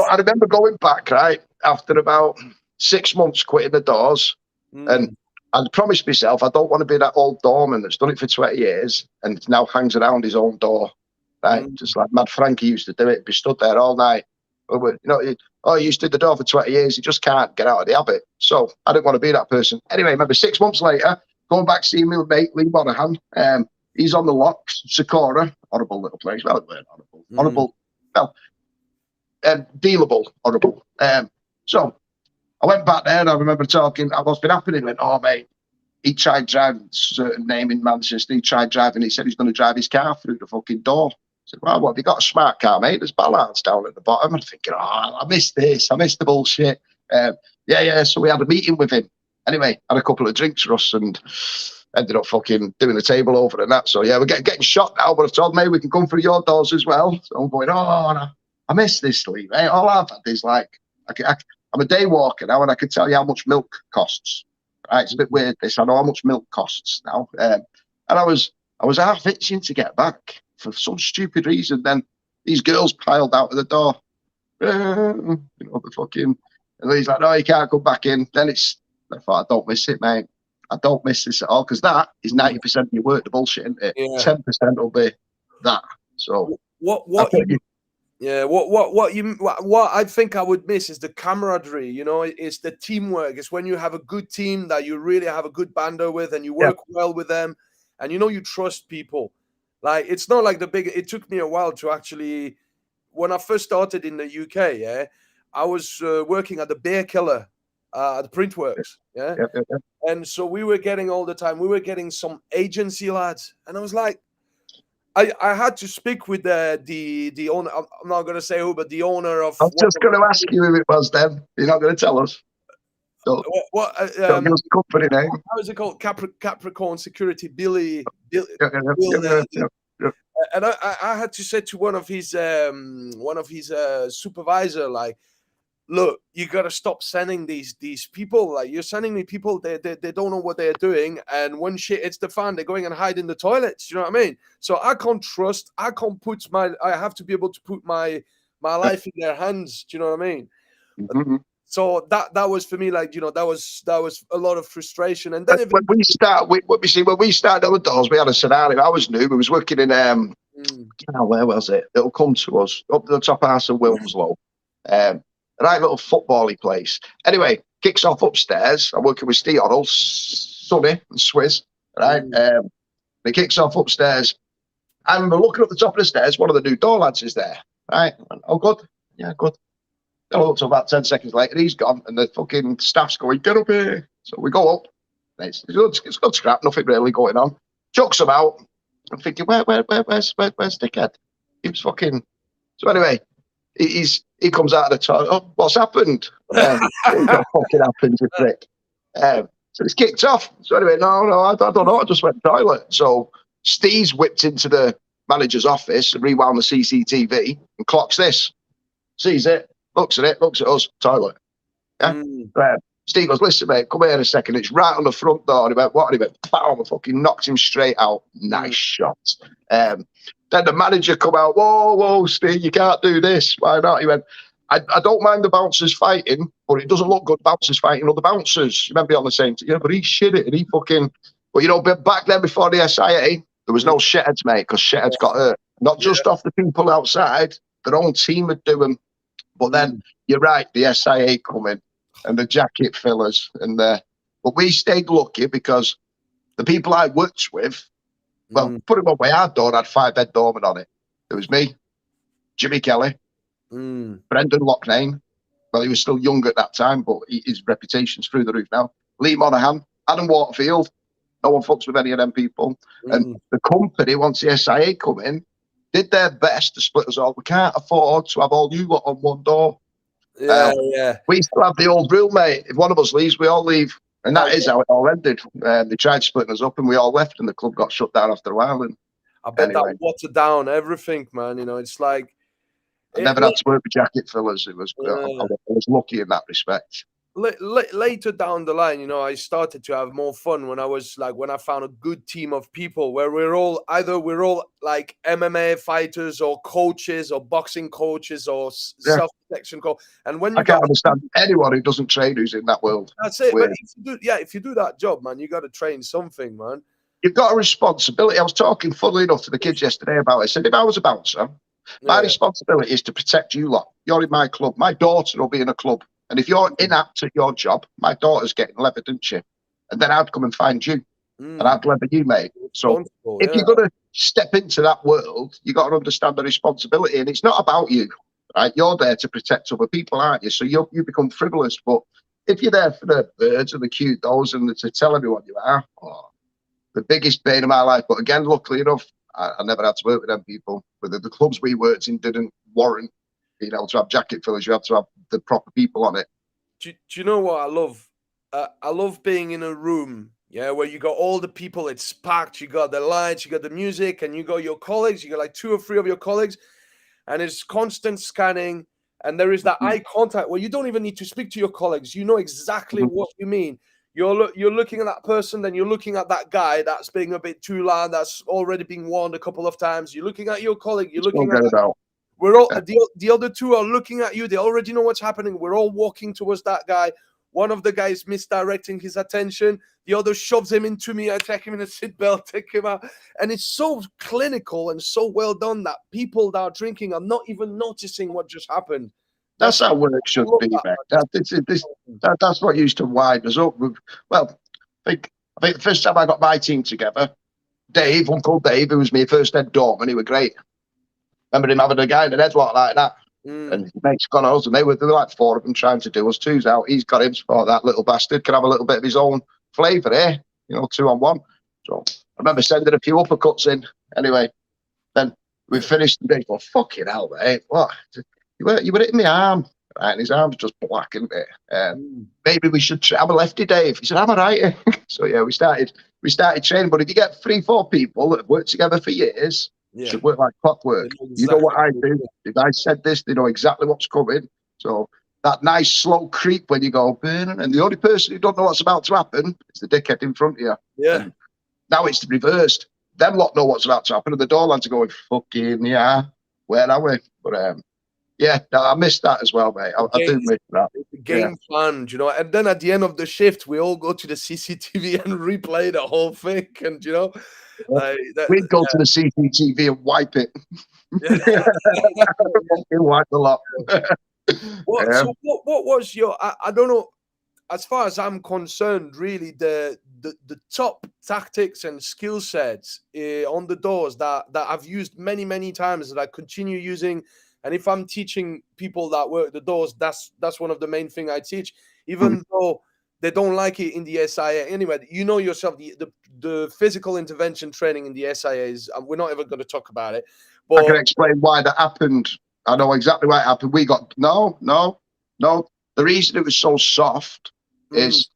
I remember going back right after about 6 months quitting the doors, and I'd promised myself I don't want to be that old doorman that's done it for 20 years and now hangs around his own door. Right, just like Mad Frankie used to do it. Be stood there all night. You know, oh, you stood the door for 20 years. You just can't get out of the habit. So I didn't want to be that person. Anyway, remember 6 months later, going back seeing my mate Lee Monahan. He's on the locks, Socorro, horrible little place. Well, it weren't horrible. Horrible. Well, dealable, horrible. So I went back there and I remember talking, what's been happening? He went, oh, mate, he tried driving a certain name in Manchester. He tried driving, he said he's going to drive his car through the fucking door. I said, well, what, have you got a smart car, mate? There's ballards down at the bottom. I'm thinking, oh, I missed this. I missed the bullshit. Yeah. So we had a meeting with him. Anyway, had a couple of drinks, Russ, and ended up fucking doing the table over and that. So, yeah, we're getting shot now, but I've told me we can come through your doors as well. So I'm going, oh, I miss this, Lee. Mate. All I've had is like, I'm a day walker now, and I can tell you how much milk costs. Right? It's a bit weird, this. I know how much milk costs now. And I was half itching to get back for some stupid reason. Then these girls piled out of the door. You know, the fucking... And he's like, no, you can't come back in. Then I thought, I don't miss it, mate. I don't miss this at all, because that is 90% of your work, the bullshit, isn't it? Yeah. 10% will be that. So what I think I would miss is the camaraderie. You know, it's the teamwork. It's when you have a good team that you really have a good banter with, and you work well with them, and you know you trust people. Like, it's not like it took me a while to actually, when I first started in the UK, I was working at the Bear Killer. The Printworks, and so we were getting all the time. We were getting some agency lads, and I was like, I had to speak with the owner. I'm not going to say who, but the owner of. I was just going to ask you who it was. Then you're not going to tell us. So, what? Don't give us the company name. How is it called? Capricorn Security, Billy. Bill, and I had to say to one of his supervisor, like, look, you got to stop sending these people. Like, you're sending me people, they don't know what they're doing, and when shit hits the fan, they're going and hide in the toilets. You know what I mean? So I have to be able to put my life in their hands. Do you know what I mean? Mm-hmm. So that was for me, like, you know, that was a lot of frustration. And then when we started on the doors, we had a scenario. I was new. We was working in where was it? It'll come to us up the top house of Wilmslow. Right little football-y place. Anyway, kicks off upstairs. I'm working with Steve Hoddle, Sonny and Swizz, right? He kicks off upstairs. I remember looking up the top of the stairs, one of the new door lads is there, right? Oh, good. Yeah, good. Then I looked up about 10 seconds later, he's gone, and the fucking staff's going, get up here. So we go up. It's good scrap, nothing really going on. Chucks him out. I'm thinking, where's Dickhead? He was fucking... So anyway, he comes out of the toilet. Oh, what's happened? What fucking happened, you prick? So it's kicked off. So anyway, no, I don't know. I just went to the toilet. So Steve's whipped into the manager's office and rewound the CCTV and clocks this. Sees it, looks at us, toilet. Yeah? Steve goes, listen, mate, come here in a second. It's right on the front door. And he went, what? And he went, pow, I fucking knocked him straight out. Nice shot. Then the manager come out, whoa, Steve, you can't do this. Why not? He went, I don't mind the bouncers fighting, but it doesn't look good bouncers fighting other bouncers. You remember on the same team? Yeah, but he shit it and he fucking... But, you know, back then before the SIA, there was no shitheads, mate, because shitheads got hurt. Not just off the people outside, their own team would do them. But then, you're right, the SIA come in and the jacket fillers. But we stayed lucky because the people I worked with, well, put it one way, our door had 5-bed doorman on it. There was me, Jimmy Kelly, Brendan Loughnane. Well, he was still young at that time, but his reputation's through the roof now. Lee Monahan, Adam Waterfield. No one fucks with any of them people. And the company, once the SIA come in, did their best to split us all. We can't afford to have all you lot on one door. We still have the old rule, mate. If one of us leaves, we all leave. And that is how it all ended. They tried splitting us up and we all left and the club got shut down after a while. And I bet that watered down everything, man. You know, it's like... I never had to work with jacket fillers. I was lucky in that respect. Later down the line, you know, I started to have more fun when I found a good team of people where we're all like MMA fighters or coaches or boxing coaches or self-protection coach. And when I can't understand anyone who doesn't train who's in that world. That's it. But if you do that job, man, you got to train something, man. You've got a responsibility. I was talking, funnily enough, to the kids yesterday about it. I said, if I was a bouncer, My responsibility is to protect you lot. You're in my club. My daughter will be in a club. And if you're inapt at your job, my daughter's getting levered, isn't she? And then I'd come and find you. And I'd lever you, mate. So if you're going to step into that world, you got to understand the responsibility. And it's not about you, right? You're there to protect other people, aren't you? So you become frivolous. But if you're there for the birds and the cute dolls and to tell everyone you are, the biggest pain of my life. But again, luckily enough, I never had to work with them people. But the clubs we worked in didn't warrant being able to have jacket fillers. You have to have the proper people on it. Do you know what I love? I love being in a room, where you got all the people, it's packed, you got the lights, you got the music, and you got your colleagues, you got like 2 or 3 of your colleagues, and it's constant scanning, and there is that eye contact where you don't even need to speak to your colleagues. You know exactly what you mean. You're looking at that person, then you're looking at that guy that's being a bit too loud, that's already been warned a couple of times. You're looking at your colleague, you're looking at we're all the other 2 are looking at you, they already know what's happening. We're all walking towards that guy. One of the guys misdirecting his attention, the other shoves him into me, I take him in a seatbelt, take him out. And it's so clinical and so well done that people that are drinking are not even noticing what just happened. That's how work should be, man. That's what used to wind us up. Well, I think the first time I got my team together, Dave, Uncle Dave, who was my first head doorman, he was great. Remember him having a guy in the headlock like that. And his mates got us, and there were like 4 of them trying to do us 2s out. He's got him, so that little bastard can have a little bit of his own flavour here, 2 on 1. So I remember sending a few uppercuts in. Anyway, then we finished the day. Well, fucking hell, mate. What? You were hitting my arm. Right, and his arm's just black, isn't it? Maybe we should I'm a lefty, Dave. He said, I'm a righty. So we started training. But if you get 3, 4 people that have worked together for years, it should work like clockwork. You know what I do. If I said this, they know exactly what's coming. So that nice slow creep when you go, and the only person who don't know what's about to happen is the dickhead in front of you. Yeah. And now it's reversed. Them lot know what's about to happen, and the door lads are going, fucking where are we? But I missed that as well, mate. I do miss that. The game plan, and then at the end of the shift, we all go to the CCTV and replay the whole thing, and we'd go to the CCTV and wipe it. Wipe the lot. So what was your? I don't know. As far as I'm concerned, really, the top tactics and skill sets on the doors that I've used many times, that I continue using. And if I'm teaching people that work the doors, that's one of the main thing I teach, even though they don't like it in the SIA. Anyway, you know yourself, the physical intervention training in the SIA is, we're not ever going to talk about it. But I can explain why that happened. I know exactly why it happened. We got, no. The reason it was so soft is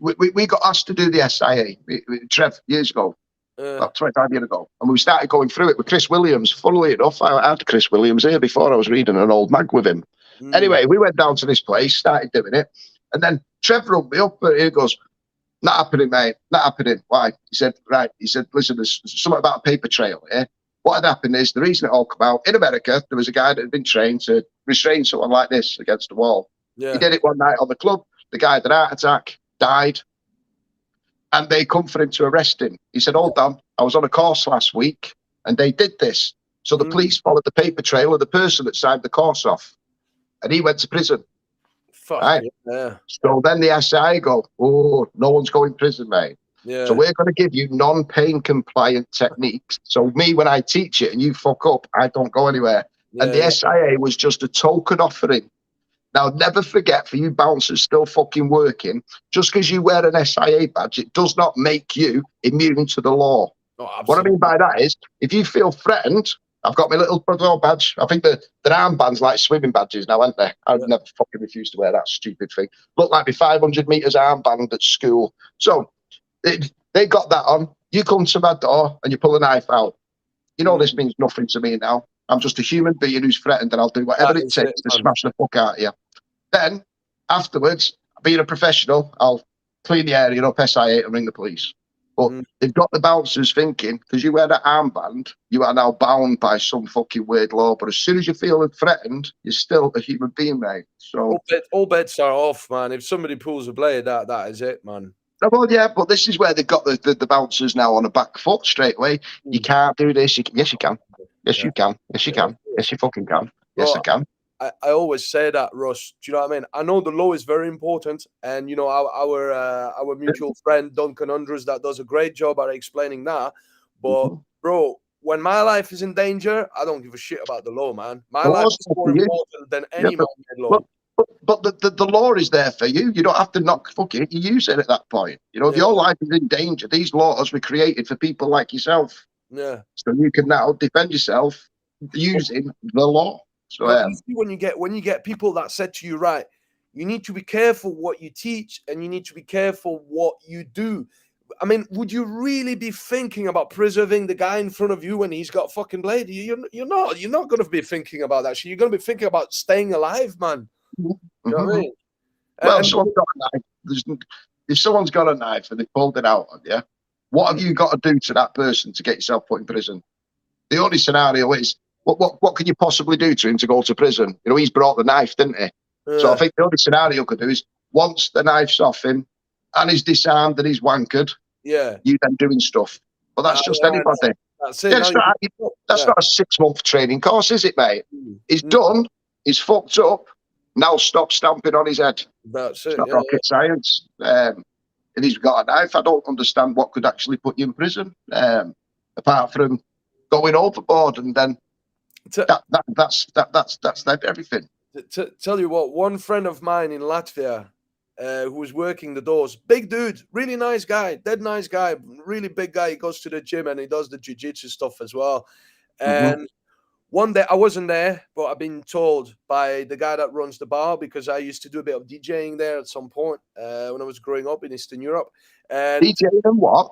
we got asked to do the SIA, Trev, years ago. About 25 years ago, and we started going through it with Chris Williams. Funnily enough, I had Chris Williams here before. I was reading an old mag with him. Anyway, we went down to this place, started doing it, and then Trev rung me up, and he goes, "Not happening, mate. Not happening." Why? He said, "Right." He said, "Listen, there's something about a paper trail here." What had happened is, the reason it all came out, in America, there was a guy that had been trained to restrain someone like this against the wall. Yeah. He did it one night on the club. The guy had a heart attack, died. And they come for him to arrest him. He said, hold on, I was on a course last week and they did this. So the police followed the paper trail of the person that signed the course off. And he went to prison. Right? Yeah. So then the SI go, oh, no one's going to prison, mate. Yeah. So we're going to give you non-pain compliant techniques. So me, when I teach it and you fuck up, I don't go anywhere. Yeah. And the SIA was just a token offering. Now, never forget, for you bouncers still fucking working, just because you wear an SIA badge, it does not make you immune to the law. Oh, what I mean by that is, if you feel threatened, I've got my little brother badge. I think they're armbands like swimming badges now, aren't they? I've never fucking refused to wear that stupid thing. Look like my 500 metres armband at school. So they got that on. You come to my door and you pull a knife out. You know this means nothing to me now. I'm just a human being who's threatened, and I'll do whatever it takes to smash the fuck out of you. Then, afterwards, being a professional, I'll clean the area up, SIA, and ring the police. But they've got the bouncers thinking, because you wear that armband, you are now bound by some fucking weird law. But as soon as you feel threatened, you're still a human being, mate. So all bets are off, man. If somebody pulls a blade, that is it, man. Well, yeah, but this is where they've got the bouncers now on the back foot straight away. You can't do this. Yes, you can. Yes, you can. Yes, you can. Yes, you fucking can. Yes, I can. I always say that, Russ. Do you know what I mean? I know the law is very important, and you know our mutual friend Duncan Andrews that does a great job at explaining that. But bro, when my life is in danger, I don't give a shit about the law, man. My life is more important than any man-made law. But the law is there for you. You don't have to not fuck it. You use it at that point. You know, if your life is in danger, these laws were created for people like yourself. Yeah. So you can now defend yourself using the law. So you see, when you get people that said to you, right, you need to be careful what you teach and you need to be careful what you do. I mean, would you really be thinking about preserving the guy in front of you when he's got a fucking blade? You're not going to be thinking about that shit. You're going to be thinking about staying alive, man. You know what I mean? Well, someone's got a knife. If someone's got a knife and they pulled it out on you, what have you got to do to that person to get yourself put in prison? The only scenario is, what can you possibly do to him to go to prison? You know, he's brought the knife, didn't he? So I think the only scenario could do is, once the knife's off him and he's disarmed and he's wankered, you then doing stuff. But that's just anybody. That's it. That's not a 6-month training course, is it, mate? He's done. He's fucked up. Now stop stamping on his head. That's it's it. Not rocket science. And he's got a knife. I don't understand what could actually put you in prison, apart from going overboard, and then that's everything. Tell you what, one friend of mine in Latvia, who was working the doors, big dude, really nice guy, dead nice guy, really big guy. He goes to the gym and he does the jiu-jitsu stuff as well. And one day I wasn't there, but I've been told by the guy that runs the bar, because I used to do a bit of DJing there at some point when I was growing up in Eastern Europe. And DJing and what?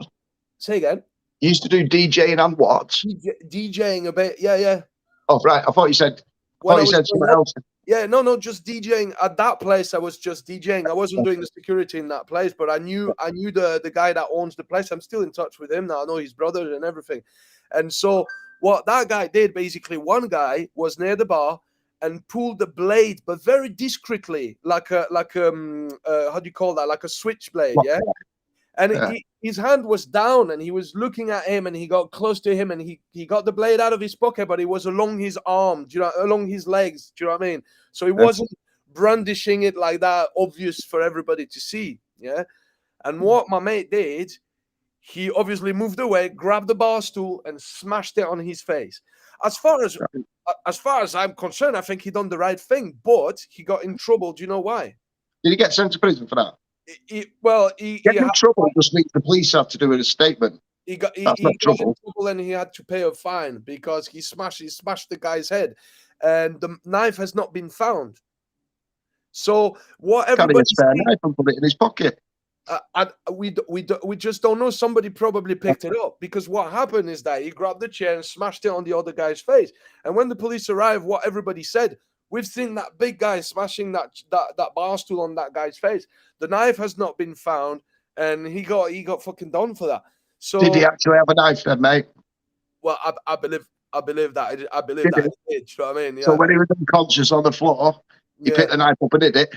Say again. You used to do DJing and what? DJing a bit, yeah. Oh, right. I thought you said something else. Yeah, no, just DJing. At that place, I was just DJing. I wasn't doing the security in that place, but I knew the guy that owns the place. I'm still in touch with him now. I know his brothers and everything. And so what that guy did, basically, one guy was near the bar and pulled the blade, but very discreetly, like a how do you call that? Like a switchblade, yeah. And his hand was down, and he was looking at him, and he got close to him, and he got the blade out of his pocket, but it was along his arm, along his legs. Do you know what I mean? So he wasn't brandishing it like that, obvious for everybody to see. Yeah. And what my mate did, he obviously moved away, grabbed the bar stool, and smashed it on his face. As far as I'm concerned, I think he done the right thing, but he got in trouble. Do you know why? Did he get sent to prison for that? He in trouble just means the police have to do a statement. He got in trouble, and he had to pay a fine because he smashed the guy's head, and the knife has not been found. So what everybody a spare knife and put it in his pocket. We just don't know. Somebody probably picked it up, because what happened is that he grabbed the chair and smashed it on the other guy's face. And when the police arrived, what everybody said, we've seen that big guy smashing that bar stool on that guy's face. The knife has not been found, and he got fucking done for that. So did he actually have a knife then, mate? Well, I believe that. I believe that he did. You know what I mean? Yeah. So when he was unconscious on the floor, he picked the knife up and did it.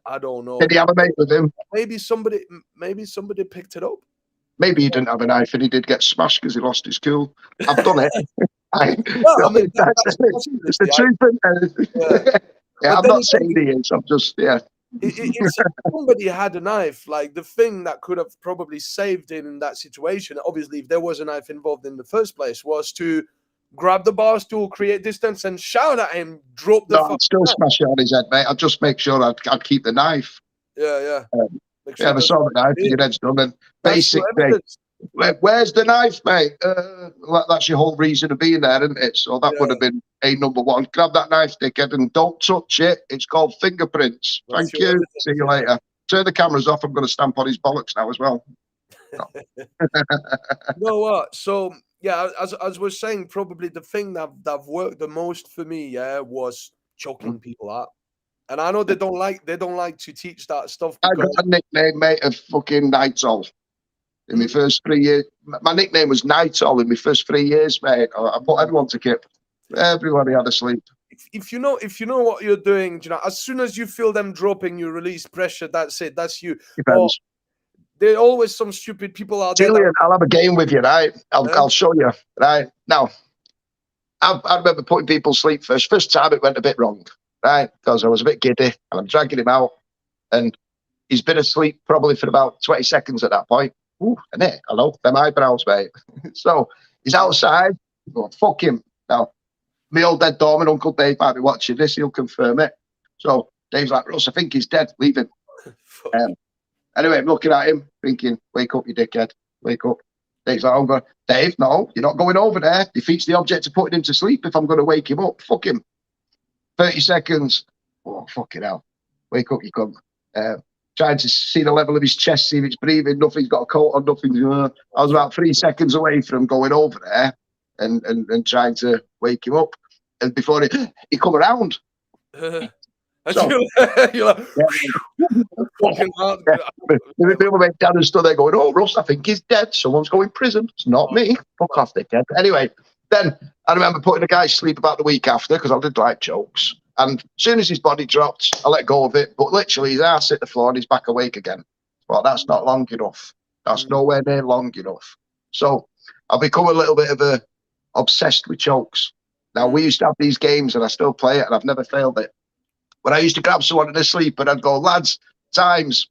I don't know. Did he have a mate with him? Maybe somebody picked it up. Maybe he didn't have a knife and he did get smashed because he lost his cool. I've done it. It's the truth. Yeah, I'm not saying he is. I'm just, If somebody had a knife, like the thing that could have probably saved him in that situation, obviously, if there was a knife involved in the first place, was to grab the bar stool, create distance, and shout at him, drop the. I'd still smash it on his head, mate. I'd just make sure I'd keep the knife. Yeah. Sure I saw the knife, your head's done. And basically, where's the knife, mate? That's your whole reason of being there, isn't it? So that would have been number one. Grab that knife, dickhead, and don't touch it. It's called fingerprints. Thank you. See you later. Turn the cameras off. I'm going to stamp on his bollocks now as well. You know what? So, yeah, as we're saying, probably the thing that worked the most for me, was choking people out. And I know they don't like to teach that stuff. I got a nickname, mate, of fucking Night Owl. In my first 3 years, my nickname was Night Owl in my first 3 years, mate. I put everyone to kip. Everybody had a sleep. If you know what you're doing, as soon as you feel them dropping, you release pressure. That's it. That's you. Depends. There are always some stupid people out there. Julian, I'll have a game with you, right? I'll show you, right? Now, I remember putting people to sleep first. First time it went a bit wrong, right? Because I was a bit giddy and I'm dragging him out and he's been asleep probably for about 20 seconds at that point. Ooh, and it, hello, them eyebrows, mate. So he's outside. Oh, fuck him. Now, my old dead doorman, Uncle Dave, might be watching this. He'll confirm it. So Dave's like, Russ, I think he's dead. Leave him. Anyway, I'm looking at him, thinking, wake up, you dickhead. Wake up. Dave's like, I'm going, Dave, no, you're not going over there. Defeats the object of putting him to sleep if I'm going to wake him up. Fuck him. 30 seconds. Oh, fucking hell. Wake up, you cunt. Trying to see the level of his chest, see if it's breathing. Nothing's got a coat on, nothing. I was about 3 seconds away from going over there and trying to wake him up. And before he come around. So, you're like, fucking hard. The other mate down and stood there going, oh, Russ, I think he's dead. Someone's going to prison. It's not me. Fuck off, dickhead. Anyway, then I remember putting a guy to sleep about the week after because I did like jokes. And as soon as his body dropped, I let go of it. But literally, his ass hit the floor and he's back awake again. Well, that's not long enough. That's nowhere near long enough. So I've become a little bit of a obsessed with chokes. Now, we used to have these games and I still play it and I've never failed it. When I used to grab someone in their sleep and I'd go, lads, times.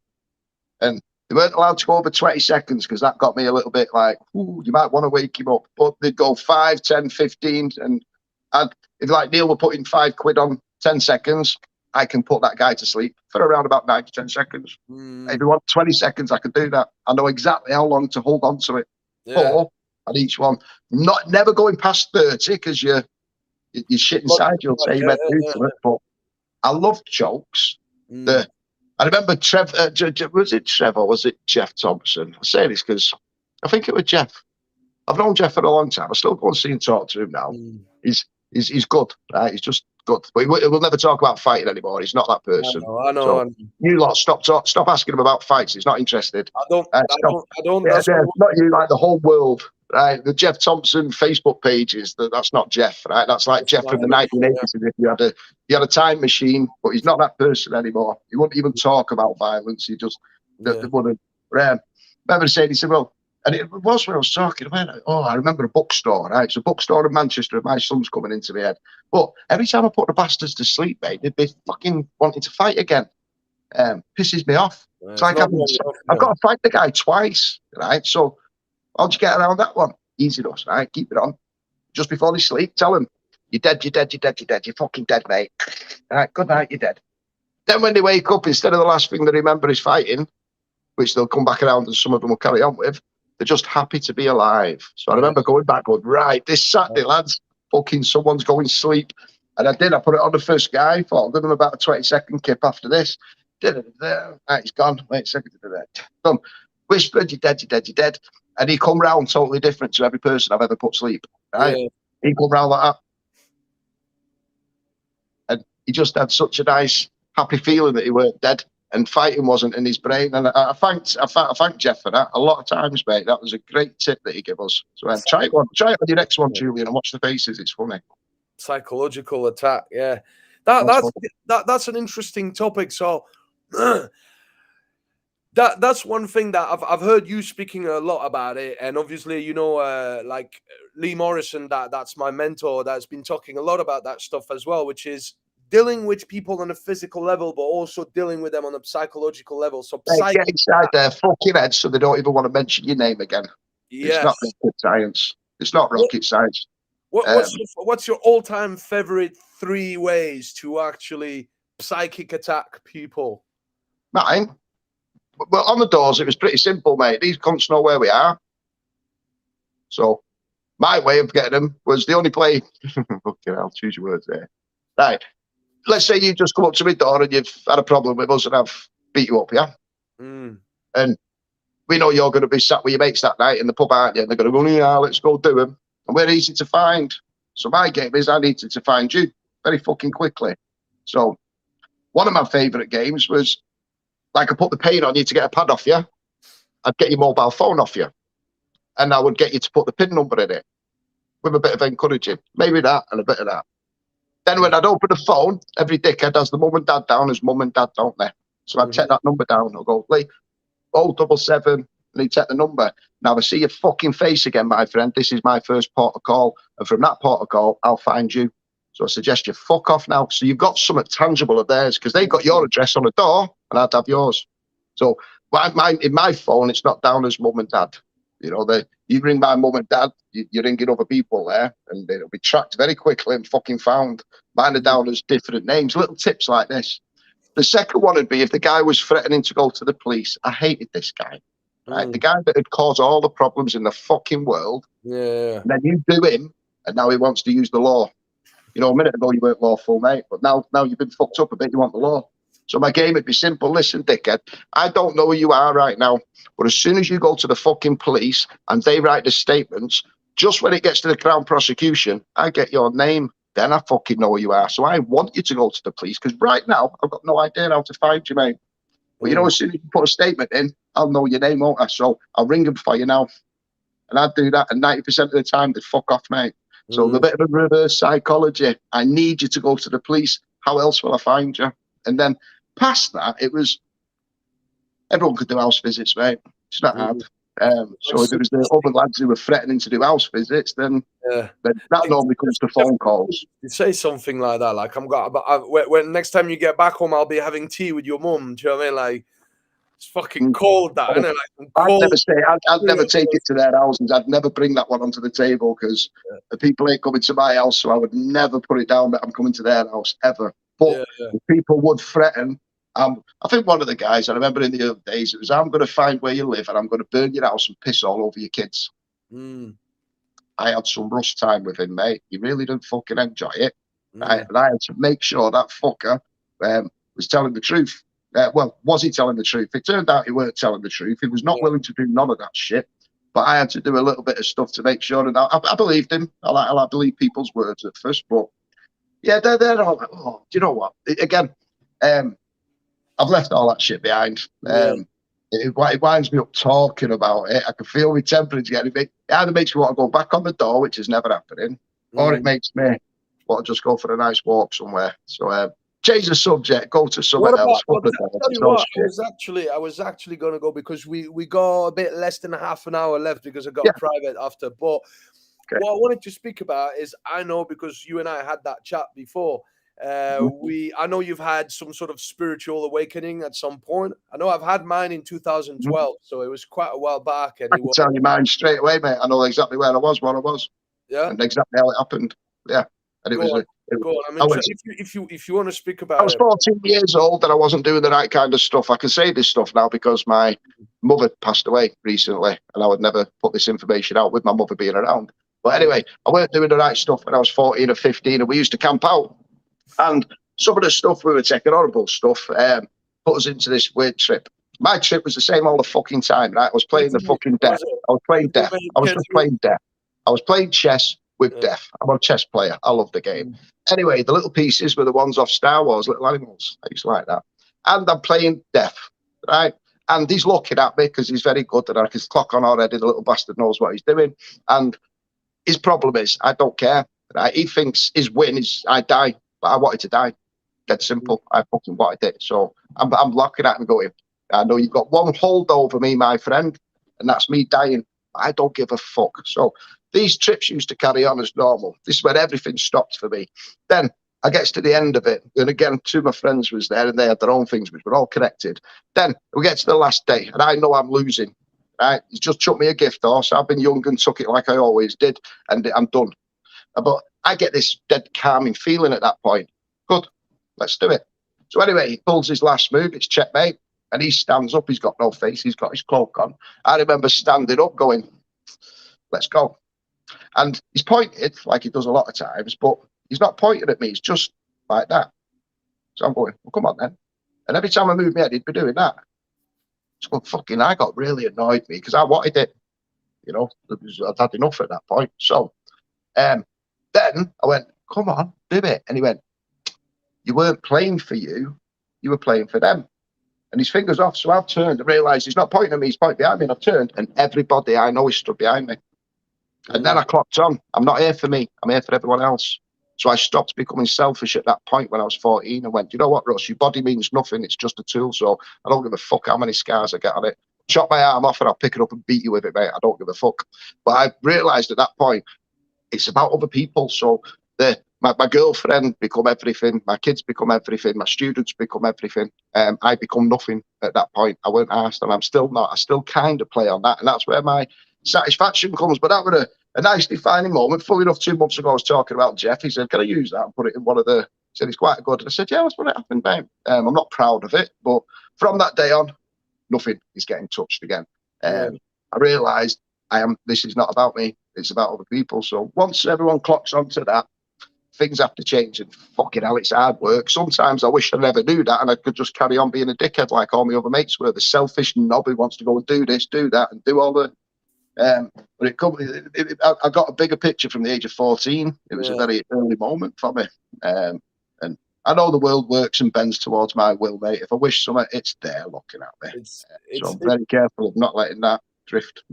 And they weren't allowed to go over 20 seconds because that got me a little bit like, ooh, you might want to wake him up. But they'd go 5, 10, 15. And if like Neil were putting £5 on 10 seconds, I can put that guy to sleep for around about 9 to 10 seconds. If you want 20 seconds, I can do that. I know exactly how long to hold on to it. 4 on each one. Never going past 30 because you're shit inside. You'll say you meant to do it. But I love jokes. I remember was it Trevor? Was it Jeff Thompson? I say this because I think it was Jeff. I've known Jeff for a long time. I still go and see and talk to him now. He's good, right? He's just good. But we'll never talk about fighting anymore. He's not that person. I know. So you lot, stop asking him about fights. He's not interested. I don't. That's not you. Like the whole world, right? The Jeff Thompson Facebook pages. That's not Jeff, right? That's like Jeff from the 1980s. If you had a time machine, but he's not that person anymore. He wouldn't even talk about violence. He just wouldn't. I remember saying, he said, well. And it was when I was talking about it. Oh, I remember a bookstore, right? It's a bookstore in Manchester, and my son's coming into my head. But every time I put the bastards to sleep, mate, they'd be fucking wanting to fight again. Pisses me off. It's like I've got to fight the guy twice, right? So how'd you get around that one? Easy enough, right? Keep it on. Just before they sleep, tell them, you're dead, you're dead, you're dead, you're dead, you're fucking dead, mate. All right, good night, you're dead. Then when they wake up, instead of the last thing they remember is fighting, which they'll come back around and some of them will carry on with, they're just happy to be alive. So I remember going back, going, right, this Saturday, lads, fucking someone's going to sleep. And I did. I put it on the first guy. Thought I'll give him about a 20-second kip after this. Right, he's gone. Wait a second. Done. Whispered, you're dead, you're dead, you're dead. And he come round totally different to every person I've ever put to sleep. Right? Yeah. He come round like that. And he just had such a nice, happy feeling that he weren't dead. And fighting wasn't in his brain, and I thanked Jeff for that a lot of times, mate. That was a great tip that he gave us. So try it on your next one, Julian, and watch the faces. It's funny. Psychological attack, yeah. That's an interesting topic. So that's one thing that I've heard you speaking a lot about it, and obviously, you know, like Lee Morrison, that's my mentor, that's been talking a lot about that stuff as well, which is dealing with people on a physical level, but also dealing with them on a psychological level. So get inside their fucking head so they don't even want to mention your name again. Yes. It's not rocket science. It's not rocket science. What's your all-time favorite 3 ways to actually psychic attack people? Mine? Well, on the doors, it was pretty simple, mate. These cunts know where we are. So my way of getting them was the only play. Fucking hell, choose your words there. Right. Let's say you just come up to my door and you've had a problem with us and I've beat you up, yeah? And we know you're going to be sat with your mates that night in the pub, aren't you? And they're going to go, yeah, let's go do them. And we're easy to find. So my game is I needed to find you very fucking quickly. So one of my favourite games was, like, I put the pain on you to get a pad off you. I'd get your mobile phone off you. And I would get you to put the PIN number in it with a bit of encouraging. Maybe that and a bit of that. Then when I'd open the phone, every dickhead has the mum and dad down as mum and dad, don't they? So I'd take that number down. I'll go, Lee, 077 And he'd take the number. Now, if I see your fucking face again, my friend, this is my first port of call. And from that port of call, I'll find you. So I suggest you fuck off now. So you've got something tangible of theirs, because they got your address on the door and I'd have yours. So in my phone, it's not down as mum and dad. You know, you ring my mum and dad, you're ringing other people there, and it'll be tracked very quickly and fucking found. Mine are down as different names. Little tips like this. The second one would be if the guy was threatening to go to the police. I hated this guy. Right? The guy that had caused all the problems in the fucking world. Yeah. And then you do him, and now he wants to use the law. You know, a minute ago you weren't lawful, mate, but now you've been fucked up a bit. You want the law. So my game would be simple. Listen, dickhead, I don't know who you are right now, but as soon as you go to the fucking police and they write the statements, just when it gets to the Crown prosecution, I get your name. Then I fucking know who you are. So I want you to go to the police, because right now I've got no idea how to find you, mate. But you know, as soon as you put a statement in, I'll know your name, won't I? So I'll ring them for you now. And I'd do that. And 90% of the time, they'd fuck off, mate. So the bit of a reverse psychology. I need you to go to the police. How else will I find you? And then past that, it was everyone could do house visits, mate. It's not hard. So if it was the other lads who were threatening to do house visits, then that normally comes to phone calls. You say something like that, like when next time you get back home, I'll be having tea with your mum. Do you know what I mean? Like, it's fucking cold, that, isn't it? Like, I'd never take it to their houses. I'd never bring that one onto the table, because the people ain't coming to my house, so I would never put it down that I'm coming to their house ever. But if people would threaten. I think one of the guys, I remember in the early days, it was, I'm going to find where you live and I'm going to burn your house and piss all over your kids. I had some rough time with him, mate. He really didn't fucking enjoy it. Right? And I had to make sure that fucker was telling the truth. Well, was he telling the truth? It turned out he weren't telling the truth. He was not willing to do none of that shit. But I had to do a little bit of stuff to make sure. And I believed him. I believe people's words at first. But yeah, they're all like, oh, do you know what? Again, I've left all that shit behind. It winds me up talking about it. I can feel my temperature getting big. It either makes me want to go back on the door, which is never happening, or it makes me want to just go for a nice walk somewhere. So change the subject, go to somewhere else. I was actually going to go, because we got a bit less than half an hour left, because I got a private after. But what I wanted to speak about is, I know, because you and I had that chat before. I know you've had some sort of spiritual awakening at some point. I know I've had mine in 2012, so it was quite a while back. And I can tell you mine straight away, mate. I know exactly where I was, what I was, and exactly how it happened. Yeah, and it was. Go on. I mean, if you want to speak about, I was 14 years old and I wasn't doing the right kind of stuff. I can say this stuff now because my mother passed away recently, and I would never put this information out with my mother being around. But anyway, I weren't doing the right stuff when I was 14 or 15, and we used to camp out. And some of the stuff we were taking, horrible stuff, put us into this weird trip. My trip was the same all the fucking time, right? I was playing the fucking death. I was playing death. I was just playing death. I was playing chess with death. I'm a chess player. I love the game. Anyway, the little pieces were the ones off Star Wars, Little Animals. I used to like that. And I'm playing death, right? And he's looking at me because he's very good at it. His clock on already. The little bastard knows what he's doing. And his problem is, I don't care. Right? He thinks his win is I die. But I wanted to die. Dead simple. I fucking wanted it. So I'm looking at him going, I know you've got one hold over me, my friend, and that's me dying. I don't give a fuck. So these trips used to carry on as normal. This is where everything stopped for me. Then I gets to the end of it. And again, two of my friends was there and they had their own things, which were all connected. Then we get to the last day and I know I'm losing. Right? He's just chucked me a gift horse. I've been young and took it like I always did. And I'm done. But I get this dead calming feeling at that point. Good, let's do it. So anyway, he pulls his last move. It's checkmate. And he stands up. He's got no face. He's got his cloak on. I remember standing up going, let's go. And he's pointed like he does a lot of times, but he's not pointing at me. He's just like that. So I'm going, well, come on then. And every time I moved my head, he'd be doing that. So fucking, I got really annoyed me because I wanted it. You know, I'd had enough at that point. So then I went, come on, do it. And he went, you weren't playing for you were playing for them. And his finger's off. So I've turned and realised he's not pointing at me, he's pointing behind me. And I've turned and everybody I know is stood behind me. And then I clocked on. I'm not here for me. I'm here for everyone else. So I stopped becoming selfish at that point when I was 14 and went, you know what, Russ, your body means nothing. It's just a tool. So I don't give a fuck how many scars I get on it. chop my arm off and I'll pick it up and beat you with it, mate. I don't give a fuck. But I realised at that point, it's about other people. So my girlfriend become everything, my kids become everything, my students become everything. I become nothing at that point. I weren't asked, and I'm still not. I still kind of play on that, and that's where my satisfaction comes. But that was a nice defining moment. Funny enough, 2 months ago, I was talking about Jeff. He said, "Can I use that and put it in one of the?" He said, "It's quite good." And I said, "Yeah, that's what it happened, mate." I'm not proud of it, but from that day on, nothing is getting touched again. I realised this is not about me. It's about other people. So once everyone clocks onto that, things have to change, and fucking hell, it's hard work. Sometimes I wish I never knew that, and I could just carry on being a dickhead like all my other mates were. The selfish knob who wants to go and do this, do that, and do all the. But I got a bigger picture from the age of 14. It was a very early moment for me, and I know the world works and bends towards my will, mate. If I wish something, it's there looking at me. So I'm very careful of not letting that drift.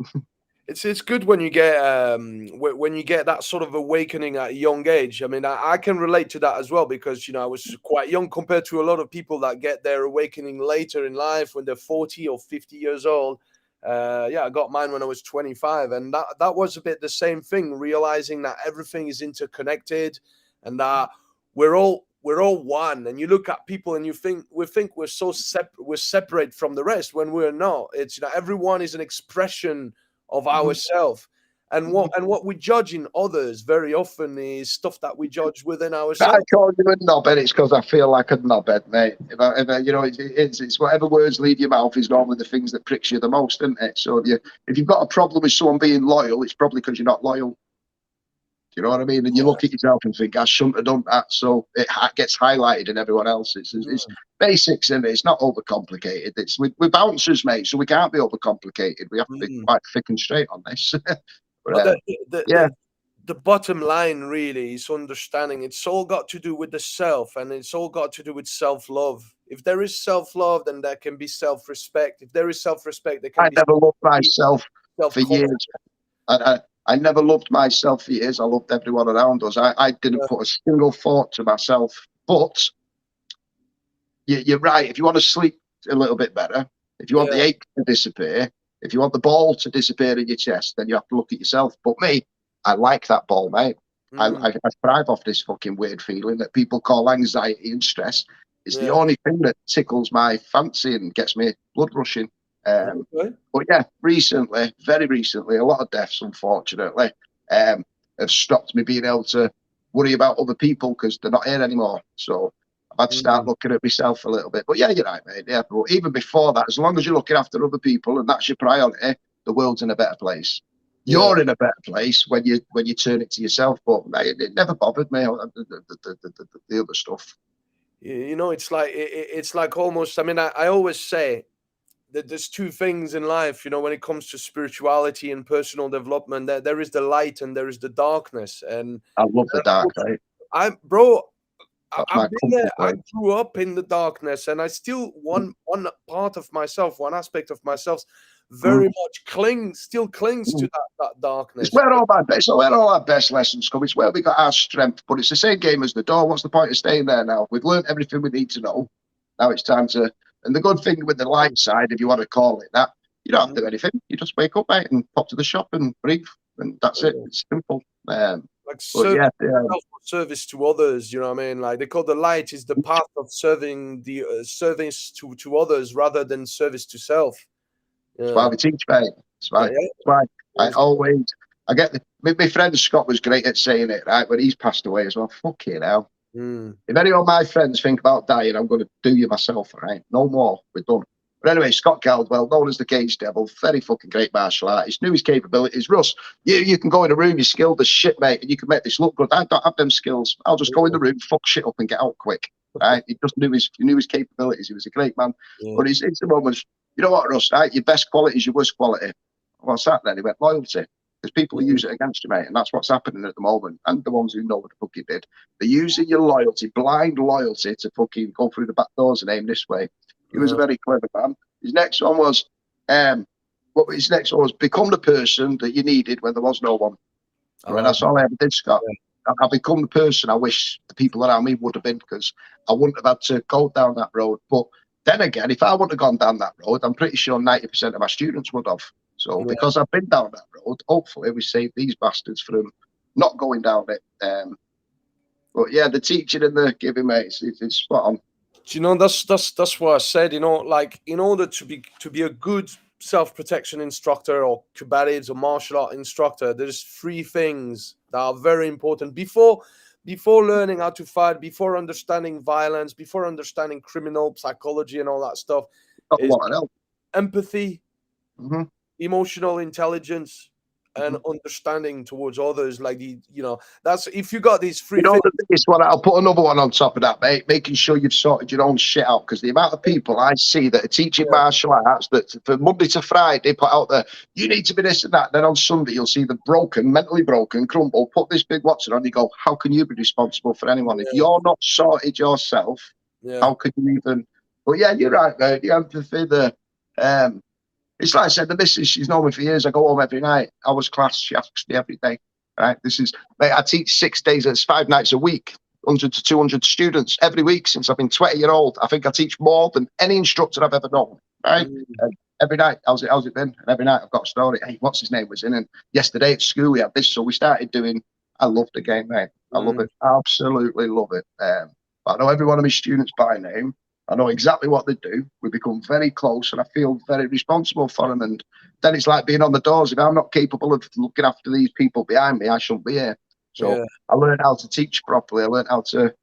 It's good when you get that sort of awakening at a young age. I mean, I can relate to that as well, because I was quite young compared to a lot of people that get their awakening later in life when they're 40 or 50 years old. I got mine when I was 25, and that was a bit the same thing, realizing that everything is interconnected and that we're all one. And you look at people and you think we're so we're separate from the rest, when we're not. It's everyone is an expression of ourselves, and what we judge in others very often is stuff that we judge within ourselves. I call you a knobhead. It's because I feel like a knobhead, mate. It's whatever words leave your mouth is normally the things that pricks you the most, isn't it? So if you've got a problem with someone being loyal, it's probably because you're not loyal. You know what I mean? And you look at yourself and think, I shouldn't have done that. So it gets highlighted in everyone else. It's basics, and it's not overcomplicated. We're bouncers, mate, so we can't be overcomplicated. We have to be quite thick and straight on this. The bottom line really is understanding it's all got to do with the self, and it's all got to do with self-love. If there is self-love, then there can be self-respect. If there is self-respect, there can be. I never loved myself for years. I never loved myself for years. I loved everyone around us. I didn't put a single thought to myself. But you're right. If you want to sleep a little bit better, if you want the ache to disappear, if you want the ball to disappear in your chest, then you have to look at yourself. But me, I like that ball, mate. I thrive off this fucking weird feeling that people call anxiety and stress. It's the only thing that tickles my fancy and gets me blood rushing. But yeah, very recently, a lot of deaths, unfortunately, have stopped me being able to worry about other people because they're not here anymore. So I've had to start looking at myself a little bit. But yeah, you're right, mate. Yeah, but even before that, as long as you're looking after other people and that's your priority, the world's in a better place. You're in a better place when you turn it to yourself. But it never bothered me, the other stuff. It's like almost. I mean, I always say that there's two things in life, when it comes to spirituality and personal development. There is the light and there is the darkness. And I love the dark, right? I grew up in the darkness, and I still one part of myself, one aspect of myself, very much still clings to that darkness. It's where all our best lessons come. It's where we got our strength. But it's the same game as the door. What's the point of staying there now? We've learned everything we need to know. Now it's time to. And the good thing with the light side, if you want to call it that, you don't have to do anything. You just wake up, mate, and pop to the shop and breathe, and that's it. It's simple. Service to others, you know what I mean? Like they call the light is the path of serving service to others rather than service to self. That's why we teach, mate. That's why I get my friend Scott was great at saying it, right? But he's passed away as well. Fucking hell. If any of my friends think about dying, I'm going to do you myself, all right? No more. We're done. But anyway, Scott Caldwell, known as the Cage Devil, very fucking great martial artist, knew his capabilities. Russ, you can go in a room, you're skilled as shit, mate, and you can make this look good. I don't have them skills. I'll just go in the room, fuck shit up, and get out quick. Right? He just knew his capabilities. He was a great man. But it's the moments. You know what, Russ? Right? Your best quality is your worst quality. What's that then? He went loyalty. Because people use it against you, mate, and that's what's happening at the moment. And the ones who know what the fuck you did, they're using your loyalty, blind loyalty, to fucking go through the back doors and aim this way. He was a very clever man. His next one was, become the person that you needed when there was no one. And that's all I ever did, Scott. I become the person I wish the people around me would have been, because I wouldn't have had to go down that road. But then again, if I wouldn't have gone down that road, I'm pretty sure 90% of my students would have. So because I've been down that road, hopefully we save these bastards from not going down it. But yeah, the teaching and the giving, mate, it's spot on. Do you know, that's what I said, you know, like in order to be a good self-protection instructor or combatives or martial art instructor, there's 3 things that are very important before learning how to fight, before understanding violence, before understanding criminal psychology and all that stuff. Not a Is lot else. empathy, emotional intelligence, and understanding towards others. Like that's if you got these 3 things. The biggest one, I'll put another one on top of that, mate. Making sure you've sorted your own shit out, because the amount of people I see that are teaching martial arts that for Monday to Friday put out there, you need to be this and that. Then on Sunday you'll see them broken, mentally broken, crumble, put this big Watson on. You go, how can you be responsible for anyone if you're not sorted yourself? How can you even? But yeah, you're right, mate. The empathy, it's like I said, the missus, she's known me for years. I go home every night. I was class. She asks me every day. Right? Mate, I teach 6 days. It's 5 nights a week, 100 to 200 students every week since I've been 20-year-old. I think I teach more than any instructor I've ever known. Right? And every night, how's it been? And every night I've got a story. Hey, what's his name was in? And yesterday at school we had this. So we started doing. I love the game, mate. I love it. Absolutely love it. But I know every one of my students by name. I know exactly what they do. We become very close, and I feel very responsible for them. And then it's like being on the doors. If I'm not capable of looking after these people behind me, I shouldn't be here. So I learned how to teach properly. I learned how to,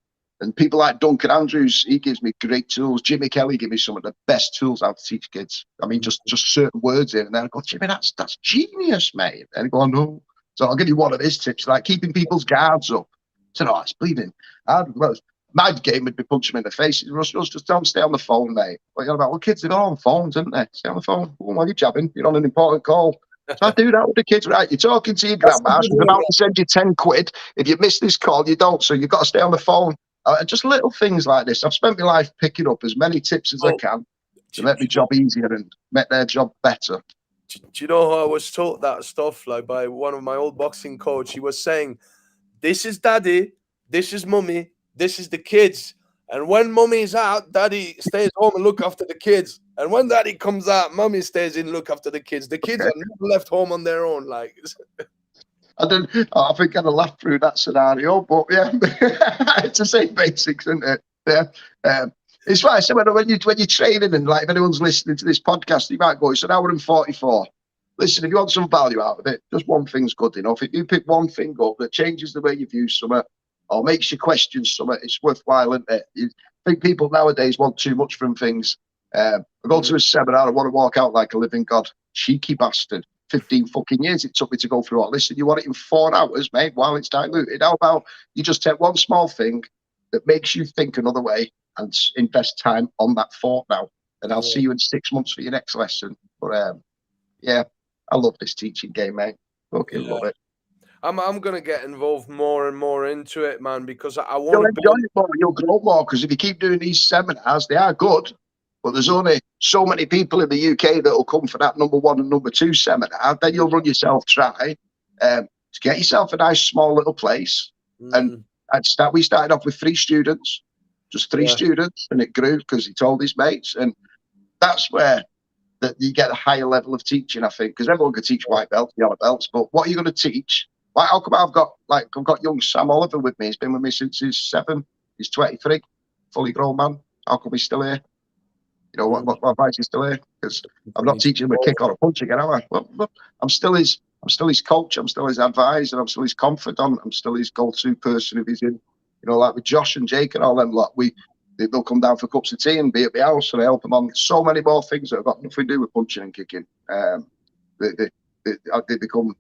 and people like Duncan Andrews, he gives me great tools. Jimmy Kelly gives me some of the best tools how to teach kids. I mean, just certain words here and there. I go, Jimmy, that's genius, mate. And he go, no. So I'll give you one of his tips, like keeping people's guards up. So no, it's bleeding. My game would be punch him in the face. Russ, just don't stay on the phone, mate. What you're about? Well, kids, they're all on phones, aren't they? Stay on the phone. Why are you jabbing? You're on an important call. So I do that with the kids, right? You're talking to your grandma. She's about to send you 10 quid. If you miss this call, you don't. So you've got to stay on the phone. Just little things like this. I've spent my life picking up as many tips as I can to make my job easier and make their job better. Do you know how I was taught that stuff? Like by one of my old boxing coach. He was saying, this is daddy, this is mummy, this is the kids. And when mummy's out, daddy stays home and look after the kids. And when daddy comes out, mummy stays in and look after the kids. The kids are never left home on their own. Like I think I'd have laughed through that scenario, but yeah, it's the same basics, isn't it? Yeah. It's right. So when you're training, and like if anyone's listening to this podcast, you might go, it's an hour and 44. Listen, if you want some value out of it, just one thing's good enough. If you pick one thing up that changes the way you view something or makes you question something, it's worthwhile, isn't it? I think people nowadays want too much from things. I go to a seminar, I want to walk out like a living god. Cheeky bastard. 15 fucking years it took me to go through all this, and you want it in 4 hours, mate, while it's diluted. How about you just take one small thing that makes you think another way and invest time on that thought now, and I'll see you in 6 months for your next lesson. But yeah, I love this teaching game, mate. Fucking love it. I'm gonna get involved more and more into it, man, because I want to enjoy it more. You'll grow more, because if you keep doing these seminars, they are good, but there's only so many people in the UK that will come for that number 1 and number 2 seminar. Then you'll run yourself dry. To get yourself a nice small little place. And we started off with 3 students, just 3 students, and it grew because he told his mates, and that's where that you get a higher level of teaching, I think, because everyone can teach white belts, yellow belts, but what are you going to teach? Like, how come I've got young Sam Oliver with me? He's been with me since he's 7. He's 23, fully grown man. How come he's still here? You know, what advice is still here? Because I'm not teaching him a kick or a punch again, am I? Well, I'm still his coach. I'm still his advisor. I'm still his confidant. I'm still his go-to person if he's in. You know, like with Josh and Jake and all them lot, they'll come down for cups of tea and be at the house, and I help them on so many more things that have got nothing to do with punching and kicking. They become.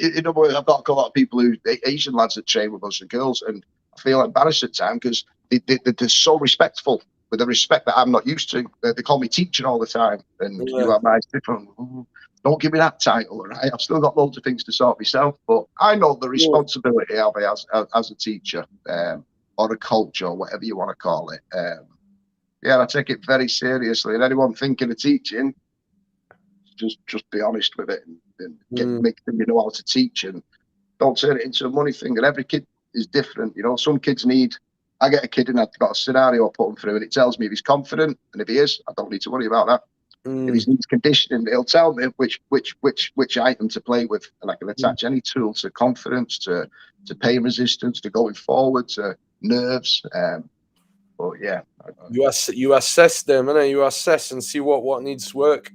In other words, I've got a lot of people Asian lads that train with us and girls, and I feel embarrassed at times because they're so respectful, with the respect that I'm not used to. They call me teacher all the time, and you have nice different. Don't give me that title, all right? I've still got loads of things to sort myself, but I know the responsibility of it as a teacher, or a coach, or whatever you want to call it. I take it very seriously. And anyone thinking of teaching, just be honest with it, and make them know how to teach, and don't turn it into a money thing. And every kid is different. You know, some kids need I get a kid and I've got a scenario I put him through, and it tells me if he's confident, and if he is, I don't need to worry about that. If he needs conditioning, it'll tell me which item to play with, and I can attach any tool to confidence, to pain resistance, to going forward, to nerves. But yeah, you assess them, innit? You assess and see what needs work.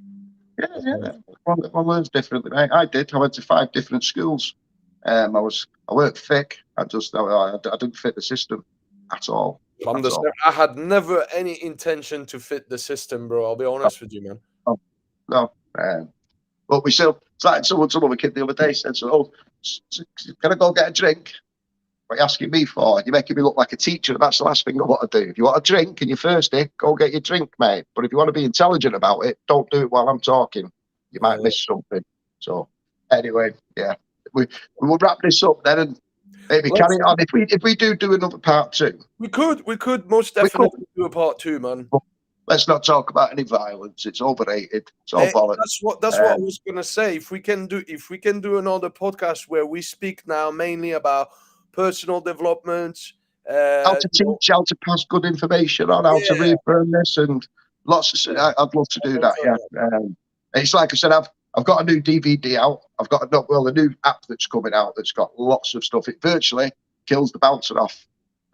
Yeah. One learns differently, mate. I went to 5 different schools. I worked thick. I didn't fit the system at all. I had never any intention to fit the system, bro. I'll be honest with you, man. No. But we still, it's like some other kid the other day said, "Oh, can I go get a drink? What are you asking me for? You're making me look like a teacher. That's the last thing I want to do. If you want a drink and you're thirsty, go get your drink, mate. But if you want to be intelligent about it, don't do it while I'm talking. You might miss something." So anyway, yeah, we will wrap this up then and maybe carry on. If we do another part 2, we could most definitely do a part 2, man. Let's not talk about any violence. It's overrated. It's all bollocks. That's what I was gonna say. If we can do another podcast where we speak now mainly about personal development, how to teach, how to pass good information on, how to reaffirm this, and lots of. I'd love to do that. Yeah, it's like I said, I've got a new DVD out. I've got a new app that's coming out that's got lots of stuff. It virtually kills the bouncer off.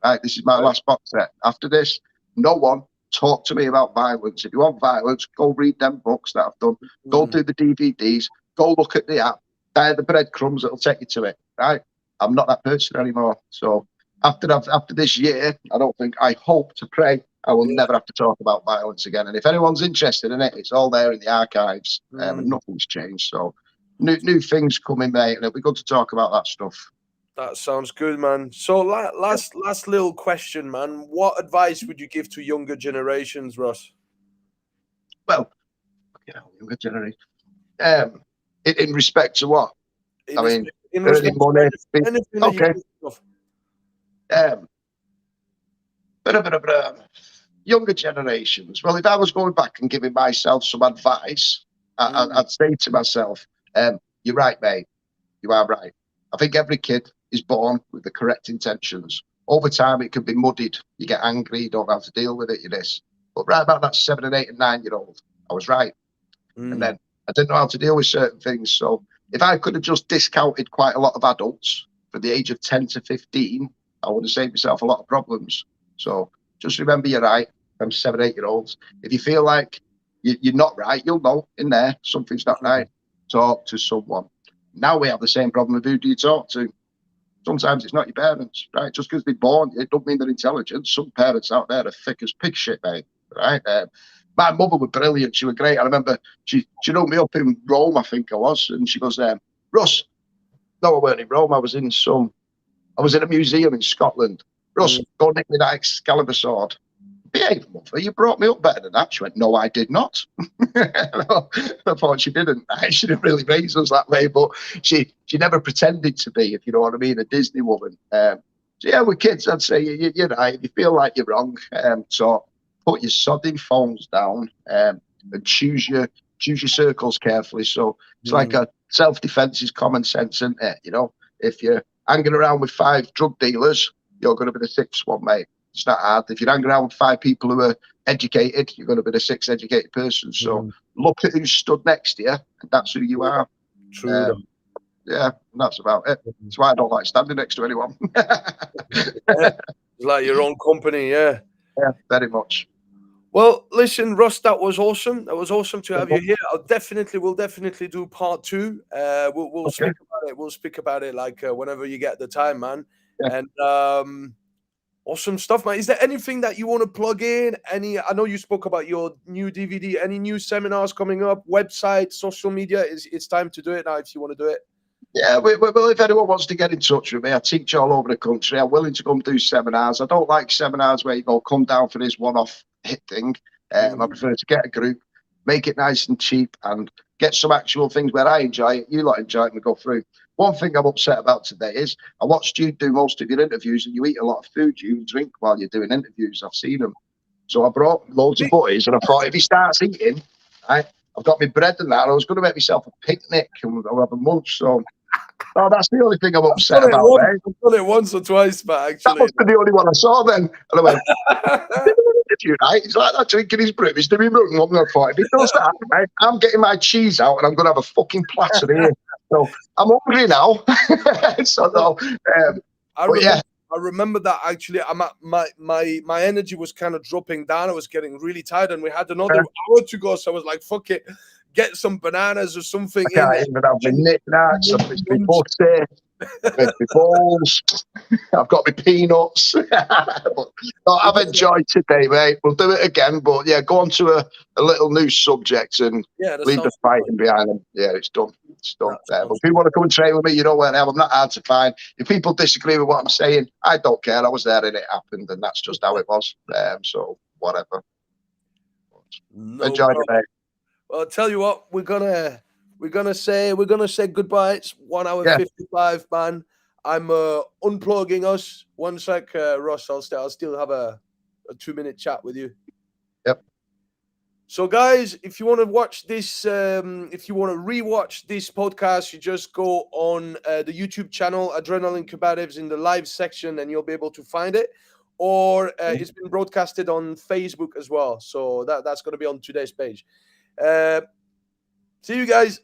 Right, this is my last box set. After this, no one talk to me about violence. If you want violence, go read them books that I've done. Go do the DVDs. Go look at the app. They're the breadcrumbs that'll take you to it. Right. I'm not that person anymore. So after this year, I hope to pray I will never have to talk about violence again. And if anyone's interested in it, it's all there in the archives, and nothing's changed. So new things coming, mate, and it'll be good to talk about that stuff. That sounds good, man. So last little question, man. What advice would you give to younger generations, Russ? Well, younger generation. In respect to what? Earning money. Okay. Younger generations. Well, if I was going back and giving myself some advice, I'd say to myself, "You're right, mate. You are right. I think every kid is born with the correct intentions. Over time, it can be muddied. You get angry, you don't know how to deal with it, you this. But right about that 7 and 8 and 9-year-old, I was right. And then I didn't know how to deal with certain things. So if I could have just discounted quite a lot of adults from the age of 10 to 15, I would have saved myself a lot of problems. So just remember you're right from 7, 8-year-olds. If you feel like you're not right, you'll know in there something's not right. Talk to someone. Now we have the same problem of who do you talk to? Sometimes it's not your parents, right? Just because they're born, it don't mean they're intelligent. Some parents out there are thick as pig shit, mate, right? My mother was brilliant. She was great. I remember she wrote me up in Rome, I think I was, and she goes, "Russ, no, I weren't in Rome. I was in a museum in Scotland. Russ, go nick me that Excalibur sword." "Behave, mother, you brought me up better than that." She went, "No, I did not." I thought she didn't. She didn't really raise us that way, but she never pretended to be, if you know what I mean, a Disney woman. So yeah, with kids, I'd say you're right. If you feel like you're wrong, so put your sodding phones down and choose your circles carefully. So it's like a self-defense is common sense, isn't it? You know, if you're hanging around with 5 drug dealers, you're going to be the 6th one, mate. It's not hard. If you're hanging around with 5 people who are educated, you're going to be the 6th educated person. So look at who's stood next to you, and that's who you are. True. Yeah, that's about it. That's why I don't like standing next to anyone. It's like your own company, yeah. Yeah, very much. Well, listen, Russ, that was awesome. That was awesome to have you here. We'll definitely do part 2. We'll speak about it. We'll speak about it like whenever you get the time, man. Yeah. And awesome stuff, man. Is there anything that you want to plug in? I know you spoke about your new DVD. Any new seminars coming up? Website, social media? It's time to do it now if you want to do it. Yeah, well, if anyone wants to get in touch with me, I teach all over the country. I'm willing to come do seminars. I don't like seminars where you go, come down for this one-off hit thing. I prefer to get a group, make it nice and cheap, and get some actual things where I enjoy it, you lot enjoy it, and go through. One thing I'm upset about today is I watched you do most of your interviews, and you eat a lot of food. You drink while you're doing interviews. I've seen them. So I brought loads of buddies, and I thought if he starts eating, I've got my bread and that. I was going to make myself a picnic and I'll have a munch. So Oh, that's the only thing I'm I've upset done it about, once, mate. I've done it once or twice, but That actually. must be the only one I saw then. And I went, if you right, he's like that drinking his brew. He's doing nothing. I'm going for it. If he does that, mate, I'm getting my cheese out and I'm going to have a fucking platter here. So I'm hungry now. So no, I remember that actually. My energy was kind of dropping down. I was getting really tired, and we had another hour to go. So I was like, "Fuck it, get some bananas or something." I can't even have my knickknacks. I've missed my butter, I've missed my balls. I've got my peanuts. But no, I've enjoyed today, mate. We'll do it again. But yeah, go on to a little new subject and leave the fighting behind them. Yeah, it's done. It's done. But if you want to come and train with me, you know where I am. I'm not hard to find. If people disagree with what I'm saying, I don't care. I was there and it happened, and that's just how it was. So whatever. Enjoyed it, mate. Well, I'll tell you what, we're gonna say goodbye. It's 1 hour 55, man. I'm unplugging us. 1 sec, Russ. I'll still have a 2-minute chat with you. Yep. So, guys, if you want to watch this, if you want to rewatch this podcast, you just go on the YouTube channel Adrenaline Combatives in the live section, and you'll be able to find it. Or it's been broadcasted on Facebook as well. So that's going to be on today's page. See you guys.